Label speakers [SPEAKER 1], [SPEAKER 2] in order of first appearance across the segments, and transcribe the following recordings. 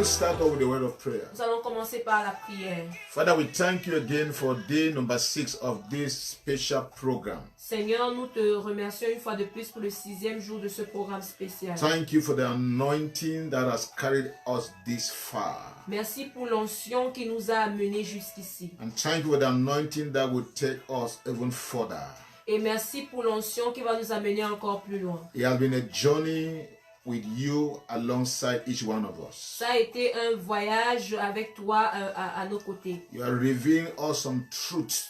[SPEAKER 1] to start off with a word of prayer.
[SPEAKER 2] Nous allons commencer par la prière.
[SPEAKER 1] Father, we thank you again for day number 6 of this special program.
[SPEAKER 2] Seigneur, nous te remercions une fois de plus pour le 6e jour de ce programme spécial.
[SPEAKER 1] Thank you for the anointing that has carried us this far.
[SPEAKER 2] Merci pour l'onction qui nous a amenés jusqu'ici.
[SPEAKER 1] And thank you for the anointing that will take us even further.
[SPEAKER 2] Et merci pour l'onction qui va nous amener encore plus loin.
[SPEAKER 1] It has been a journey with you alongside each one of us.
[SPEAKER 2] Ça a été un voyage avec toi à nos côtés.
[SPEAKER 1] You are revealing us some truths,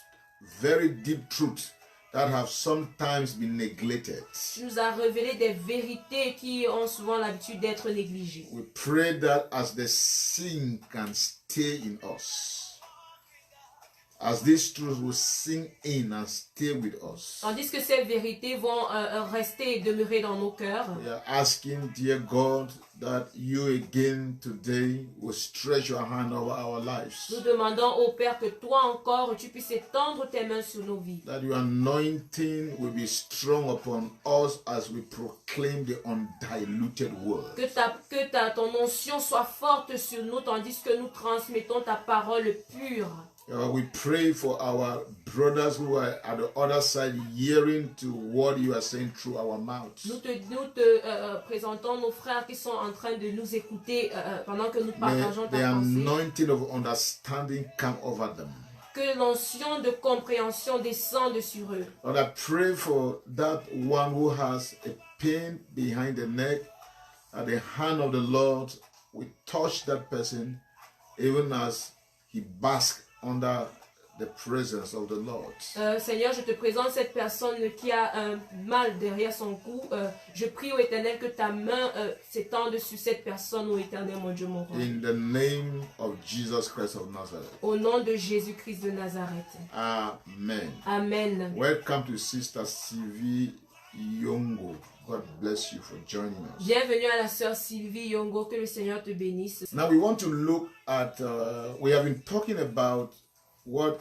[SPEAKER 1] very deep truths, that have sometimes been neglected.
[SPEAKER 2] Tu nous as révélé des vérités qui ont souvent l'habitude d'être négligées.
[SPEAKER 1] We pray that as the sin can stay in us, as these truths will sink in and stay with us.
[SPEAKER 2] Tandis que ces vérités vont rester et demeurer dans nos cœurs.
[SPEAKER 1] We are asking, dear God, that you again today will stretch your hand over our lives.
[SPEAKER 2] Nous demandons au Père que toi encore tu puisses étendre tes mains sur nos vies.
[SPEAKER 1] That your anointing will be strong upon us as we proclaim the undiluted word.
[SPEAKER 2] Que ton onction soit forte sur nous tandis que nous transmettons ta parole pure.
[SPEAKER 1] We pray for our brothers who are at the other side hearing to what you are saying through our mouths.
[SPEAKER 2] Nous te présentons nos frères qui sont en train de nous écouter pendant que nous partageons ta
[SPEAKER 1] May the
[SPEAKER 2] pensée.
[SPEAKER 1] anointing of understanding come over them.
[SPEAKER 2] Que l'onction de compréhension descende sur eux.
[SPEAKER 1] Lord, I pray for that one who has a pain behind the neck, that the hand of the Lord will touch that person even as he basks under the presence of the Lord.
[SPEAKER 2] Seigneur, je te présente cette personne qui a un mal derrière son cou. Je prie au Éternel que ta main s'étende sur cette personne, au Éternel, mon Dieu, mon roi.
[SPEAKER 1] In the name of Jesus Christ of Nazareth.
[SPEAKER 2] Au nom de Jésus-Christ de Nazareth.
[SPEAKER 1] Amen.
[SPEAKER 2] Amen.
[SPEAKER 1] Welcome to Sister Sylvie Yongo. God bless you for joining us.
[SPEAKER 2] Bienvenue à la sœur Sylvie Yongo, que le Seigneur te bénisse.
[SPEAKER 1] Now we want to look at, we have been talking about what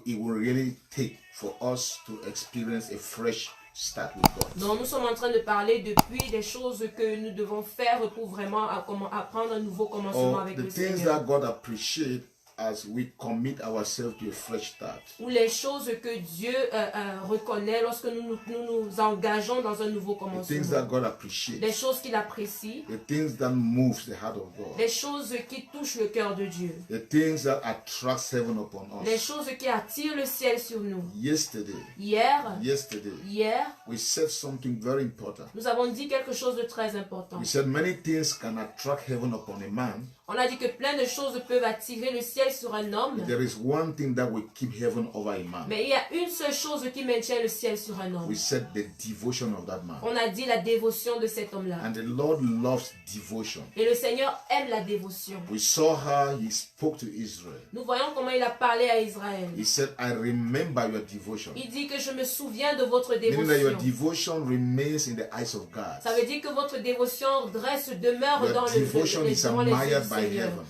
[SPEAKER 1] it will really take for us to experience a fresh start with God.
[SPEAKER 2] Donc nous sommes en train de parler depuis des choses que nous devons faire pour vraiment apprendre un nouveau commencement avec
[SPEAKER 1] the
[SPEAKER 2] le
[SPEAKER 1] things
[SPEAKER 2] Seigneur.
[SPEAKER 1] that God appreciates as we commit ourselves to a fresh start.
[SPEAKER 2] Ou les choses que Dieu reconnaît lorsque nous nous engageons dans un nouveau
[SPEAKER 1] The things
[SPEAKER 2] commencement.
[SPEAKER 1] that God appreciates.
[SPEAKER 2] Les choses qu'il apprécie,
[SPEAKER 1] The things that moves the heart of God.
[SPEAKER 2] les choses qui touchent le cœur de Dieu,
[SPEAKER 1] The things that attracts heaven upon
[SPEAKER 2] les
[SPEAKER 1] us.
[SPEAKER 2] choses qui attirent le ciel sur nous.
[SPEAKER 1] Yesterday,
[SPEAKER 2] Hier,
[SPEAKER 1] we said something very important.
[SPEAKER 2] nous avons dit quelque chose de très important.
[SPEAKER 1] We said many things can attract heaven upon a man.
[SPEAKER 2] On a dit que plein de choses peuvent attirer le ciel sur un homme,
[SPEAKER 1] There is one thing that will keep heaven over a man.
[SPEAKER 2] mais il y a une seule chose qui maintient le ciel sur un homme.
[SPEAKER 1] We said the devotion of that man.
[SPEAKER 2] On a dit la dévotion de cet homme-là.
[SPEAKER 1] And the Lord loves devotion.
[SPEAKER 2] Et le Seigneur aime la dévotion.
[SPEAKER 1] We saw how he spoke to Israel.
[SPEAKER 2] Nous voyons comment il a parlé à Israël.
[SPEAKER 1] He said, I remember your devotion.
[SPEAKER 2] Il dit que je me souviens de votre
[SPEAKER 1] Meaning that your
[SPEAKER 2] dévotion.
[SPEAKER 1] devotion remains in the eyes of God.
[SPEAKER 2] Ça veut dire que votre dévotion demeure
[SPEAKER 1] Your
[SPEAKER 2] dans
[SPEAKER 1] devotion is
[SPEAKER 2] devant les yeux
[SPEAKER 1] admired
[SPEAKER 2] du
[SPEAKER 1] by
[SPEAKER 2] Seigneur.
[SPEAKER 1] heaven.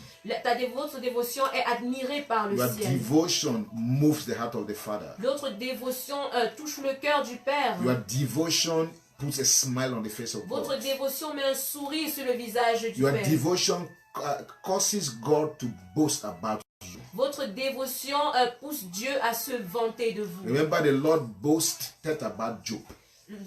[SPEAKER 2] Votre dévotion est admirée par le
[SPEAKER 1] Your
[SPEAKER 2] ciel.
[SPEAKER 1] devotion moves the heart of the Father.
[SPEAKER 2] Votre dévotion touche le cœur du Père.
[SPEAKER 1] Your devotion puts a smile on the face of
[SPEAKER 2] Votre
[SPEAKER 1] God.
[SPEAKER 2] dévotion met un sourire sur le visage du
[SPEAKER 1] Your
[SPEAKER 2] Père.
[SPEAKER 1] devotion causes God to boast about you.
[SPEAKER 2] Votre dévotion pousse Dieu à se vanter de vous.
[SPEAKER 1] Remember, the Lord boasted about Job.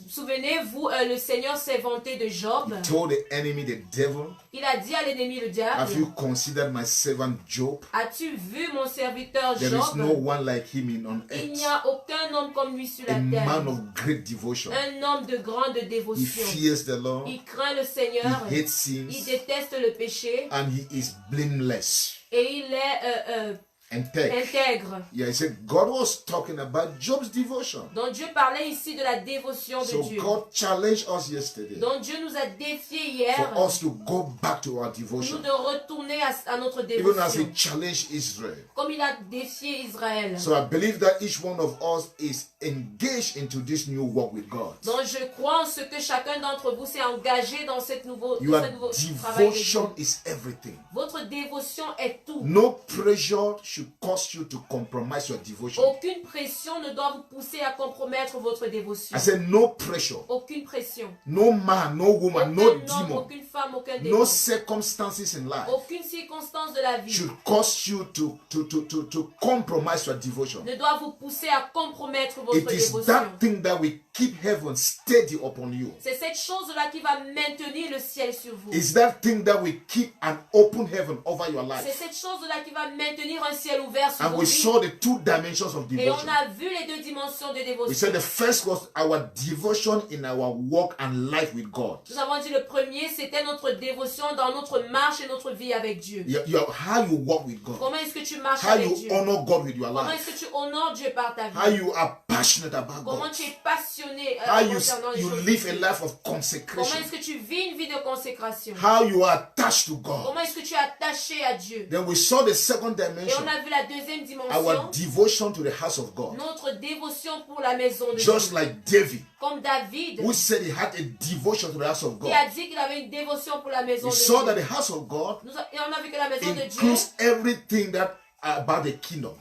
[SPEAKER 2] Souvenez-vous, le Seigneur s'est vanté de Job.
[SPEAKER 1] He told the enemy, the devil,
[SPEAKER 2] Il a dit à l'ennemi, le diable,
[SPEAKER 1] have you considered my servant Job?
[SPEAKER 2] as-tu vu mon serviteur
[SPEAKER 1] There
[SPEAKER 2] Job?
[SPEAKER 1] is no one like him on
[SPEAKER 2] Il n'y
[SPEAKER 1] earth.
[SPEAKER 2] a aucun homme comme lui sur la
[SPEAKER 1] A man
[SPEAKER 2] terre.
[SPEAKER 1] of great devotion.
[SPEAKER 2] Un homme de grande
[SPEAKER 1] He
[SPEAKER 2] dévotion.
[SPEAKER 1] fears the Lord.
[SPEAKER 2] Il craint le
[SPEAKER 1] He
[SPEAKER 2] Seigneur.
[SPEAKER 1] hates
[SPEAKER 2] Il
[SPEAKER 1] sins.
[SPEAKER 2] déteste le péché.
[SPEAKER 1] And he is blameless.
[SPEAKER 2] Et il est
[SPEAKER 1] And take.
[SPEAKER 2] intègre.
[SPEAKER 1] Yeah, he said God was talking about Job's devotion.
[SPEAKER 2] Donc Dieu parlait ici de la dévotion de
[SPEAKER 1] So
[SPEAKER 2] Dieu.
[SPEAKER 1] God challenged us yesterday
[SPEAKER 2] Donc Dieu nous a défiés hier
[SPEAKER 1] for us to go back to our
[SPEAKER 2] nous
[SPEAKER 1] devotion.
[SPEAKER 2] de retourner à notre
[SPEAKER 1] Even as he
[SPEAKER 2] dévotion.
[SPEAKER 1] challenged Israel.
[SPEAKER 2] Comme il a défié Israël.
[SPEAKER 1] So I believe that each one of us is engaged into this new walk with God.
[SPEAKER 2] Donc je crois en ce que chacun d'entre vous s'est engagé dans cette nouveau travail de Dieu.
[SPEAKER 1] Devotion is everything.
[SPEAKER 2] Votre dévotion est tout.
[SPEAKER 1] No pressure should should cause you to compromise your devotion.
[SPEAKER 2] Aucune pression ne doit vous pousser à compromettre votre dévotion.
[SPEAKER 1] I said no pressure.
[SPEAKER 2] Aucune pression.
[SPEAKER 1] No man, no woman, no
[SPEAKER 2] Aucun homme,
[SPEAKER 1] demon,
[SPEAKER 2] aucune femme, aucun
[SPEAKER 1] no
[SPEAKER 2] démon.
[SPEAKER 1] circumstances in life
[SPEAKER 2] Aucune circonstance de la vie
[SPEAKER 1] should cause you to compromise your devotion.
[SPEAKER 2] ne doit vous pousser à compromettre votre
[SPEAKER 1] It is
[SPEAKER 2] dévotion.
[SPEAKER 1] that thing that will keep heaven steady upon you.
[SPEAKER 2] C'est cette chose-là qui va maintenir le ciel sur vous.
[SPEAKER 1] It's that thing that will keep an open heaven over your
[SPEAKER 2] C'est
[SPEAKER 1] life.
[SPEAKER 2] cette chose-là qui va maintenir un ciel ouvert sur
[SPEAKER 1] And
[SPEAKER 2] vos
[SPEAKER 1] we
[SPEAKER 2] vies.
[SPEAKER 1] saw the two dimensions of
[SPEAKER 2] Et on
[SPEAKER 1] devotion.
[SPEAKER 2] a vu les deux dimensions de
[SPEAKER 1] We
[SPEAKER 2] dévotion.
[SPEAKER 1] said the first was our devotion in our walk and life with God.
[SPEAKER 2] Nous avons dit le premier, c'était notre dévotion dans notre marche et notre vie avec Dieu.
[SPEAKER 1] How you walk with God.
[SPEAKER 2] Comment est-ce que tu marches
[SPEAKER 1] How
[SPEAKER 2] avec
[SPEAKER 1] you
[SPEAKER 2] Dieu?
[SPEAKER 1] honor God with your
[SPEAKER 2] Comment
[SPEAKER 1] life.
[SPEAKER 2] est-ce que tu honores Dieu par ta
[SPEAKER 1] How
[SPEAKER 2] vie?
[SPEAKER 1] you are passionate about
[SPEAKER 2] Comment
[SPEAKER 1] God.
[SPEAKER 2] tu es passionné
[SPEAKER 1] How
[SPEAKER 2] concernant les
[SPEAKER 1] you
[SPEAKER 2] choses de
[SPEAKER 1] live a
[SPEAKER 2] Dieu?
[SPEAKER 1] life of
[SPEAKER 2] Comment
[SPEAKER 1] consecration.
[SPEAKER 2] est-ce que tu vis une vie de consécration?
[SPEAKER 1] How you are attached to God.
[SPEAKER 2] Comment est-ce que tu es attaché à Dieu?
[SPEAKER 1] Then we saw the second
[SPEAKER 2] Et on
[SPEAKER 1] dimension,
[SPEAKER 2] a vu la deuxième
[SPEAKER 1] our
[SPEAKER 2] dimension,
[SPEAKER 1] devotion to the house of God.
[SPEAKER 2] notre dévotion pour la maison de
[SPEAKER 1] Just
[SPEAKER 2] Dieu.
[SPEAKER 1] like David,
[SPEAKER 2] Comme David,
[SPEAKER 1] who said he had a devotion to the house of
[SPEAKER 2] qui
[SPEAKER 1] God.
[SPEAKER 2] a dit qu'il avait une dévotion pour la maison
[SPEAKER 1] We
[SPEAKER 2] de
[SPEAKER 1] saw that
[SPEAKER 2] Dieu.
[SPEAKER 1] the house of God
[SPEAKER 2] Et on a vu que la maison de Dieu
[SPEAKER 1] includes everything that about the kingdom.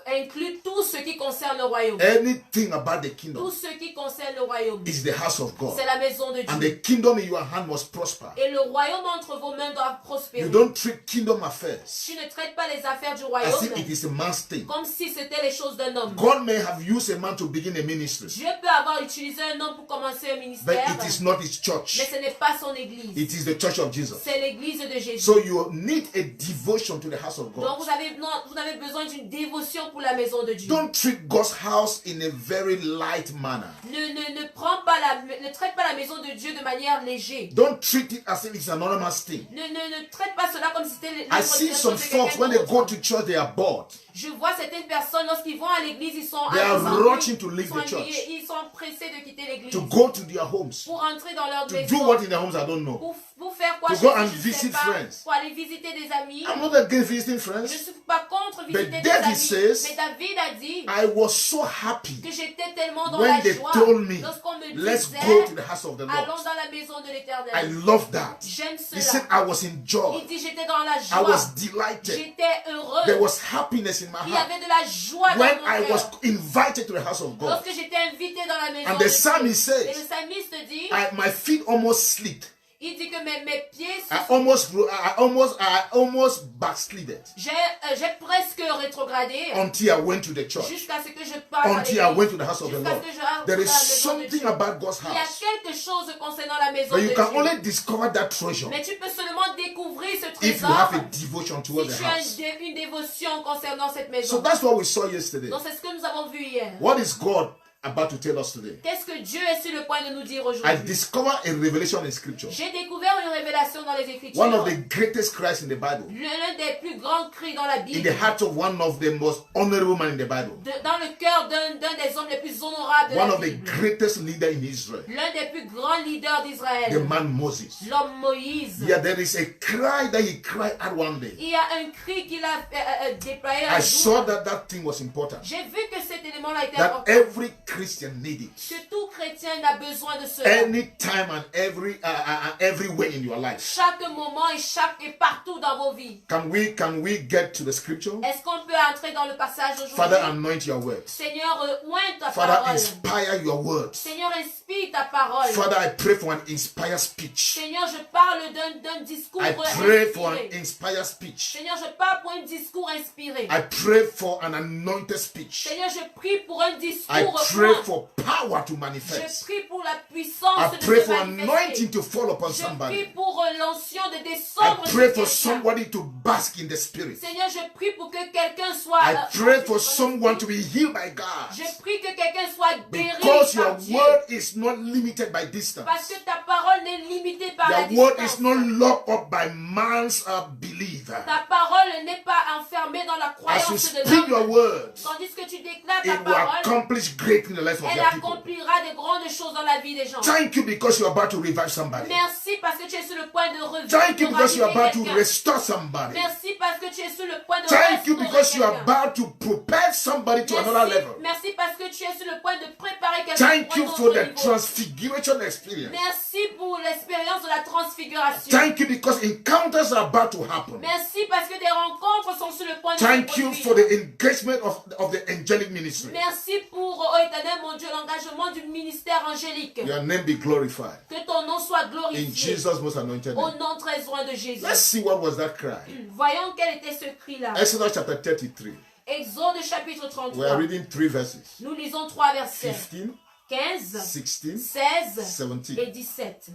[SPEAKER 2] inclut tout ce qui concerne le royaume.
[SPEAKER 1] Anything about the
[SPEAKER 2] Tout
[SPEAKER 1] kingdom
[SPEAKER 2] ce qui concerne le royaume.
[SPEAKER 1] is the house of God.
[SPEAKER 2] C'est la maison de
[SPEAKER 1] And
[SPEAKER 2] Dieu.
[SPEAKER 1] the kingdom in your hand must prosper.
[SPEAKER 2] Et le royaume entre vos mains doit prospérer.
[SPEAKER 1] You don't treat kingdom affairs
[SPEAKER 2] Tu ne traites pas les affaires du
[SPEAKER 1] as
[SPEAKER 2] royaume
[SPEAKER 1] if it is a man's thing.
[SPEAKER 2] comme si c'était les choses d'un homme.
[SPEAKER 1] God may have used a man to begin a ministry,
[SPEAKER 2] Dieu peut avoir utilisé un homme pour commencer un
[SPEAKER 1] but
[SPEAKER 2] ministère,
[SPEAKER 1] it is not his church.
[SPEAKER 2] mais ce n'est pas son église.
[SPEAKER 1] It is the church of Jesus.
[SPEAKER 2] C'est l'église de Jésus.
[SPEAKER 1] So you need a devotion to the house of
[SPEAKER 2] Donc
[SPEAKER 1] God.
[SPEAKER 2] vous avez besoin d'une dévotion pour la maison de Dieu.
[SPEAKER 1] Don't treat God's house in a very light manner.
[SPEAKER 2] Ne traite pas la maison de Dieu de manière légère.
[SPEAKER 1] Don't treat it as if it's an anonymous thing.
[SPEAKER 2] Ne traite pas cela comme si c'était
[SPEAKER 1] I see some folks when they go to church, they are bored.
[SPEAKER 2] Je vois certaines personnes, lorsqu'ils vont à l'église, ils sont
[SPEAKER 1] They are
[SPEAKER 2] ennuyés,
[SPEAKER 1] rushing to leave
[SPEAKER 2] ils sont
[SPEAKER 1] the church.
[SPEAKER 2] ennuyés, ils sont pressés de quitter l'église
[SPEAKER 1] To go to their homes.
[SPEAKER 2] pour entrer dans leur
[SPEAKER 1] To do
[SPEAKER 2] maison.
[SPEAKER 1] what in their homes, I don't know.
[SPEAKER 2] Pour faire quoi
[SPEAKER 1] To
[SPEAKER 2] chez
[SPEAKER 1] go
[SPEAKER 2] eux,
[SPEAKER 1] and
[SPEAKER 2] je ne sais
[SPEAKER 1] visit
[SPEAKER 2] pas.
[SPEAKER 1] friends.
[SPEAKER 2] Pour aller visiter des amis.
[SPEAKER 1] I'm not against visiting
[SPEAKER 2] Je
[SPEAKER 1] friends.
[SPEAKER 2] ne suis pas contre visiter des
[SPEAKER 1] David
[SPEAKER 2] amis.
[SPEAKER 1] says,
[SPEAKER 2] Mais David a dit
[SPEAKER 1] I was so happy
[SPEAKER 2] que j'étais tellement dans
[SPEAKER 1] when
[SPEAKER 2] la
[SPEAKER 1] they
[SPEAKER 2] joie
[SPEAKER 1] told me,
[SPEAKER 2] lorsqu'on me
[SPEAKER 1] let's
[SPEAKER 2] disait
[SPEAKER 1] go to the house of the
[SPEAKER 2] allons
[SPEAKER 1] Lord.
[SPEAKER 2] dans la maison de
[SPEAKER 1] I
[SPEAKER 2] l'Éternel.
[SPEAKER 1] love that.
[SPEAKER 2] J'aime
[SPEAKER 1] He said
[SPEAKER 2] cela.
[SPEAKER 1] I was in joy.
[SPEAKER 2] Il dit j'étais dans la
[SPEAKER 1] I
[SPEAKER 2] joie.
[SPEAKER 1] was delighted.
[SPEAKER 2] J'étais heureux.
[SPEAKER 1] There was happiness in my
[SPEAKER 2] Il y
[SPEAKER 1] heart
[SPEAKER 2] avait de la joie
[SPEAKER 1] when
[SPEAKER 2] dans
[SPEAKER 1] I
[SPEAKER 2] mon
[SPEAKER 1] was
[SPEAKER 2] cœur.
[SPEAKER 1] invited to the house of God.
[SPEAKER 2] Lorsque j'étais invité dans la maison
[SPEAKER 1] And
[SPEAKER 2] de
[SPEAKER 1] the
[SPEAKER 2] Dieu.
[SPEAKER 1] psalmist
[SPEAKER 2] Et le
[SPEAKER 1] says,
[SPEAKER 2] psalmiste dit,
[SPEAKER 1] my feet almost slipped.
[SPEAKER 2] il dit que mes pieds,
[SPEAKER 1] I almost backslided
[SPEAKER 2] j'ai presque rétrogradé
[SPEAKER 1] until I went to the church.
[SPEAKER 2] jusqu'à ce que je parte à
[SPEAKER 1] Until I went
[SPEAKER 2] l'église.
[SPEAKER 1] to the house of the
[SPEAKER 2] Jusqu'à
[SPEAKER 1] Lord.
[SPEAKER 2] ce que je rentre
[SPEAKER 1] There
[SPEAKER 2] dans
[SPEAKER 1] is
[SPEAKER 2] la maison de Dieu.
[SPEAKER 1] something about God's
[SPEAKER 2] Il y a
[SPEAKER 1] house.
[SPEAKER 2] quelque chose concernant la maison
[SPEAKER 1] But
[SPEAKER 2] de
[SPEAKER 1] you can
[SPEAKER 2] Dieu.
[SPEAKER 1] only discover that treasure
[SPEAKER 2] Mais tu peux seulement découvrir ce
[SPEAKER 1] if you
[SPEAKER 2] trésor
[SPEAKER 1] have a devotion
[SPEAKER 2] si
[SPEAKER 1] toward the
[SPEAKER 2] tu as
[SPEAKER 1] house.
[SPEAKER 2] une dévotion concernant cette
[SPEAKER 1] So
[SPEAKER 2] maison.
[SPEAKER 1] that's what we saw yesterday.
[SPEAKER 2] Donc c'est ce que nous avons vu hier.
[SPEAKER 1] What is God about to tell us today?
[SPEAKER 2] Qu'est-ce que Dieu est sur le point de nous dire
[SPEAKER 1] I
[SPEAKER 2] aujourd'hui?
[SPEAKER 1] discovered a revelation in scripture.
[SPEAKER 2] J'ai découvert une révélation dans les Écritures.
[SPEAKER 1] One of the greatest cries in the Bible.
[SPEAKER 2] L'un des plus grands cris dans la
[SPEAKER 1] In
[SPEAKER 2] Bible.
[SPEAKER 1] the heart of one of the most honorable men in the Bible.
[SPEAKER 2] Dans le cœur d'un des hommes les plus honorables de
[SPEAKER 1] One
[SPEAKER 2] la
[SPEAKER 1] of the
[SPEAKER 2] Bible.
[SPEAKER 1] greatest leaders in Israel.
[SPEAKER 2] L'un des plus grands leaders
[SPEAKER 1] The
[SPEAKER 2] d'Israël.
[SPEAKER 1] man Moses.
[SPEAKER 2] L'homme Moïse.
[SPEAKER 1] Yeah, there is a cry that he cried out one day.
[SPEAKER 2] Il y a un cri qu'il a déployé un
[SPEAKER 1] I saw
[SPEAKER 2] jour.
[SPEAKER 1] that thing was important.
[SPEAKER 2] J'ai vu que cet élément-là était
[SPEAKER 1] That
[SPEAKER 2] important.
[SPEAKER 1] every Christian needs it.
[SPEAKER 2] Que tout chrétien a besoin de cela.
[SPEAKER 1] Anytime and everywhere in your life.
[SPEAKER 2] Chaque moment et partout dans vos vies.
[SPEAKER 1] Can we get to the scripture?
[SPEAKER 2] Est-ce qu'on peut entrer dans le passage
[SPEAKER 1] Father,
[SPEAKER 2] aujourd'hui?
[SPEAKER 1] anoint your words.
[SPEAKER 2] Seigneur, ointe ta
[SPEAKER 1] Father,
[SPEAKER 2] parole.
[SPEAKER 1] inspire your words.
[SPEAKER 2] Seigneur, inspire ta parole.
[SPEAKER 1] Father, I pray for an inspired speech.
[SPEAKER 2] Seigneur, je parle d'un discours
[SPEAKER 1] I pray for an
[SPEAKER 2] inspiré.
[SPEAKER 1] inspired speech.
[SPEAKER 2] Seigneur, je parle pour un discours inspiré.
[SPEAKER 1] I pray for an anointed speech.
[SPEAKER 2] Seigneur, je prie pour un discours
[SPEAKER 1] I pray
[SPEAKER 2] oint.
[SPEAKER 1] for power to
[SPEAKER 2] Je
[SPEAKER 1] manifest.
[SPEAKER 2] prie pour la puissance
[SPEAKER 1] I
[SPEAKER 2] de
[SPEAKER 1] pray
[SPEAKER 2] se
[SPEAKER 1] for
[SPEAKER 2] manifester.
[SPEAKER 1] anointing to fall upon
[SPEAKER 2] Je prie
[SPEAKER 1] somebody.
[SPEAKER 2] pour l'onction de
[SPEAKER 1] I
[SPEAKER 2] descendre
[SPEAKER 1] pray
[SPEAKER 2] sur
[SPEAKER 1] for
[SPEAKER 2] quelqu'un.
[SPEAKER 1] somebody to bask in the spirit.
[SPEAKER 2] Seigneur, je prie pour que quelqu'un soit...
[SPEAKER 1] I pray for someone to be healed by God.
[SPEAKER 2] Je prie que quelqu'un soit guéri
[SPEAKER 1] Because your
[SPEAKER 2] par Dieu.
[SPEAKER 1] word is not limited by distance.
[SPEAKER 2] Parce que ta parole n'est limitée par la
[SPEAKER 1] Your word
[SPEAKER 2] distance.
[SPEAKER 1] is not locked up by man's belief.
[SPEAKER 2] Ta parole n'est pas enfermée dans la
[SPEAKER 1] As you
[SPEAKER 2] croyance de
[SPEAKER 1] speak your
[SPEAKER 2] l'homme.
[SPEAKER 1] words,
[SPEAKER 2] Tandis que tu déclares ta
[SPEAKER 1] it will
[SPEAKER 2] parole,
[SPEAKER 1] accomplish great in the life of
[SPEAKER 2] elle
[SPEAKER 1] your people.
[SPEAKER 2] accomplira de grandes choses dans la vie des gens.
[SPEAKER 1] Thank you because you're about to revive somebody.
[SPEAKER 2] Merci parce que tu es sur le point de revivre.
[SPEAKER 1] Thank you because you're about to
[SPEAKER 2] quelqu'un.
[SPEAKER 1] restore somebody.
[SPEAKER 2] Merci parce que tu es sur le point de
[SPEAKER 1] Thank you
[SPEAKER 2] restaurer
[SPEAKER 1] because you're
[SPEAKER 2] quelqu'un.
[SPEAKER 1] about to prepare somebody to another level.
[SPEAKER 2] Merci parce que tu es sur le point de préparer quelqu'un
[SPEAKER 1] Thank
[SPEAKER 2] pour
[SPEAKER 1] you
[SPEAKER 2] un
[SPEAKER 1] for
[SPEAKER 2] autre
[SPEAKER 1] the
[SPEAKER 2] niveau.
[SPEAKER 1] transfiguration experience.
[SPEAKER 2] Merci Merci pour l'expérience de la transfiguration.
[SPEAKER 1] Thank you because encounters are about to happen.
[SPEAKER 2] Merci parce que des rencontres sont sur le point de se
[SPEAKER 1] Thank you for
[SPEAKER 2] produire.
[SPEAKER 1] the engagement of the angelic ministry.
[SPEAKER 2] Merci pour, oh Éternel, mon Dieu, l'engagement du ministère angélique.
[SPEAKER 1] Your name be glorified.
[SPEAKER 2] Que ton nom soit
[SPEAKER 1] In
[SPEAKER 2] glorifié.
[SPEAKER 1] Jesus' most anointed
[SPEAKER 2] Au
[SPEAKER 1] name.
[SPEAKER 2] nom très loin de Jésus.
[SPEAKER 1] Let's see what was that cry.
[SPEAKER 2] Voyons quel était ce cri-là.
[SPEAKER 1] Exodus chapter 33.
[SPEAKER 2] Exode chapitre
[SPEAKER 1] We are
[SPEAKER 2] 33.
[SPEAKER 1] reading 3 verses.
[SPEAKER 2] Nous lisons 3 versets.
[SPEAKER 1] 15,
[SPEAKER 2] 15,
[SPEAKER 1] 16,
[SPEAKER 2] 16
[SPEAKER 1] 17.
[SPEAKER 2] et 17.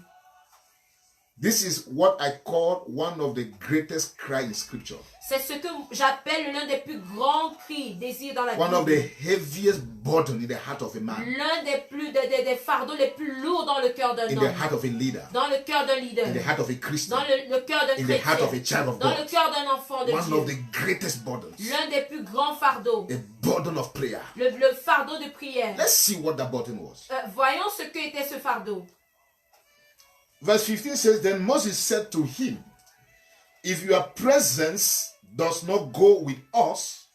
[SPEAKER 1] This is what I call one of the greatest cry in scripture.
[SPEAKER 2] C'est ce que j'appelle l'un des plus grands cris, désirs dans la
[SPEAKER 1] One of the
[SPEAKER 2] Bible.
[SPEAKER 1] heaviest burden in the heart of a man.
[SPEAKER 2] L'un des fardeaux les plus lourds dans le cœur d'un
[SPEAKER 1] In the
[SPEAKER 2] homme.
[SPEAKER 1] heart of a leader.
[SPEAKER 2] Dans le cœur d'un leader.
[SPEAKER 1] In the heart of a Christian.
[SPEAKER 2] Dans le cœur d'un
[SPEAKER 1] In the heart of a
[SPEAKER 2] chrétien.
[SPEAKER 1] child of
[SPEAKER 2] Dans le
[SPEAKER 1] God.
[SPEAKER 2] cœur d'un enfant de
[SPEAKER 1] One of
[SPEAKER 2] Dieu.
[SPEAKER 1] the greatest burdens.
[SPEAKER 2] L'un des plus grands fardeaux.
[SPEAKER 1] A burden of prayer.
[SPEAKER 2] Le fardeau de prière.
[SPEAKER 1] Let's see what that burden was.
[SPEAKER 2] Voyons ce qu'était ce fardeau.
[SPEAKER 1] Verse 15 says, Then Moses said to him, If your presence does not go with us,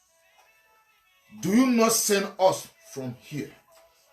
[SPEAKER 1] do you not send us from here?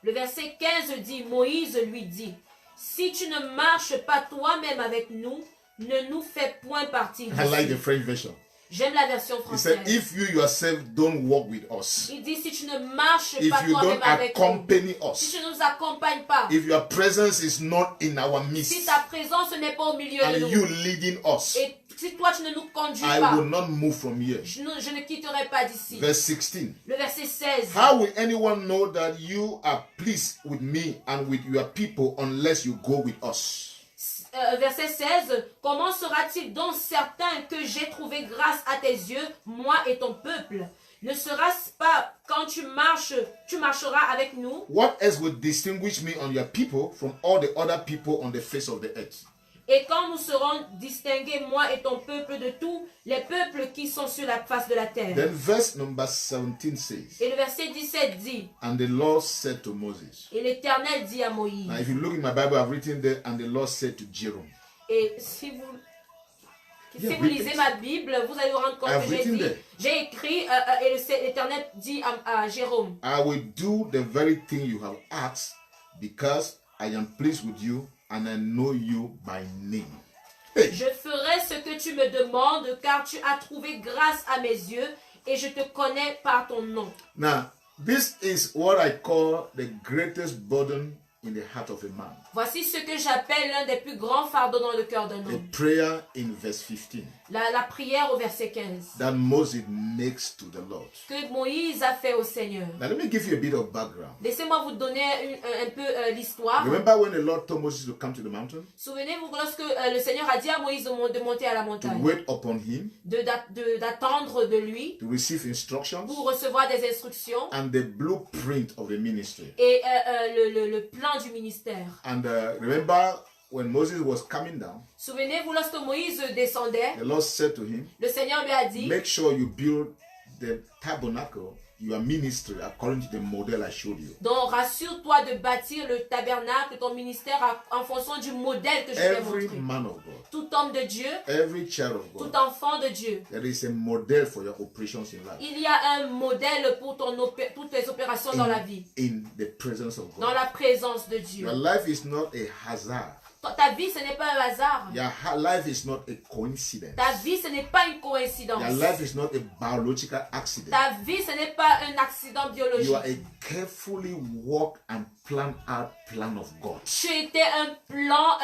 [SPEAKER 2] Le verset 15 dit, Moïse lui dit, si tu ne marches pas toi-même avec nous, ne nous fais point partie
[SPEAKER 1] I like the
[SPEAKER 2] d'ici.
[SPEAKER 1] French version.
[SPEAKER 2] J'aime la version
[SPEAKER 1] He said,
[SPEAKER 2] française.
[SPEAKER 1] If you yourself don't walk with us,
[SPEAKER 2] Il dit, si tu ne marches
[SPEAKER 1] if
[SPEAKER 2] pas
[SPEAKER 1] you
[SPEAKER 2] toi-même
[SPEAKER 1] don't
[SPEAKER 2] avec nous,
[SPEAKER 1] accompany
[SPEAKER 2] si
[SPEAKER 1] us,
[SPEAKER 2] tu ne nous accompagnes pas,
[SPEAKER 1] if your presence is not in our
[SPEAKER 2] si
[SPEAKER 1] midst,
[SPEAKER 2] ta présence n'est pas au milieu de
[SPEAKER 1] and
[SPEAKER 2] nous,
[SPEAKER 1] you leading us,
[SPEAKER 2] et si toi tu ne nous conduis
[SPEAKER 1] I
[SPEAKER 2] pas,
[SPEAKER 1] will not move from here.
[SPEAKER 2] je ne quitterai pas d'ici.
[SPEAKER 1] Verse 16.
[SPEAKER 2] Le verset 16.
[SPEAKER 1] How will anyone know that you are pleased with me and with your people unless you go with us?
[SPEAKER 2] Verset 16, comment sera-t-il donc certain que j'ai trouvé grâce à tes yeux, moi et ton peuple? Ne sera-ce pas quand tu marcheras avec nous?
[SPEAKER 1] What else would distinguish me and your people from all the other people on the face of the earth?
[SPEAKER 2] Et quand nous serons distingués, moi et ton peuple, de tous les peuples qui sont sur la face de la terre.
[SPEAKER 1] Then verse number 17 says,
[SPEAKER 2] Et le verset 17 dit,
[SPEAKER 1] And the Lord said to Moses.
[SPEAKER 2] et l'Éternel dit à Moïse.
[SPEAKER 1] Now if you look in my Bible, I've written there, and the Lord said to Jerome.
[SPEAKER 2] Et si vous
[SPEAKER 1] Yeah,
[SPEAKER 2] Si vous lisez ma Bible, vous allez vous rendre compte
[SPEAKER 1] I've
[SPEAKER 2] que
[SPEAKER 1] written there.
[SPEAKER 2] j'ai écrit et l'Éternel dit à Jérôme,
[SPEAKER 1] I will do the very thing you have asked because I am pleased with you and I know you by name. Hey,
[SPEAKER 2] je ferai ce que tu me demandes car tu as trouvé grâce à mes yeux et je te connais par ton nom.
[SPEAKER 1] now, this is what I call the greatest burden in the heart of a man.
[SPEAKER 2] Voici ce que j'appelle l'un des plus grands fardeaux dans le cœur d'un
[SPEAKER 1] The
[SPEAKER 2] homme.
[SPEAKER 1] prayer in verse 15
[SPEAKER 2] La prière au verset 15
[SPEAKER 1] that Moses makes to the Lord.
[SPEAKER 2] que Moïse a fait au Seigneur.
[SPEAKER 1] Now, let me give you a bit of background.
[SPEAKER 2] Laissez-moi vous donner un peu l'histoire.
[SPEAKER 1] Remember when the Lord told Moses to come to the mountain,
[SPEAKER 2] Souvenez-vous que lorsque le Seigneur a dit à Moïse de monter à la
[SPEAKER 1] to
[SPEAKER 2] montagne,
[SPEAKER 1] wait upon him,
[SPEAKER 2] d'attendre de lui
[SPEAKER 1] to receive instructions,
[SPEAKER 2] pour recevoir des instructions
[SPEAKER 1] and the blueprint of the ministry.
[SPEAKER 2] et le plan du ministère.
[SPEAKER 1] And remember when Moses was coming down,
[SPEAKER 2] Souvenez-vous, lorsque Moïse descendait,
[SPEAKER 1] the Lord said to him,
[SPEAKER 2] le Seigneur lui a dit,
[SPEAKER 1] make sure you build the tabernacle, your ministry, according to the model I showed you.
[SPEAKER 2] donc rassure-toi de bâtir le tabernacle, ton ministère en fonction du modèle que je t'ai
[SPEAKER 1] Every
[SPEAKER 2] montré.
[SPEAKER 1] man of God,
[SPEAKER 2] Tout homme de Dieu,
[SPEAKER 1] every child of
[SPEAKER 2] tout
[SPEAKER 1] God,
[SPEAKER 2] enfant de Dieu,
[SPEAKER 1] there is a model for your operations in life.
[SPEAKER 2] il y a un modèle pour toutes les opérations dans la vie,
[SPEAKER 1] In the presence of
[SPEAKER 2] dans
[SPEAKER 1] God.
[SPEAKER 2] la présence de Dieu.
[SPEAKER 1] Your life is not a hazard.
[SPEAKER 2] Ta vie, ce n'est pas un hasard.
[SPEAKER 1] Your life is not a coincidence.
[SPEAKER 2] Ta vie, ce n'est pas une coïncidence.
[SPEAKER 1] Your life is not a biological accident.
[SPEAKER 2] Ta vie, ce n'est pas un accident
[SPEAKER 1] You
[SPEAKER 2] biologique.
[SPEAKER 1] are a carefully worked and planned out plan of God.
[SPEAKER 2] Tu étais un plan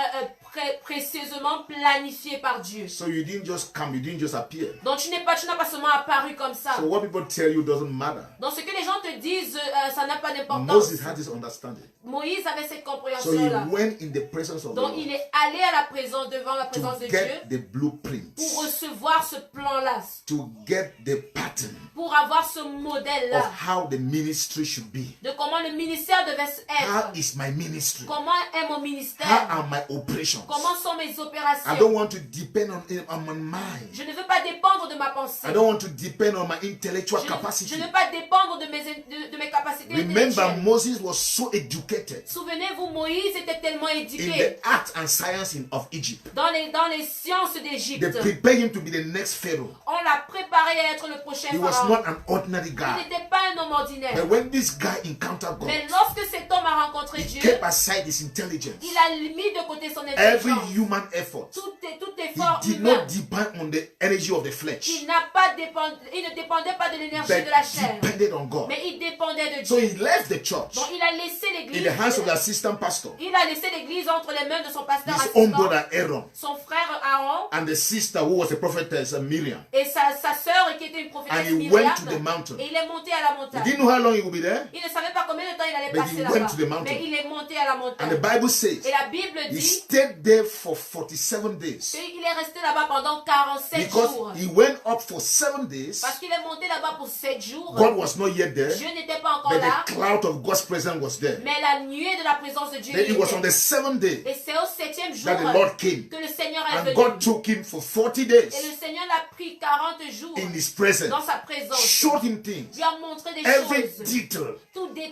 [SPEAKER 2] précieusement planifié par Dieu.
[SPEAKER 1] So you didn't just come, you didn't just appear.
[SPEAKER 2] Donc tu n'as pas seulement apparu comme ça.
[SPEAKER 1] So what people tell you doesn't matter.
[SPEAKER 2] Donc ce que les gens te disent, ça n'a pas d'importance.
[SPEAKER 1] Moses had this understanding.
[SPEAKER 2] Moïse avait cette
[SPEAKER 1] So he
[SPEAKER 2] compréhension-là.
[SPEAKER 1] went in the presence of the
[SPEAKER 2] Donc
[SPEAKER 1] Lord
[SPEAKER 2] il est allé à la présence, devant la présence de
[SPEAKER 1] to
[SPEAKER 2] Dieu,
[SPEAKER 1] get the blueprint,
[SPEAKER 2] pour recevoir ce plan-là,
[SPEAKER 1] to get the pattern
[SPEAKER 2] pour avoir ce
[SPEAKER 1] of
[SPEAKER 2] modèle-là,
[SPEAKER 1] how the ministry should be.
[SPEAKER 2] de comment le ministère devait
[SPEAKER 1] How
[SPEAKER 2] être.
[SPEAKER 1] is my ministry?
[SPEAKER 2] Comment est mon
[SPEAKER 1] How
[SPEAKER 2] ministère?
[SPEAKER 1] are my operations?
[SPEAKER 2] Comment sont mes
[SPEAKER 1] I
[SPEAKER 2] opérations?
[SPEAKER 1] don't want to depend on my mind.
[SPEAKER 2] Je ne veux pas dépendre de ma pensée.
[SPEAKER 1] I don't want to depend on my intellectual
[SPEAKER 2] Je
[SPEAKER 1] capacity.
[SPEAKER 2] ne veux pas dépendre de mes capacités
[SPEAKER 1] Remember,
[SPEAKER 2] intellectuelles.
[SPEAKER 1] Moses was so educated
[SPEAKER 2] Souvenez-vous, Moïse était tellement
[SPEAKER 1] in
[SPEAKER 2] éduqué
[SPEAKER 1] the art and science of Egypt.
[SPEAKER 2] dans les sciences
[SPEAKER 1] They
[SPEAKER 2] d'Égypte.
[SPEAKER 1] prepared him to be the next Pharaoh.
[SPEAKER 2] On l'a préparé préparé à être le prochain
[SPEAKER 1] He was
[SPEAKER 2] pharaon.
[SPEAKER 1] not an ordinary
[SPEAKER 2] Il
[SPEAKER 1] guy.
[SPEAKER 2] n'était pas un homme ordinaire.
[SPEAKER 1] But when this guy encountered God,
[SPEAKER 2] Mais lorsque cet homme a rencontré
[SPEAKER 1] he
[SPEAKER 2] Dieu,
[SPEAKER 1] kept aside his intelligence.
[SPEAKER 2] il a mis de côté son
[SPEAKER 1] Every
[SPEAKER 2] intelligence.
[SPEAKER 1] human effort.
[SPEAKER 2] Tout
[SPEAKER 1] He
[SPEAKER 2] effort
[SPEAKER 1] did
[SPEAKER 2] humain.
[SPEAKER 1] not depend on the energy of the flesh,
[SPEAKER 2] Il ne dépendait pas de l'énergie
[SPEAKER 1] but
[SPEAKER 2] de la chair.
[SPEAKER 1] depended on God.
[SPEAKER 2] Mais il dépendait de
[SPEAKER 1] So
[SPEAKER 2] Dieu.
[SPEAKER 1] he left the church
[SPEAKER 2] Donc il a laissé
[SPEAKER 1] in
[SPEAKER 2] l'église.
[SPEAKER 1] the hands of the assistant pastor,
[SPEAKER 2] Il a laissé l'église entre les mains de son pasteur
[SPEAKER 1] his own
[SPEAKER 2] assistant,
[SPEAKER 1] brother Aaron,
[SPEAKER 2] son frère Aaron
[SPEAKER 1] and the sister who was a prophetess, Miriam.
[SPEAKER 2] et sa sœur qui était une
[SPEAKER 1] And
[SPEAKER 2] prophétesse
[SPEAKER 1] he
[SPEAKER 2] Myriam.
[SPEAKER 1] went to the mountain.
[SPEAKER 2] Et il est monté à la
[SPEAKER 1] He
[SPEAKER 2] montagne.
[SPEAKER 1] didn't know how long he would be there.
[SPEAKER 2] Il ne savait pas combien de temps il allait
[SPEAKER 1] But
[SPEAKER 2] passer
[SPEAKER 1] he
[SPEAKER 2] là-bas.
[SPEAKER 1] went to the mountain.
[SPEAKER 2] Mais il est monté à la
[SPEAKER 1] And the
[SPEAKER 2] montagne.
[SPEAKER 1] Bible says
[SPEAKER 2] Et la Bible
[SPEAKER 1] he
[SPEAKER 2] dit
[SPEAKER 1] stayed there for 47 days.
[SPEAKER 2] qu'il est resté là-bas pendant 47
[SPEAKER 1] Because
[SPEAKER 2] jours.
[SPEAKER 1] he went up for 7 days,
[SPEAKER 2] Parce qu'il est monté là-bas pour 7 jours.
[SPEAKER 1] God was not yet there,
[SPEAKER 2] Dieu n'était pas encore
[SPEAKER 1] but
[SPEAKER 2] là.
[SPEAKER 1] the cloud of God's presence was there.
[SPEAKER 2] Mais la nuée de la présence de Dieu
[SPEAKER 1] Then
[SPEAKER 2] y
[SPEAKER 1] it was on
[SPEAKER 2] était.
[SPEAKER 1] the 7th day
[SPEAKER 2] Et c'est au 7e jour
[SPEAKER 1] that the Lord came.
[SPEAKER 2] que le Seigneur est
[SPEAKER 1] And
[SPEAKER 2] venu.
[SPEAKER 1] God took him for 40
[SPEAKER 2] Et
[SPEAKER 1] days
[SPEAKER 2] le Seigneur l'a pris 40 jours
[SPEAKER 1] in his presence,
[SPEAKER 2] dans sa présence.
[SPEAKER 1] showed him things,
[SPEAKER 2] Lui a montré des
[SPEAKER 1] every
[SPEAKER 2] choses.
[SPEAKER 1] detail.
[SPEAKER 2] Tous
[SPEAKER 1] of
[SPEAKER 2] les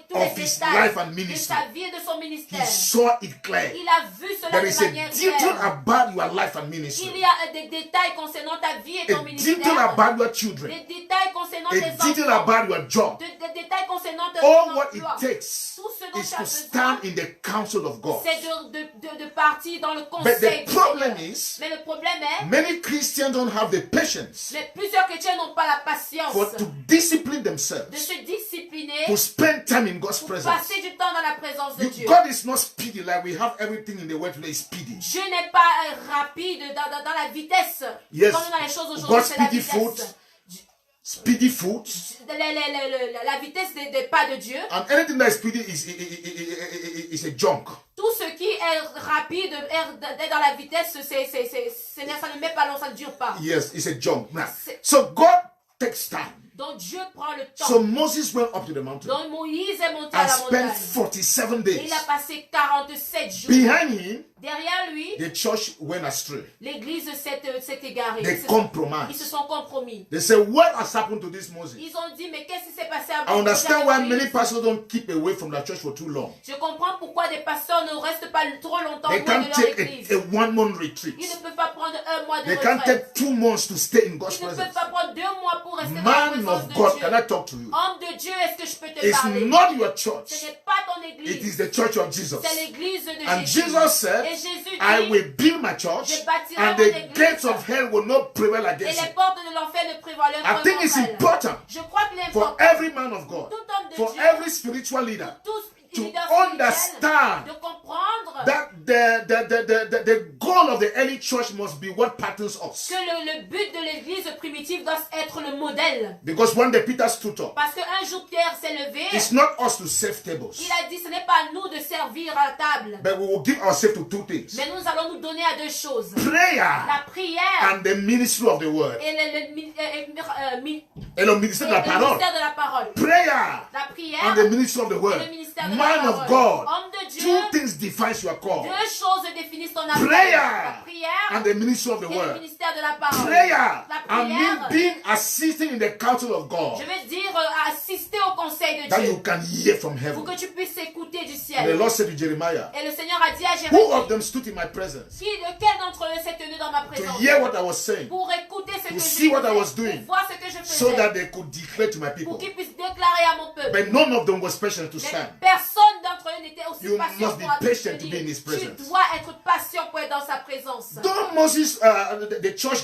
[SPEAKER 1] his
[SPEAKER 2] détails
[SPEAKER 1] life and
[SPEAKER 2] de
[SPEAKER 1] ministry.
[SPEAKER 2] sa vie et de son
[SPEAKER 1] He
[SPEAKER 2] ministère.
[SPEAKER 1] saw it clear.
[SPEAKER 2] Il a vu cela
[SPEAKER 1] There
[SPEAKER 2] de
[SPEAKER 1] is a
[SPEAKER 2] manière
[SPEAKER 1] detail
[SPEAKER 2] claire.
[SPEAKER 1] about your life and
[SPEAKER 2] Il
[SPEAKER 1] ministry,
[SPEAKER 2] y a des détails concernant ta vie et ton
[SPEAKER 1] a
[SPEAKER 2] ministère.
[SPEAKER 1] detail about your children,
[SPEAKER 2] Des détails concernant
[SPEAKER 1] a
[SPEAKER 2] tes
[SPEAKER 1] detail
[SPEAKER 2] enfants.
[SPEAKER 1] about your job.
[SPEAKER 2] Des détails concernant ton
[SPEAKER 1] All what it
[SPEAKER 2] emploi.
[SPEAKER 1] takes
[SPEAKER 2] Tout ce dont
[SPEAKER 1] is
[SPEAKER 2] tu as
[SPEAKER 1] to
[SPEAKER 2] besoin,
[SPEAKER 1] stand in the counsel of God.
[SPEAKER 2] c'est de partir dans le
[SPEAKER 1] But
[SPEAKER 2] conseil
[SPEAKER 1] the
[SPEAKER 2] du
[SPEAKER 1] problem
[SPEAKER 2] Seigneur.
[SPEAKER 1] is,
[SPEAKER 2] Mais le problème est,
[SPEAKER 1] many Christians don't have the patience
[SPEAKER 2] mais plusieurs chrétiens n'ont pas la patience
[SPEAKER 1] to discipline
[SPEAKER 2] de
[SPEAKER 1] themselves,
[SPEAKER 2] se discipliner
[SPEAKER 1] to spend time in God's
[SPEAKER 2] pour
[SPEAKER 1] presence.
[SPEAKER 2] passer du temps dans la présence de Dieu.
[SPEAKER 1] God is not speedy like we have everything in the world today is speedy.
[SPEAKER 2] Dieu n'est pas rapide dans la vitesse.
[SPEAKER 1] Yes.
[SPEAKER 2] Comme dans les choses aujourd'hui,
[SPEAKER 1] God's
[SPEAKER 2] c'est la
[SPEAKER 1] speedy
[SPEAKER 2] vitesse.
[SPEAKER 1] foot, speedy foot,
[SPEAKER 2] La vitesse des pas de Dieu.
[SPEAKER 1] and anything that is speedy is a junk.
[SPEAKER 2] Tout ce qui est rapide, est dans la vitesse, ça ne met pas long, ça ne dure pas.
[SPEAKER 1] Yes, it's a junk. Now,
[SPEAKER 2] C'est-
[SPEAKER 1] so God takes time.
[SPEAKER 2] Donc Dieu prend le temps.
[SPEAKER 1] So Moses went up to the mountain
[SPEAKER 2] Donc Moïse est monté à
[SPEAKER 1] and
[SPEAKER 2] la
[SPEAKER 1] spent
[SPEAKER 2] montagne.
[SPEAKER 1] 47
[SPEAKER 2] Et
[SPEAKER 1] days.
[SPEAKER 2] il a passé 47 jours.
[SPEAKER 1] Behind him,
[SPEAKER 2] Derrière lui,
[SPEAKER 1] the church went astray.
[SPEAKER 2] l'église s'est égarée.
[SPEAKER 1] They
[SPEAKER 2] Ils se
[SPEAKER 1] compromised.
[SPEAKER 2] sont compromis.
[SPEAKER 1] They said, what has happened to this Moses?
[SPEAKER 2] Ils ont dit, mais qu'est-ce qui s'est passé à
[SPEAKER 1] I understand why
[SPEAKER 2] Moïse?
[SPEAKER 1] many pastors don't keep away from the church for too long.
[SPEAKER 2] Je comprends pourquoi des pasteurs ne restent pas trop longtemps
[SPEAKER 1] They
[SPEAKER 2] loin de
[SPEAKER 1] can't
[SPEAKER 2] leur
[SPEAKER 1] take
[SPEAKER 2] église.
[SPEAKER 1] a 1-month retreat.
[SPEAKER 2] Ils ne peuvent pas prendre un mois de
[SPEAKER 1] They can't
[SPEAKER 2] retraite.
[SPEAKER 1] take 2 months to stay in God's
[SPEAKER 2] Ils ne peuvent
[SPEAKER 1] presence.
[SPEAKER 2] pas prendre 2 mois pour rester dans la
[SPEAKER 1] Man
[SPEAKER 2] présence
[SPEAKER 1] of
[SPEAKER 2] de
[SPEAKER 1] God,
[SPEAKER 2] Dieu.
[SPEAKER 1] can I talk to you?
[SPEAKER 2] Homme de Dieu, est-ce que je peux te
[SPEAKER 1] It's
[SPEAKER 2] parler?
[SPEAKER 1] not your church.
[SPEAKER 2] Ce n'est pas ton
[SPEAKER 1] It
[SPEAKER 2] église.
[SPEAKER 1] is the church of Jesus.
[SPEAKER 2] C'est l'église de
[SPEAKER 1] And
[SPEAKER 2] Jésus.
[SPEAKER 1] Jesus said,
[SPEAKER 2] Et Jésus
[SPEAKER 1] I
[SPEAKER 2] dit,
[SPEAKER 1] will build my church,
[SPEAKER 2] je bâtirai
[SPEAKER 1] and
[SPEAKER 2] mon
[SPEAKER 1] the
[SPEAKER 2] église,
[SPEAKER 1] gates of hell will not prevail
[SPEAKER 2] et
[SPEAKER 1] against
[SPEAKER 2] les
[SPEAKER 1] it.
[SPEAKER 2] portes de l'enfer ne prévaleront
[SPEAKER 1] I think it's
[SPEAKER 2] contre elle.
[SPEAKER 1] important
[SPEAKER 2] Je crois qu'il est
[SPEAKER 1] for
[SPEAKER 2] important
[SPEAKER 1] every man of God,
[SPEAKER 2] tout homme de
[SPEAKER 1] for
[SPEAKER 2] Dieu,
[SPEAKER 1] every spiritual leader,
[SPEAKER 2] tous
[SPEAKER 1] to
[SPEAKER 2] leaders spirituels,
[SPEAKER 1] understand
[SPEAKER 2] de comprendre
[SPEAKER 1] that the goal of the early church must be what patterns us.
[SPEAKER 2] que le but de l'église primitive doit être le modèle.
[SPEAKER 1] Because one day Peter stood up.
[SPEAKER 2] Parce qu'un jour Pierre s'est levé,
[SPEAKER 1] It's not us to serve tables,
[SPEAKER 2] il a dit ce n'est pas à nous de servir à la table,
[SPEAKER 1] but we will give ourselves to 2 things:
[SPEAKER 2] mais nous allons nous donner à 2 choses.
[SPEAKER 1] prayer
[SPEAKER 2] La prière
[SPEAKER 1] and the ministry of the word.
[SPEAKER 2] et
[SPEAKER 1] Et le ministère de la
[SPEAKER 2] le
[SPEAKER 1] parole.
[SPEAKER 2] ministère de la parole.
[SPEAKER 1] Prayer
[SPEAKER 2] La prière
[SPEAKER 1] and the ministry of the
[SPEAKER 2] et
[SPEAKER 1] word.
[SPEAKER 2] le ministère de la
[SPEAKER 1] Man
[SPEAKER 2] parole.
[SPEAKER 1] of God.
[SPEAKER 2] Homme de Dieu,
[SPEAKER 1] 2 things defines your call:
[SPEAKER 2] 2 choses définissent ton appel.
[SPEAKER 1] prayer
[SPEAKER 2] La prière
[SPEAKER 1] and the ministry of the
[SPEAKER 2] et le
[SPEAKER 1] word.
[SPEAKER 2] ministère de la parole.
[SPEAKER 1] Prayer
[SPEAKER 2] La
[SPEAKER 1] and me
[SPEAKER 2] prière,
[SPEAKER 1] being assisting in the counsel of God,
[SPEAKER 2] je veux dire assister au conseil de
[SPEAKER 1] that
[SPEAKER 2] Dieu
[SPEAKER 1] you can hear from
[SPEAKER 2] pour
[SPEAKER 1] heaven.
[SPEAKER 2] que tu puisses écouter du
[SPEAKER 1] And the
[SPEAKER 2] ciel.
[SPEAKER 1] Lord said to Jeremiah,
[SPEAKER 2] Et le Seigneur a dit à
[SPEAKER 1] who of
[SPEAKER 2] Jérémie,
[SPEAKER 1] them stood in my presence
[SPEAKER 2] lequel d'entre eux s'est tenu dans ma
[SPEAKER 1] to
[SPEAKER 2] présence
[SPEAKER 1] hear what I was saying,
[SPEAKER 2] pour écouter ce que
[SPEAKER 1] to
[SPEAKER 2] je
[SPEAKER 1] see what I was
[SPEAKER 2] faisais,
[SPEAKER 1] doing,
[SPEAKER 2] pour voir ce que je
[SPEAKER 1] so
[SPEAKER 2] faisais,
[SPEAKER 1] that they could declare to my
[SPEAKER 2] pour
[SPEAKER 1] people?
[SPEAKER 2] qu'ils puissent déclarer à mon peuple.
[SPEAKER 1] But none of them was patient to
[SPEAKER 2] Mais
[SPEAKER 1] stand.
[SPEAKER 2] personne d'entre eux n'était aussi
[SPEAKER 1] You
[SPEAKER 2] patient
[SPEAKER 1] must be
[SPEAKER 2] pour attendre.
[SPEAKER 1] patient to be in his
[SPEAKER 2] Tu
[SPEAKER 1] presence.
[SPEAKER 2] dois être patient pour être dans sa présence.
[SPEAKER 1] Though Moses, the church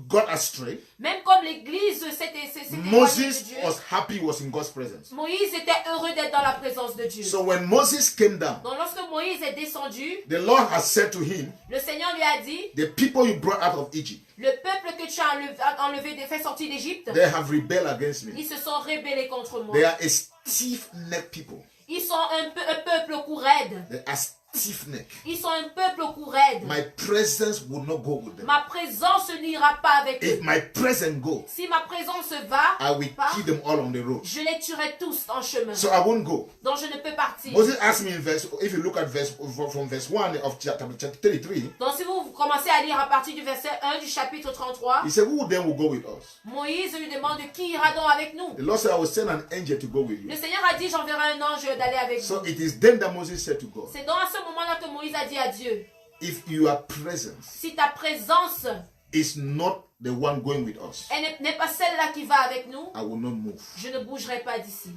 [SPEAKER 1] got astray,
[SPEAKER 2] Même comme l'église s'était éloignée de
[SPEAKER 1] Moses
[SPEAKER 2] Dieu,
[SPEAKER 1] was happy he was in God's presence.
[SPEAKER 2] Moïse était heureux d'être dans la présence de Dieu.
[SPEAKER 1] So when Moses came down,
[SPEAKER 2] Donc lorsque Moïse est descendu,
[SPEAKER 1] the Lord has said to him,
[SPEAKER 2] le Seigneur lui a dit,
[SPEAKER 1] the people you brought out of Egypt,
[SPEAKER 2] le peuple que tu as enlevé, fait sortir d'Égypte,
[SPEAKER 1] they have rebelled against me.
[SPEAKER 2] ils se sont rébellés contre moi.
[SPEAKER 1] They are a stiff-necked people.
[SPEAKER 2] Ils sont un peuple au cou raide.
[SPEAKER 1] They are stiff-necked.
[SPEAKER 2] Ils sont un peuple au cou raide.
[SPEAKER 1] My presence will not go with them.
[SPEAKER 2] Ma présence n'ira pas avec
[SPEAKER 1] If
[SPEAKER 2] eux.
[SPEAKER 1] my presence go,
[SPEAKER 2] Si ma présence va,
[SPEAKER 1] I will kill them all on the road.
[SPEAKER 2] je les tuerai tous en chemin.
[SPEAKER 1] So I won't go.
[SPEAKER 2] Donc je ne peux partir.
[SPEAKER 1] Moses asked me in verse, if you look at from verse 1 of chapter 33,
[SPEAKER 2] Donc si vous commencez à lire à partir du verset 1 du chapitre 33,
[SPEAKER 1] he said, who then will go with us?
[SPEAKER 2] Moïse lui demande qui ira donc avec nous.
[SPEAKER 1] The Lord said, I will send an angel to go with
[SPEAKER 2] Le
[SPEAKER 1] you.
[SPEAKER 2] Seigneur a dit, j'enverrai un ange d'aller avec
[SPEAKER 1] So
[SPEAKER 2] vous.
[SPEAKER 1] it is then that Moses said to God,
[SPEAKER 2] C'est donc à ce moment-là que Moïse a dit à Dieu,
[SPEAKER 1] if your presence
[SPEAKER 2] si ta présence
[SPEAKER 1] is not the one going with us,
[SPEAKER 2] Elle n'est pas celle-là qui va avec nous.
[SPEAKER 1] I will not move.
[SPEAKER 2] Je ne bougerai pas d'ici.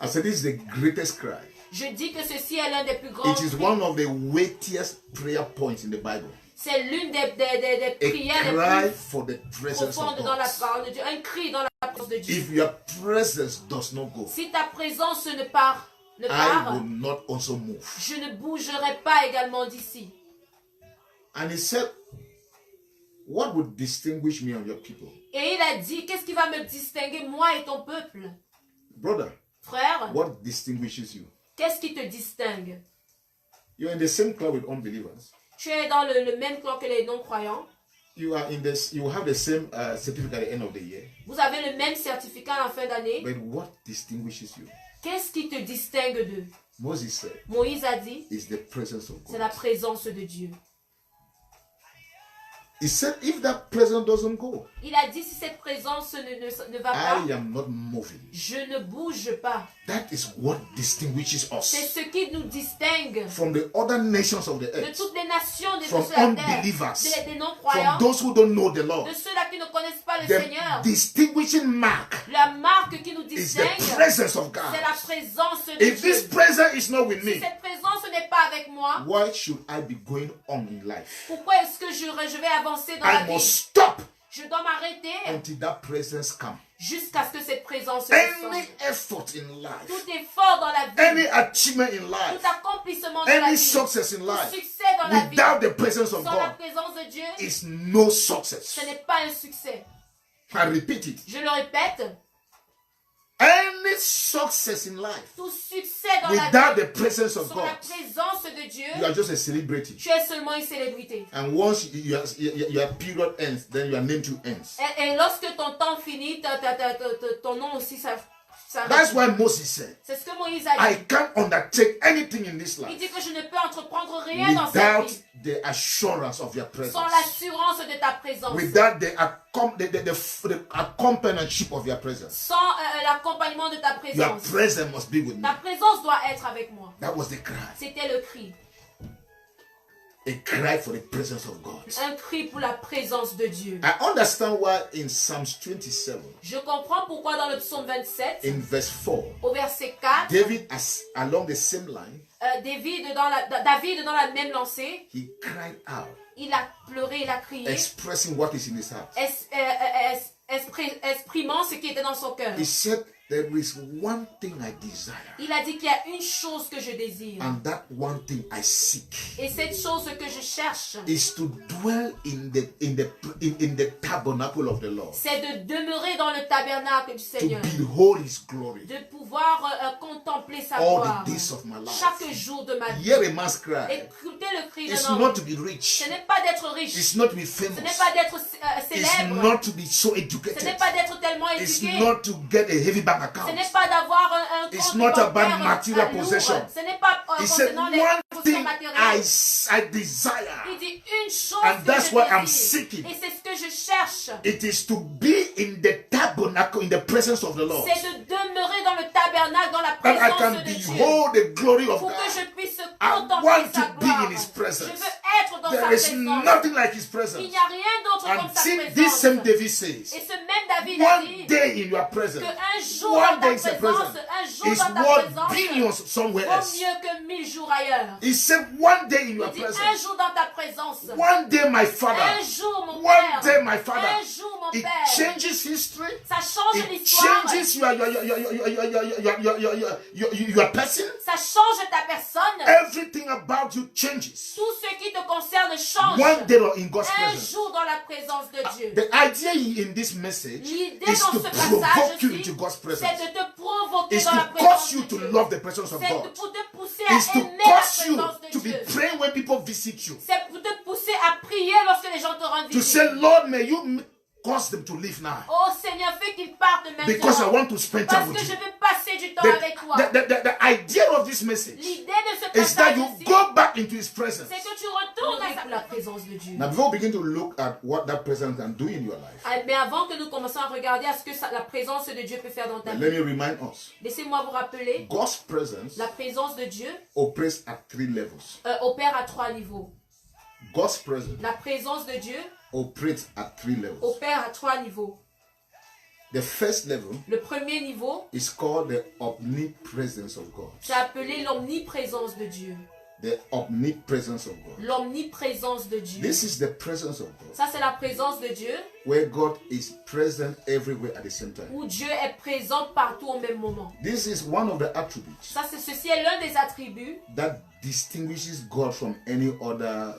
[SPEAKER 1] I said this is the greatest cry.
[SPEAKER 2] Je dis que ceci est l'un des plus grands
[SPEAKER 1] It is
[SPEAKER 2] cris.
[SPEAKER 1] one of the weightiest prayer points in the Bible.
[SPEAKER 2] C'est l'une des
[SPEAKER 1] A
[SPEAKER 2] prières les
[SPEAKER 1] cry
[SPEAKER 2] plus
[SPEAKER 1] for the presence
[SPEAKER 2] profondes
[SPEAKER 1] of
[SPEAKER 2] dans la
[SPEAKER 1] God.
[SPEAKER 2] parole de Dieu. Un cri dans la présence de Dieu.
[SPEAKER 1] If your presence does not go,
[SPEAKER 2] Si ta présence ne part,
[SPEAKER 1] I will not also move.
[SPEAKER 2] je ne bougerai pas également d'ici.
[SPEAKER 1] And he said, what would distinguish me and your people?
[SPEAKER 2] Et il a dit, qu'est-ce qui va me distinguer, moi et ton peuple?
[SPEAKER 1] Brother,
[SPEAKER 2] Frère,
[SPEAKER 1] what distinguishes you?
[SPEAKER 2] qu'est-ce qui te distingue?
[SPEAKER 1] You're in the same cloud with unbelievers.
[SPEAKER 2] Tu es dans le même clan que les non-croyants.
[SPEAKER 1] You are in this. You have the same certificate at the end of the year.
[SPEAKER 2] Vous avez le même certificat à la fin d'année.
[SPEAKER 1] But what distinguishes you?
[SPEAKER 2] Qu'est-ce qui te distingue d'eux?
[SPEAKER 1] Moses said,
[SPEAKER 2] Moïse a dit,
[SPEAKER 1] is the presence of
[SPEAKER 2] c'est la
[SPEAKER 1] God.
[SPEAKER 2] présence de Dieu.
[SPEAKER 1] He said, if that presence doesn't go,
[SPEAKER 2] Il a dit, si cette présence ne va pas,
[SPEAKER 1] I am not moving.
[SPEAKER 2] je ne bouge pas.
[SPEAKER 1] That is what distinguishes
[SPEAKER 2] C'est
[SPEAKER 1] us
[SPEAKER 2] ce qui nous distingue
[SPEAKER 1] from the other nations of the
[SPEAKER 2] de
[SPEAKER 1] earth,
[SPEAKER 2] toutes les nations de
[SPEAKER 1] from
[SPEAKER 2] sur la terre,
[SPEAKER 1] unbelievers,
[SPEAKER 2] des
[SPEAKER 1] from
[SPEAKER 2] non-croyants,
[SPEAKER 1] those who don't know the Lord.
[SPEAKER 2] de ceux-là qui ne connaissent pas le
[SPEAKER 1] The
[SPEAKER 2] Seigneur.
[SPEAKER 1] distinguishing mark
[SPEAKER 2] La marque qui nous
[SPEAKER 1] is the
[SPEAKER 2] distingue,
[SPEAKER 1] presence of God.
[SPEAKER 2] c'est la présence de
[SPEAKER 1] If this
[SPEAKER 2] Dieu.
[SPEAKER 1] presence is not with
[SPEAKER 2] Si
[SPEAKER 1] me,
[SPEAKER 2] cette présence n'est pas avec moi,
[SPEAKER 1] why should I be going on in life?
[SPEAKER 2] pourquoi est-ce que je vais avancer dans la
[SPEAKER 1] I must
[SPEAKER 2] vie?
[SPEAKER 1] stop
[SPEAKER 2] Je dois m'arrêter
[SPEAKER 1] until that presence comes.
[SPEAKER 2] jusqu'à ce que cette présence
[SPEAKER 1] Any
[SPEAKER 2] descende.
[SPEAKER 1] effort in life,
[SPEAKER 2] Tout effort dans la vie,
[SPEAKER 1] any achievement in life,
[SPEAKER 2] tout accomplissement dans la
[SPEAKER 1] any
[SPEAKER 2] vie,
[SPEAKER 1] success in
[SPEAKER 2] tout
[SPEAKER 1] life,
[SPEAKER 2] succès dans la vie,
[SPEAKER 1] without the presence of
[SPEAKER 2] sans la
[SPEAKER 1] God,
[SPEAKER 2] présence de Dieu,
[SPEAKER 1] is no success.
[SPEAKER 2] ce n'est pas un succès.
[SPEAKER 1] I repeat it.
[SPEAKER 2] Je le répète,
[SPEAKER 1] Any success in life,
[SPEAKER 2] tout succès dans la
[SPEAKER 1] without
[SPEAKER 2] vie,
[SPEAKER 1] the presence of
[SPEAKER 2] sans la
[SPEAKER 1] God,
[SPEAKER 2] présence de Dieu,
[SPEAKER 1] you are just a celebrity.
[SPEAKER 2] tu es seulement une célébrité.
[SPEAKER 1] And once your period ends, then your name too ends.
[SPEAKER 2] Et lorsque ton temps finit, ton nom aussi, ça
[SPEAKER 1] That's why Moses said,
[SPEAKER 2] c'est ce que Moïse a
[SPEAKER 1] I
[SPEAKER 2] dit.
[SPEAKER 1] can't undertake anything in this
[SPEAKER 2] Il
[SPEAKER 1] life
[SPEAKER 2] dit que je ne peux entreprendre rien dans cette
[SPEAKER 1] without
[SPEAKER 2] vie
[SPEAKER 1] the assurance of your
[SPEAKER 2] sans
[SPEAKER 1] presence,
[SPEAKER 2] l'assurance de ta présence,
[SPEAKER 1] without the accompanyship of your presence.
[SPEAKER 2] sans l'accompagnement de ta
[SPEAKER 1] Your
[SPEAKER 2] présence.
[SPEAKER 1] presence must be with me.
[SPEAKER 2] Ta présence doit être avec moi.
[SPEAKER 1] That was the cry.
[SPEAKER 2] C'était le cri.
[SPEAKER 1] A cry for the presence of God.
[SPEAKER 2] Un cri pour la présence de Dieu.
[SPEAKER 1] I understand why in Psalms 27,
[SPEAKER 2] Je comprends pourquoi dans le psaume 27,
[SPEAKER 1] in verse 4,
[SPEAKER 2] au verset 4,
[SPEAKER 1] David, along the same line,
[SPEAKER 2] David dans la même lancée,
[SPEAKER 1] he cried out,
[SPEAKER 2] il a pleuré, il a crié,
[SPEAKER 1] expressing what is in his heart.
[SPEAKER 2] exprimant ce qui était dans son cœur.
[SPEAKER 1] He said, there is one thing I desire,
[SPEAKER 2] Il a dit qu'il y a une chose que je désire.
[SPEAKER 1] and that one thing I seek
[SPEAKER 2] Et cette chose que je cherche,
[SPEAKER 1] is to dwell in the tabernacle of the Lord,
[SPEAKER 2] c'est de demeurer dans le tabernacle du
[SPEAKER 1] to
[SPEAKER 2] Seigneur,
[SPEAKER 1] behold his glory
[SPEAKER 2] de pouvoir contempler sa
[SPEAKER 1] all
[SPEAKER 2] gloire
[SPEAKER 1] the days of my life.
[SPEAKER 2] chaque jour de ma vie.
[SPEAKER 1] Hear a man's cry.
[SPEAKER 2] Écoutez le cri
[SPEAKER 1] It's
[SPEAKER 2] d'un
[SPEAKER 1] not
[SPEAKER 2] homme.
[SPEAKER 1] to be rich.
[SPEAKER 2] Ce n'est pas d'être riche,
[SPEAKER 1] It's not to be
[SPEAKER 2] ce n'est
[SPEAKER 1] famous.
[SPEAKER 2] pas d'être
[SPEAKER 1] It's
[SPEAKER 2] célèbre,
[SPEAKER 1] not to be so
[SPEAKER 2] ce n'est
[SPEAKER 1] educated.
[SPEAKER 2] pas d'être tellement
[SPEAKER 1] It's
[SPEAKER 2] éduqué,
[SPEAKER 1] not to get a heavy bank
[SPEAKER 2] ce
[SPEAKER 1] account.
[SPEAKER 2] n'est pas d'avoir un
[SPEAKER 1] It's
[SPEAKER 2] compte
[SPEAKER 1] not about
[SPEAKER 2] bancaire
[SPEAKER 1] material
[SPEAKER 2] lourd.
[SPEAKER 1] possession.
[SPEAKER 2] Ce n'est pas
[SPEAKER 1] He said,
[SPEAKER 2] concernant les
[SPEAKER 1] one
[SPEAKER 2] possessions
[SPEAKER 1] thing
[SPEAKER 2] matérielles.
[SPEAKER 1] I desire.
[SPEAKER 2] Il dit une chose
[SPEAKER 1] And
[SPEAKER 2] que
[SPEAKER 1] that's
[SPEAKER 2] je
[SPEAKER 1] what I'm
[SPEAKER 2] désire.
[SPEAKER 1] seeking.
[SPEAKER 2] Et c'est ce que je cherche.
[SPEAKER 1] It is to be in the tabernacle, in the presence of the Lord,
[SPEAKER 2] C'est de demeurer dans le tabernacle, dans la
[SPEAKER 1] that I
[SPEAKER 2] présence
[SPEAKER 1] can
[SPEAKER 2] de Dieu.
[SPEAKER 1] behold the glory of
[SPEAKER 2] Pour que
[SPEAKER 1] God.
[SPEAKER 2] je puisse
[SPEAKER 1] I
[SPEAKER 2] contempler
[SPEAKER 1] want
[SPEAKER 2] sa
[SPEAKER 1] to be
[SPEAKER 2] gloire.
[SPEAKER 1] in His presence.
[SPEAKER 2] Je veux être dans sa
[SPEAKER 1] There is
[SPEAKER 2] présence.
[SPEAKER 1] nothing like His
[SPEAKER 2] Il
[SPEAKER 1] presence.
[SPEAKER 2] n'y a rien d'autre comme sa
[SPEAKER 1] Until
[SPEAKER 2] présence.
[SPEAKER 1] this same David
[SPEAKER 2] Et
[SPEAKER 1] says,
[SPEAKER 2] ce même David a
[SPEAKER 1] one
[SPEAKER 2] dit
[SPEAKER 1] day in your presence,
[SPEAKER 2] qu'un jour
[SPEAKER 1] one
[SPEAKER 2] dans
[SPEAKER 1] day
[SPEAKER 2] ta
[SPEAKER 1] in His
[SPEAKER 2] présence,
[SPEAKER 1] presence
[SPEAKER 2] un jour
[SPEAKER 1] is
[SPEAKER 2] dans ta
[SPEAKER 1] worth
[SPEAKER 2] présence
[SPEAKER 1] billions somewhere
[SPEAKER 2] vaut
[SPEAKER 1] else.
[SPEAKER 2] mieux que 1000 jours ailleurs.
[SPEAKER 1] He said, one day in
[SPEAKER 2] Il
[SPEAKER 1] your
[SPEAKER 2] dit un
[SPEAKER 1] presence,
[SPEAKER 2] jour dans ta présence,
[SPEAKER 1] one day my
[SPEAKER 2] un
[SPEAKER 1] father,
[SPEAKER 2] jour mon
[SPEAKER 1] one day
[SPEAKER 2] père,
[SPEAKER 1] my father.
[SPEAKER 2] un jour mon
[SPEAKER 1] It
[SPEAKER 2] père.
[SPEAKER 1] changes history.
[SPEAKER 2] Ça change
[SPEAKER 1] It
[SPEAKER 2] l'histoire,
[SPEAKER 1] changes your person.
[SPEAKER 2] ça change ta personne.
[SPEAKER 1] Everything about you changes.
[SPEAKER 2] Tout ce qui te concerne change.
[SPEAKER 1] One day in God's
[SPEAKER 2] Un
[SPEAKER 1] presence.
[SPEAKER 2] jour dans la présence de Dieu.
[SPEAKER 1] The idea in this message
[SPEAKER 2] L'idée
[SPEAKER 1] is
[SPEAKER 2] dans
[SPEAKER 1] to
[SPEAKER 2] ce
[SPEAKER 1] provoke
[SPEAKER 2] passage
[SPEAKER 1] you
[SPEAKER 2] aussi,
[SPEAKER 1] into God's
[SPEAKER 2] c'est
[SPEAKER 1] presence.
[SPEAKER 2] de te provoquer
[SPEAKER 1] It's
[SPEAKER 2] dans la
[SPEAKER 1] to
[SPEAKER 2] présence
[SPEAKER 1] cause you
[SPEAKER 2] de
[SPEAKER 1] to
[SPEAKER 2] Dieu.
[SPEAKER 1] love the presence of
[SPEAKER 2] C'est
[SPEAKER 1] God.
[SPEAKER 2] pour te pousser
[SPEAKER 1] It's
[SPEAKER 2] à
[SPEAKER 1] to
[SPEAKER 2] aimer la
[SPEAKER 1] cause you
[SPEAKER 2] présence de
[SPEAKER 1] to be
[SPEAKER 2] Dieu.
[SPEAKER 1] praying when people visit you.
[SPEAKER 2] C'est pour te pousser à prier lorsque les gens te rendent
[SPEAKER 1] To
[SPEAKER 2] visite.
[SPEAKER 1] say, Lord, may you cause them to leave now.
[SPEAKER 2] Oh Seigneur, fais qu'ils partent
[SPEAKER 1] Because I
[SPEAKER 2] maintenant.
[SPEAKER 1] want to spend
[SPEAKER 2] Parce
[SPEAKER 1] time
[SPEAKER 2] que
[SPEAKER 1] with
[SPEAKER 2] je
[SPEAKER 1] you.
[SPEAKER 2] veux passer du temps avec toi.
[SPEAKER 1] The idea of this message
[SPEAKER 2] L'idée de ce
[SPEAKER 1] is that
[SPEAKER 2] passage
[SPEAKER 1] you
[SPEAKER 2] aussi,
[SPEAKER 1] go back into His presence.
[SPEAKER 2] c'est que tu retournes à la présence de Dieu.
[SPEAKER 1] Now, before we begin to look at what that presence can do in your life,
[SPEAKER 2] Mais avant que nous commençons à regarder à ce que la présence de Dieu peut faire dans ta
[SPEAKER 1] let
[SPEAKER 2] vie,
[SPEAKER 1] me remind us
[SPEAKER 2] laissez-moi vous rappeler,
[SPEAKER 1] God's presence
[SPEAKER 2] la présence de Dieu
[SPEAKER 1] operates at 3 levels.
[SPEAKER 2] opère à 3 niveaux.
[SPEAKER 1] God's presence
[SPEAKER 2] La présence de Dieu
[SPEAKER 1] operates at 3 levels.
[SPEAKER 2] opère à 3 niveaux.
[SPEAKER 1] The first level
[SPEAKER 2] Le premier niveau,
[SPEAKER 1] is called the omnipresence of God.
[SPEAKER 2] c'est appelé l'omniprésence de Dieu.
[SPEAKER 1] The omnipresence of God.
[SPEAKER 2] L'omniprésence de Dieu.
[SPEAKER 1] This is the presence of God,
[SPEAKER 2] Ça, c'est la présence de Dieu,
[SPEAKER 1] where God is present everywhere at the same time.
[SPEAKER 2] où Dieu est présent partout au même moment.
[SPEAKER 1] This is one of the attributes
[SPEAKER 2] Ça, ceci est l'un des attributs
[SPEAKER 1] that distinguishes God from any other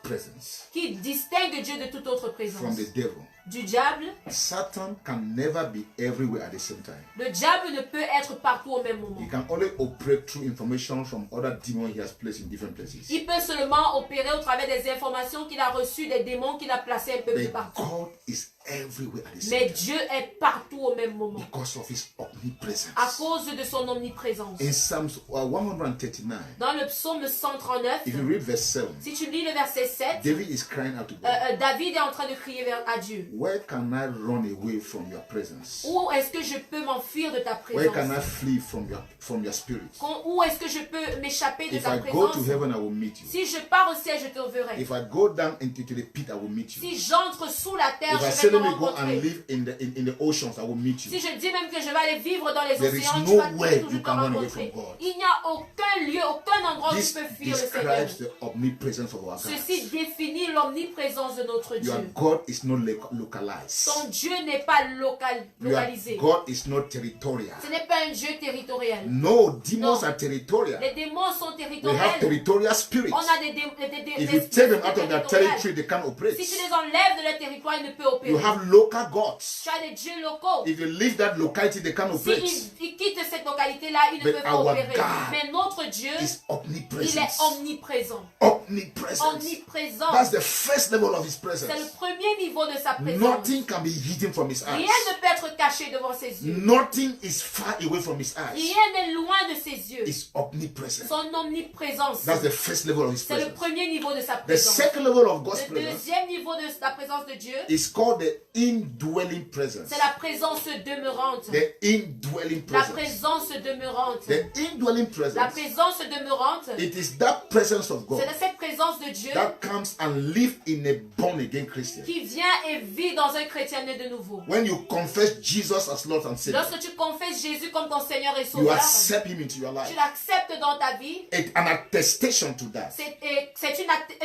[SPEAKER 1] presence,
[SPEAKER 2] qui distingue Dieu de toute autre
[SPEAKER 1] from
[SPEAKER 2] présence.
[SPEAKER 1] the devil.
[SPEAKER 2] Du diable,
[SPEAKER 1] Satan can never be everywhere at the same time.
[SPEAKER 2] le diable ne peut être partout au même moment.
[SPEAKER 1] He can only operate through information from other demons he has placed in different places.
[SPEAKER 2] Il peut seulement opérer au travers des informations qu'il a reçues des démons qu'il a placés un peu plus
[SPEAKER 1] But
[SPEAKER 2] partout.
[SPEAKER 1] God is everywhere at the
[SPEAKER 2] Mais
[SPEAKER 1] same time
[SPEAKER 2] Dieu est partout au même moment
[SPEAKER 1] because of his omnipresence.
[SPEAKER 2] à cause de son omniprésence.
[SPEAKER 1] In Psalms 139,
[SPEAKER 2] Dans le psaume 139,
[SPEAKER 1] if you read verse 7,
[SPEAKER 2] si tu lis le verset 7,
[SPEAKER 1] David is crying out to God,
[SPEAKER 2] David est en train de crier à Dieu.
[SPEAKER 1] where can I run away from your presence?
[SPEAKER 2] Où est-ce que je peux m'enfuir de ta
[SPEAKER 1] Where can I
[SPEAKER 2] présence?
[SPEAKER 1] flee from your spirit?
[SPEAKER 2] Où est-ce que je peux m'échapper de
[SPEAKER 1] If
[SPEAKER 2] ta
[SPEAKER 1] I go to
[SPEAKER 2] présence?
[SPEAKER 1] heaven, I will meet you.
[SPEAKER 2] Si je pars au ciel, je te verrai.
[SPEAKER 1] If I go down into the pit, I will meet you.
[SPEAKER 2] Si j'entre sous la terre,
[SPEAKER 1] If I
[SPEAKER 2] je
[SPEAKER 1] say
[SPEAKER 2] vais te
[SPEAKER 1] let me go and
[SPEAKER 2] rencontrer.
[SPEAKER 1] live in the oceans, I will meet
[SPEAKER 2] Si
[SPEAKER 1] you.
[SPEAKER 2] je dis même que je vais aller vivre dans les
[SPEAKER 1] There is
[SPEAKER 2] océans,
[SPEAKER 1] no
[SPEAKER 2] tu vas
[SPEAKER 1] way
[SPEAKER 2] toujours
[SPEAKER 1] you
[SPEAKER 2] te
[SPEAKER 1] can run away
[SPEAKER 2] rencontrer.
[SPEAKER 1] from God.
[SPEAKER 2] Il n'y a aucun lieu, aucun endroit où
[SPEAKER 1] This
[SPEAKER 2] tu peux fuir le Seigneur.
[SPEAKER 1] describes the omnipresence of our
[SPEAKER 2] Ceci
[SPEAKER 1] God.
[SPEAKER 2] définit l'omniprésence de notre
[SPEAKER 1] Your
[SPEAKER 2] Dieu.
[SPEAKER 1] God is not localized.
[SPEAKER 2] Ton Dieu n'est pas
[SPEAKER 1] Your
[SPEAKER 2] localisé.
[SPEAKER 1] God is not territorial.
[SPEAKER 2] Ce n'est pas un Dieu territorial.
[SPEAKER 1] No, demons
[SPEAKER 2] Non.
[SPEAKER 1] are territorial.
[SPEAKER 2] Les démons sont
[SPEAKER 1] They have
[SPEAKER 2] territoriels.
[SPEAKER 1] territorial spirits.
[SPEAKER 2] On a des
[SPEAKER 1] If you take them out of their territory, they can't operate.
[SPEAKER 2] Si tu les enlèves de leur territoire, ils ne peuvent opérer.
[SPEAKER 1] You have local gods.
[SPEAKER 2] Tu as des dieux locaux.
[SPEAKER 1] If you leave that locality, they can't operate.
[SPEAKER 2] S'ils quittent cette localité-là, ils ne
[SPEAKER 1] But
[SPEAKER 2] peuvent pas
[SPEAKER 1] our
[SPEAKER 2] opérer.
[SPEAKER 1] God
[SPEAKER 2] Mais notre Dieu,
[SPEAKER 1] Is
[SPEAKER 2] il est
[SPEAKER 1] omnipresence.
[SPEAKER 2] omniprésent.
[SPEAKER 1] Omnipresence.
[SPEAKER 2] Omniprésent.
[SPEAKER 1] That's the first level of his
[SPEAKER 2] C'est le
[SPEAKER 1] presence.
[SPEAKER 2] premier niveau de sa présence.
[SPEAKER 1] Nothing can be hidden from his
[SPEAKER 2] Rien
[SPEAKER 1] eyes.
[SPEAKER 2] ne peut être caché devant ses yeux.
[SPEAKER 1] Nothing is far away from his eyes.
[SPEAKER 2] Rien n'est loin de ses yeux.
[SPEAKER 1] It's omnipresent.
[SPEAKER 2] Son omniprésence.
[SPEAKER 1] That's the first level of his
[SPEAKER 2] C'est le
[SPEAKER 1] presence.
[SPEAKER 2] premier niveau de sa
[SPEAKER 1] The
[SPEAKER 2] présence.
[SPEAKER 1] second level of God's
[SPEAKER 2] Le
[SPEAKER 1] presence
[SPEAKER 2] deuxième niveau de la présence de Dieu,
[SPEAKER 1] is called the indwelling presence.
[SPEAKER 2] c'est la présence demeurante.
[SPEAKER 1] The indwelling
[SPEAKER 2] La
[SPEAKER 1] presence.
[SPEAKER 2] présence demeurante.
[SPEAKER 1] The indwelling
[SPEAKER 2] La
[SPEAKER 1] presence.
[SPEAKER 2] présence demeurante,
[SPEAKER 1] It is that presence of God
[SPEAKER 2] c'est de cette présence de Dieu
[SPEAKER 1] that comes and lives in a born again Christian.
[SPEAKER 2] qui vient et vit dans un chrétien né de nouveau.
[SPEAKER 1] When you confess Jesus as Lord and Savior,
[SPEAKER 2] Lorsque tu confesses Jésus comme ton Seigneur et
[SPEAKER 1] you
[SPEAKER 2] Sauveur,
[SPEAKER 1] accept Him into your
[SPEAKER 2] tu
[SPEAKER 1] life.
[SPEAKER 2] l'acceptes dans ta vie.
[SPEAKER 1] An attestation to that.
[SPEAKER 2] C'est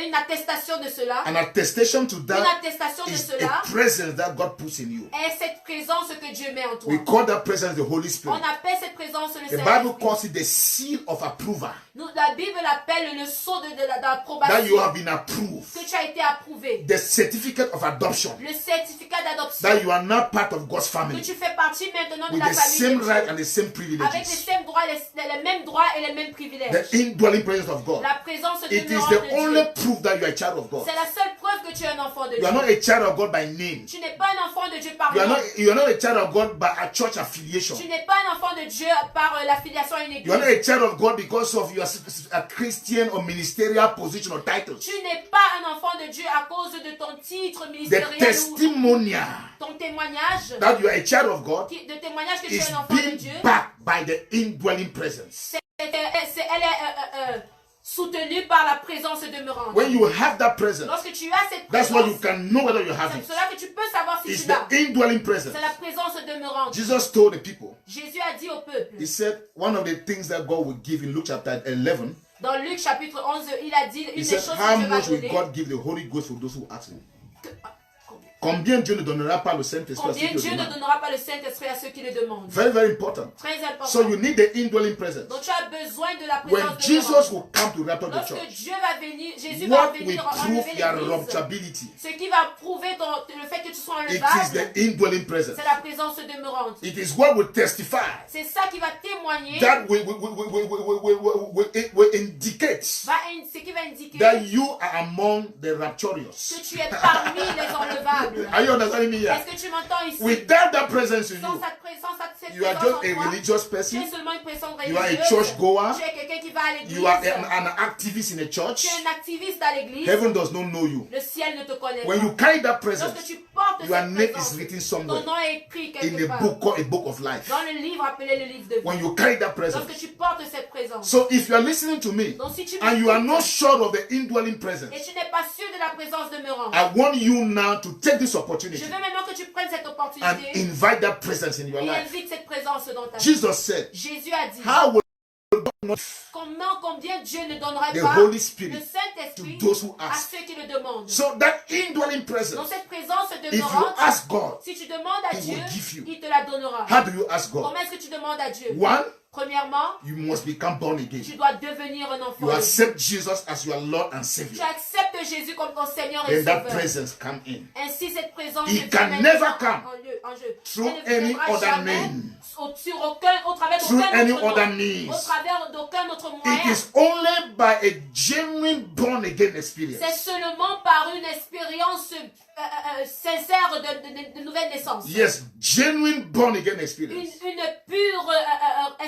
[SPEAKER 2] une attestation de cela.
[SPEAKER 1] An attestation to
[SPEAKER 2] Une
[SPEAKER 1] that
[SPEAKER 2] attestation de
[SPEAKER 1] is
[SPEAKER 2] cela
[SPEAKER 1] a presence that God puts in you.
[SPEAKER 2] est cette présence que Dieu met en toi.
[SPEAKER 1] We call that presence the Holy
[SPEAKER 2] On
[SPEAKER 1] Spirit.
[SPEAKER 2] appelle cette présence le
[SPEAKER 1] The Bible
[SPEAKER 2] Saint-Esprit.
[SPEAKER 1] calls it the seal of approval.
[SPEAKER 2] La Bible l'appelle le sceau
[SPEAKER 1] That you
[SPEAKER 2] d'approbation.
[SPEAKER 1] have been approved.
[SPEAKER 2] Que tu as été approuvé.
[SPEAKER 1] The certificate of adoption.
[SPEAKER 2] Le certificat d'adoption.
[SPEAKER 1] That you are now part of God's
[SPEAKER 2] Que
[SPEAKER 1] family.
[SPEAKER 2] tu fais partie maintenant de
[SPEAKER 1] With
[SPEAKER 2] la
[SPEAKER 1] the
[SPEAKER 2] famille
[SPEAKER 1] same
[SPEAKER 2] de
[SPEAKER 1] right
[SPEAKER 2] Dieu.
[SPEAKER 1] and the same
[SPEAKER 2] Avec
[SPEAKER 1] privileges.
[SPEAKER 2] les mêmes droits et les mêmes privilèges.
[SPEAKER 1] The indwelling presence of God.
[SPEAKER 2] La présence
[SPEAKER 1] It is
[SPEAKER 2] demeurante
[SPEAKER 1] the
[SPEAKER 2] de
[SPEAKER 1] only
[SPEAKER 2] Dieu.
[SPEAKER 1] proof that you are a child of God.
[SPEAKER 2] C'est la seule preuve que tu es un enfant de
[SPEAKER 1] You are not
[SPEAKER 2] Dieu.
[SPEAKER 1] a child of God by name.
[SPEAKER 2] Tu n'es pas un enfant de Dieu par
[SPEAKER 1] You are
[SPEAKER 2] nom.
[SPEAKER 1] not a child of God by a church affiliation.
[SPEAKER 2] Tu n'es pas un enfant de Dieu par l'affiliation à une
[SPEAKER 1] You are not
[SPEAKER 2] église.
[SPEAKER 1] a child of God because of your a Christian or ministerial position or titles.
[SPEAKER 2] Tu n'es pas un enfant de Dieu à cause de ton titre
[SPEAKER 1] The
[SPEAKER 2] ministériel ou
[SPEAKER 1] testimonial
[SPEAKER 2] ton témoignage.
[SPEAKER 1] that you are a child of God
[SPEAKER 2] De témoignage que tu es
[SPEAKER 1] is
[SPEAKER 2] un enfant de
[SPEAKER 1] being
[SPEAKER 2] Dieu.
[SPEAKER 1] backed by the indwelling presence.
[SPEAKER 2] Elle est soutenue par la présence demeurante.
[SPEAKER 1] When you have that presence,
[SPEAKER 2] Lorsque tu as cette
[SPEAKER 1] that's why you
[SPEAKER 2] présence,
[SPEAKER 1] can know whether you have
[SPEAKER 2] c'est
[SPEAKER 1] it.
[SPEAKER 2] cela que tu peux savoir si
[SPEAKER 1] It's
[SPEAKER 2] tu l'as.
[SPEAKER 1] the indwelling presence.
[SPEAKER 2] C'est la présence demeurante.
[SPEAKER 1] Jesus told the people,
[SPEAKER 2] Jésus a dit au peuple,
[SPEAKER 1] he said, one of the things that God will give in Luke chapter 11,
[SPEAKER 2] dans Luc chapitre 11, il a dit
[SPEAKER 1] he
[SPEAKER 2] une des
[SPEAKER 1] said,
[SPEAKER 2] choses
[SPEAKER 1] how
[SPEAKER 2] que Dieu va
[SPEAKER 1] much will
[SPEAKER 2] donner.
[SPEAKER 1] God give the Holy Ghost for those who ask him? Combien Dieu ne donnera pas le Saint-Esprit à ceux
[SPEAKER 2] Combien
[SPEAKER 1] qui le
[SPEAKER 2] Dieu ne
[SPEAKER 1] demandent?
[SPEAKER 2] donnera pas le Saint-Esprit à ceux qui le demandent.
[SPEAKER 1] Very, very important.
[SPEAKER 2] Très important.
[SPEAKER 1] So you need the indwelling presence.
[SPEAKER 2] Donc tu as besoin de la
[SPEAKER 1] When
[SPEAKER 2] présence
[SPEAKER 1] Jesus
[SPEAKER 2] demeurante.
[SPEAKER 1] will come to rapture the
[SPEAKER 2] Lorsque
[SPEAKER 1] church,
[SPEAKER 2] Dieu va venir, Jésus va
[SPEAKER 1] what will
[SPEAKER 2] venir
[SPEAKER 1] prove
[SPEAKER 2] enlever
[SPEAKER 1] your
[SPEAKER 2] l'église.
[SPEAKER 1] rapturability?
[SPEAKER 2] Ce qui va prouver le fait que tu sois
[SPEAKER 1] It is
[SPEAKER 2] enlevable,
[SPEAKER 1] the indwelling presence.
[SPEAKER 2] c'est la présence demeurante.
[SPEAKER 1] It is what will testify
[SPEAKER 2] C'est ça qui va témoigner,
[SPEAKER 1] that will indicate
[SPEAKER 2] ce qui va indiquer
[SPEAKER 1] that you are among the rapturous.
[SPEAKER 2] que tu es parmi les enlevables.
[SPEAKER 1] Are you understanding me here?
[SPEAKER 2] Est-ce que tu m'entends ici?
[SPEAKER 1] Without that presence in
[SPEAKER 2] Sans
[SPEAKER 1] you,
[SPEAKER 2] cette
[SPEAKER 1] you are
[SPEAKER 2] présence
[SPEAKER 1] just
[SPEAKER 2] en
[SPEAKER 1] a
[SPEAKER 2] toi,
[SPEAKER 1] religious
[SPEAKER 2] tu
[SPEAKER 1] person.
[SPEAKER 2] es seulement une personne
[SPEAKER 1] You are a
[SPEAKER 2] religieuse.
[SPEAKER 1] church goer.
[SPEAKER 2] Tu es quelqu'un qui va à l'église.
[SPEAKER 1] You are an activist in a church.
[SPEAKER 2] Tu es un activiste à l'église.
[SPEAKER 1] Heaven does not know you.
[SPEAKER 2] Le ciel ne te connaît
[SPEAKER 1] When
[SPEAKER 2] pas.
[SPEAKER 1] you carry that
[SPEAKER 2] Lorsque
[SPEAKER 1] presence,
[SPEAKER 2] tu portes
[SPEAKER 1] Your
[SPEAKER 2] cette
[SPEAKER 1] name is
[SPEAKER 2] présence.
[SPEAKER 1] written
[SPEAKER 2] Ton
[SPEAKER 1] somewhere
[SPEAKER 2] nom est écrit
[SPEAKER 1] in
[SPEAKER 2] quelque
[SPEAKER 1] a
[SPEAKER 2] part.
[SPEAKER 1] book called a book of life.
[SPEAKER 2] Dans le livre appelé le livre de vie.
[SPEAKER 1] When you carry that presence.
[SPEAKER 2] Lorsque tu portes cette présence.
[SPEAKER 1] So if you are listening to me
[SPEAKER 2] Donc si tu
[SPEAKER 1] and you are
[SPEAKER 2] m'écoutes,
[SPEAKER 1] not sure of the indwelling presence,
[SPEAKER 2] et tu n'es pas sûr de la présence demeurant,
[SPEAKER 1] I want you now to take this
[SPEAKER 2] je
[SPEAKER 1] opportunity
[SPEAKER 2] veux maintenant que tu prennes cette
[SPEAKER 1] and
[SPEAKER 2] opportunité
[SPEAKER 1] invite that presence in your
[SPEAKER 2] et
[SPEAKER 1] life.
[SPEAKER 2] invite cette présence dans ta vie.
[SPEAKER 1] Jesus said,
[SPEAKER 2] Jésus a dit,
[SPEAKER 1] how will not
[SPEAKER 2] combien Dieu ne donnerait
[SPEAKER 1] the
[SPEAKER 2] pas
[SPEAKER 1] Holy
[SPEAKER 2] le
[SPEAKER 1] Spirit to
[SPEAKER 2] Saint-Esprit
[SPEAKER 1] those who
[SPEAKER 2] à
[SPEAKER 1] ask?
[SPEAKER 2] ceux qui le demandent.
[SPEAKER 1] So that indwelling
[SPEAKER 2] Dans
[SPEAKER 1] presence,
[SPEAKER 2] cette présence
[SPEAKER 1] if you
[SPEAKER 2] demeurante,
[SPEAKER 1] ask God,
[SPEAKER 2] si tu demandes à
[SPEAKER 1] He
[SPEAKER 2] Dieu,
[SPEAKER 1] will give you.
[SPEAKER 2] il te la donnera.
[SPEAKER 1] How do you ask God?
[SPEAKER 2] Comment est-ce que tu demandes à Dieu?
[SPEAKER 1] One,
[SPEAKER 2] Premièrement,
[SPEAKER 1] you must become born again.
[SPEAKER 2] tu dois devenir un enfant
[SPEAKER 1] You
[SPEAKER 2] de Dieu.
[SPEAKER 1] accept Jesus as your Lord and
[SPEAKER 2] Tu
[SPEAKER 1] Savior.
[SPEAKER 2] acceptes Jésus comme ton Seigneur et
[SPEAKER 1] Then that
[SPEAKER 2] Sauveur.
[SPEAKER 1] presence come in.
[SPEAKER 2] Ainsi, cette présence
[SPEAKER 1] He
[SPEAKER 2] ne
[SPEAKER 1] can
[SPEAKER 2] vient
[SPEAKER 1] never
[SPEAKER 2] maintenant
[SPEAKER 1] come
[SPEAKER 2] en jeu.
[SPEAKER 1] through
[SPEAKER 2] Elle ne
[SPEAKER 1] any
[SPEAKER 2] viendra
[SPEAKER 1] other
[SPEAKER 2] jamais
[SPEAKER 1] name.
[SPEAKER 2] au travers
[SPEAKER 1] Through
[SPEAKER 2] d'aucun
[SPEAKER 1] any
[SPEAKER 2] autre
[SPEAKER 1] other
[SPEAKER 2] nom,
[SPEAKER 1] means.
[SPEAKER 2] au travers d'aucun autre
[SPEAKER 1] It
[SPEAKER 2] moyen.
[SPEAKER 1] is only by a genuine born again experience.
[SPEAKER 2] C'est seulement par une expérience sincère de nouvelle naissance.
[SPEAKER 1] Yes, genuine born again experience.
[SPEAKER 2] Une pure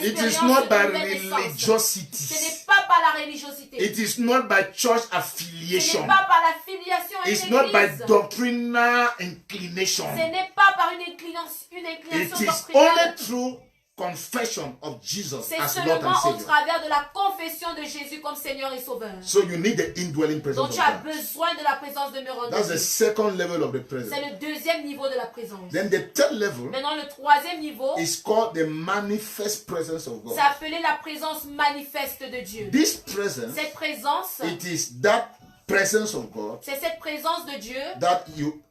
[SPEAKER 1] It
[SPEAKER 2] expérience
[SPEAKER 1] is not
[SPEAKER 2] de
[SPEAKER 1] by
[SPEAKER 2] nouvelle naissance.
[SPEAKER 1] religiosity.
[SPEAKER 2] Ce n'est pas par la religiosité.
[SPEAKER 1] It is not by church
[SPEAKER 2] Ce
[SPEAKER 1] affiliation.
[SPEAKER 2] n'est pas par la filiation à
[SPEAKER 1] It's not by
[SPEAKER 2] l'église.
[SPEAKER 1] doctrinal inclination.
[SPEAKER 2] Ce n'est pas par une inclination
[SPEAKER 1] It is
[SPEAKER 2] doctrinale.
[SPEAKER 1] only through confession of Jesus
[SPEAKER 2] C'est
[SPEAKER 1] as Lord
[SPEAKER 2] seulement
[SPEAKER 1] and
[SPEAKER 2] au
[SPEAKER 1] Savior.
[SPEAKER 2] travers de la confession de Jésus comme Seigneur et Sauveur.
[SPEAKER 1] So you need the indwelling
[SPEAKER 2] Donc
[SPEAKER 1] presence
[SPEAKER 2] tu
[SPEAKER 1] of
[SPEAKER 2] as
[SPEAKER 1] God.
[SPEAKER 2] besoin de la présence demeurante de
[SPEAKER 1] That's the
[SPEAKER 2] Dieu.
[SPEAKER 1] second level of the presence.
[SPEAKER 2] C'est le deuxième niveau de la présence.
[SPEAKER 1] Then the third level
[SPEAKER 2] Maintenant, le troisième niveau,
[SPEAKER 1] is called the manifest presence of God.
[SPEAKER 2] c'est appelé la présence manifeste de Dieu.
[SPEAKER 1] This presence,
[SPEAKER 2] Cette présence,
[SPEAKER 1] it is that presence of God
[SPEAKER 2] c'est cette présence de Dieu
[SPEAKER 1] that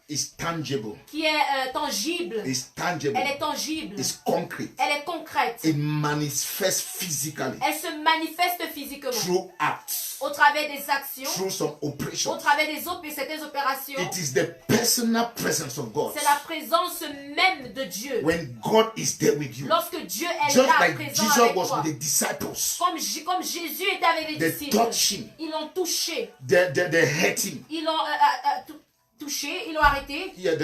[SPEAKER 1] is tangible.
[SPEAKER 2] qui est tangible.
[SPEAKER 1] It's tangible.
[SPEAKER 2] Elle est tangible.
[SPEAKER 1] It's concrete.
[SPEAKER 2] Elle est concrète.
[SPEAKER 1] It manifests physically
[SPEAKER 2] Elle se manifeste physiquement
[SPEAKER 1] through acts,
[SPEAKER 2] au travers des actions,
[SPEAKER 1] through some
[SPEAKER 2] au
[SPEAKER 1] operations.
[SPEAKER 2] travers certaines opérations.
[SPEAKER 1] It is the personal presence of God.
[SPEAKER 2] C'est la présence même de Dieu.
[SPEAKER 1] When God is there with you,
[SPEAKER 2] Lorsque Dieu est
[SPEAKER 1] just
[SPEAKER 2] là,
[SPEAKER 1] like
[SPEAKER 2] présent
[SPEAKER 1] Jesus
[SPEAKER 2] avec
[SPEAKER 1] was
[SPEAKER 2] toi.
[SPEAKER 1] with the disciples,
[SPEAKER 2] Comme Jésus était avec les
[SPEAKER 1] they
[SPEAKER 2] disciples.
[SPEAKER 1] touched him,
[SPEAKER 2] Ils l'ont touché.
[SPEAKER 1] they hurt him,
[SPEAKER 2] Ils l'ont touché. Ils l'ont arrêté.
[SPEAKER 1] yeah,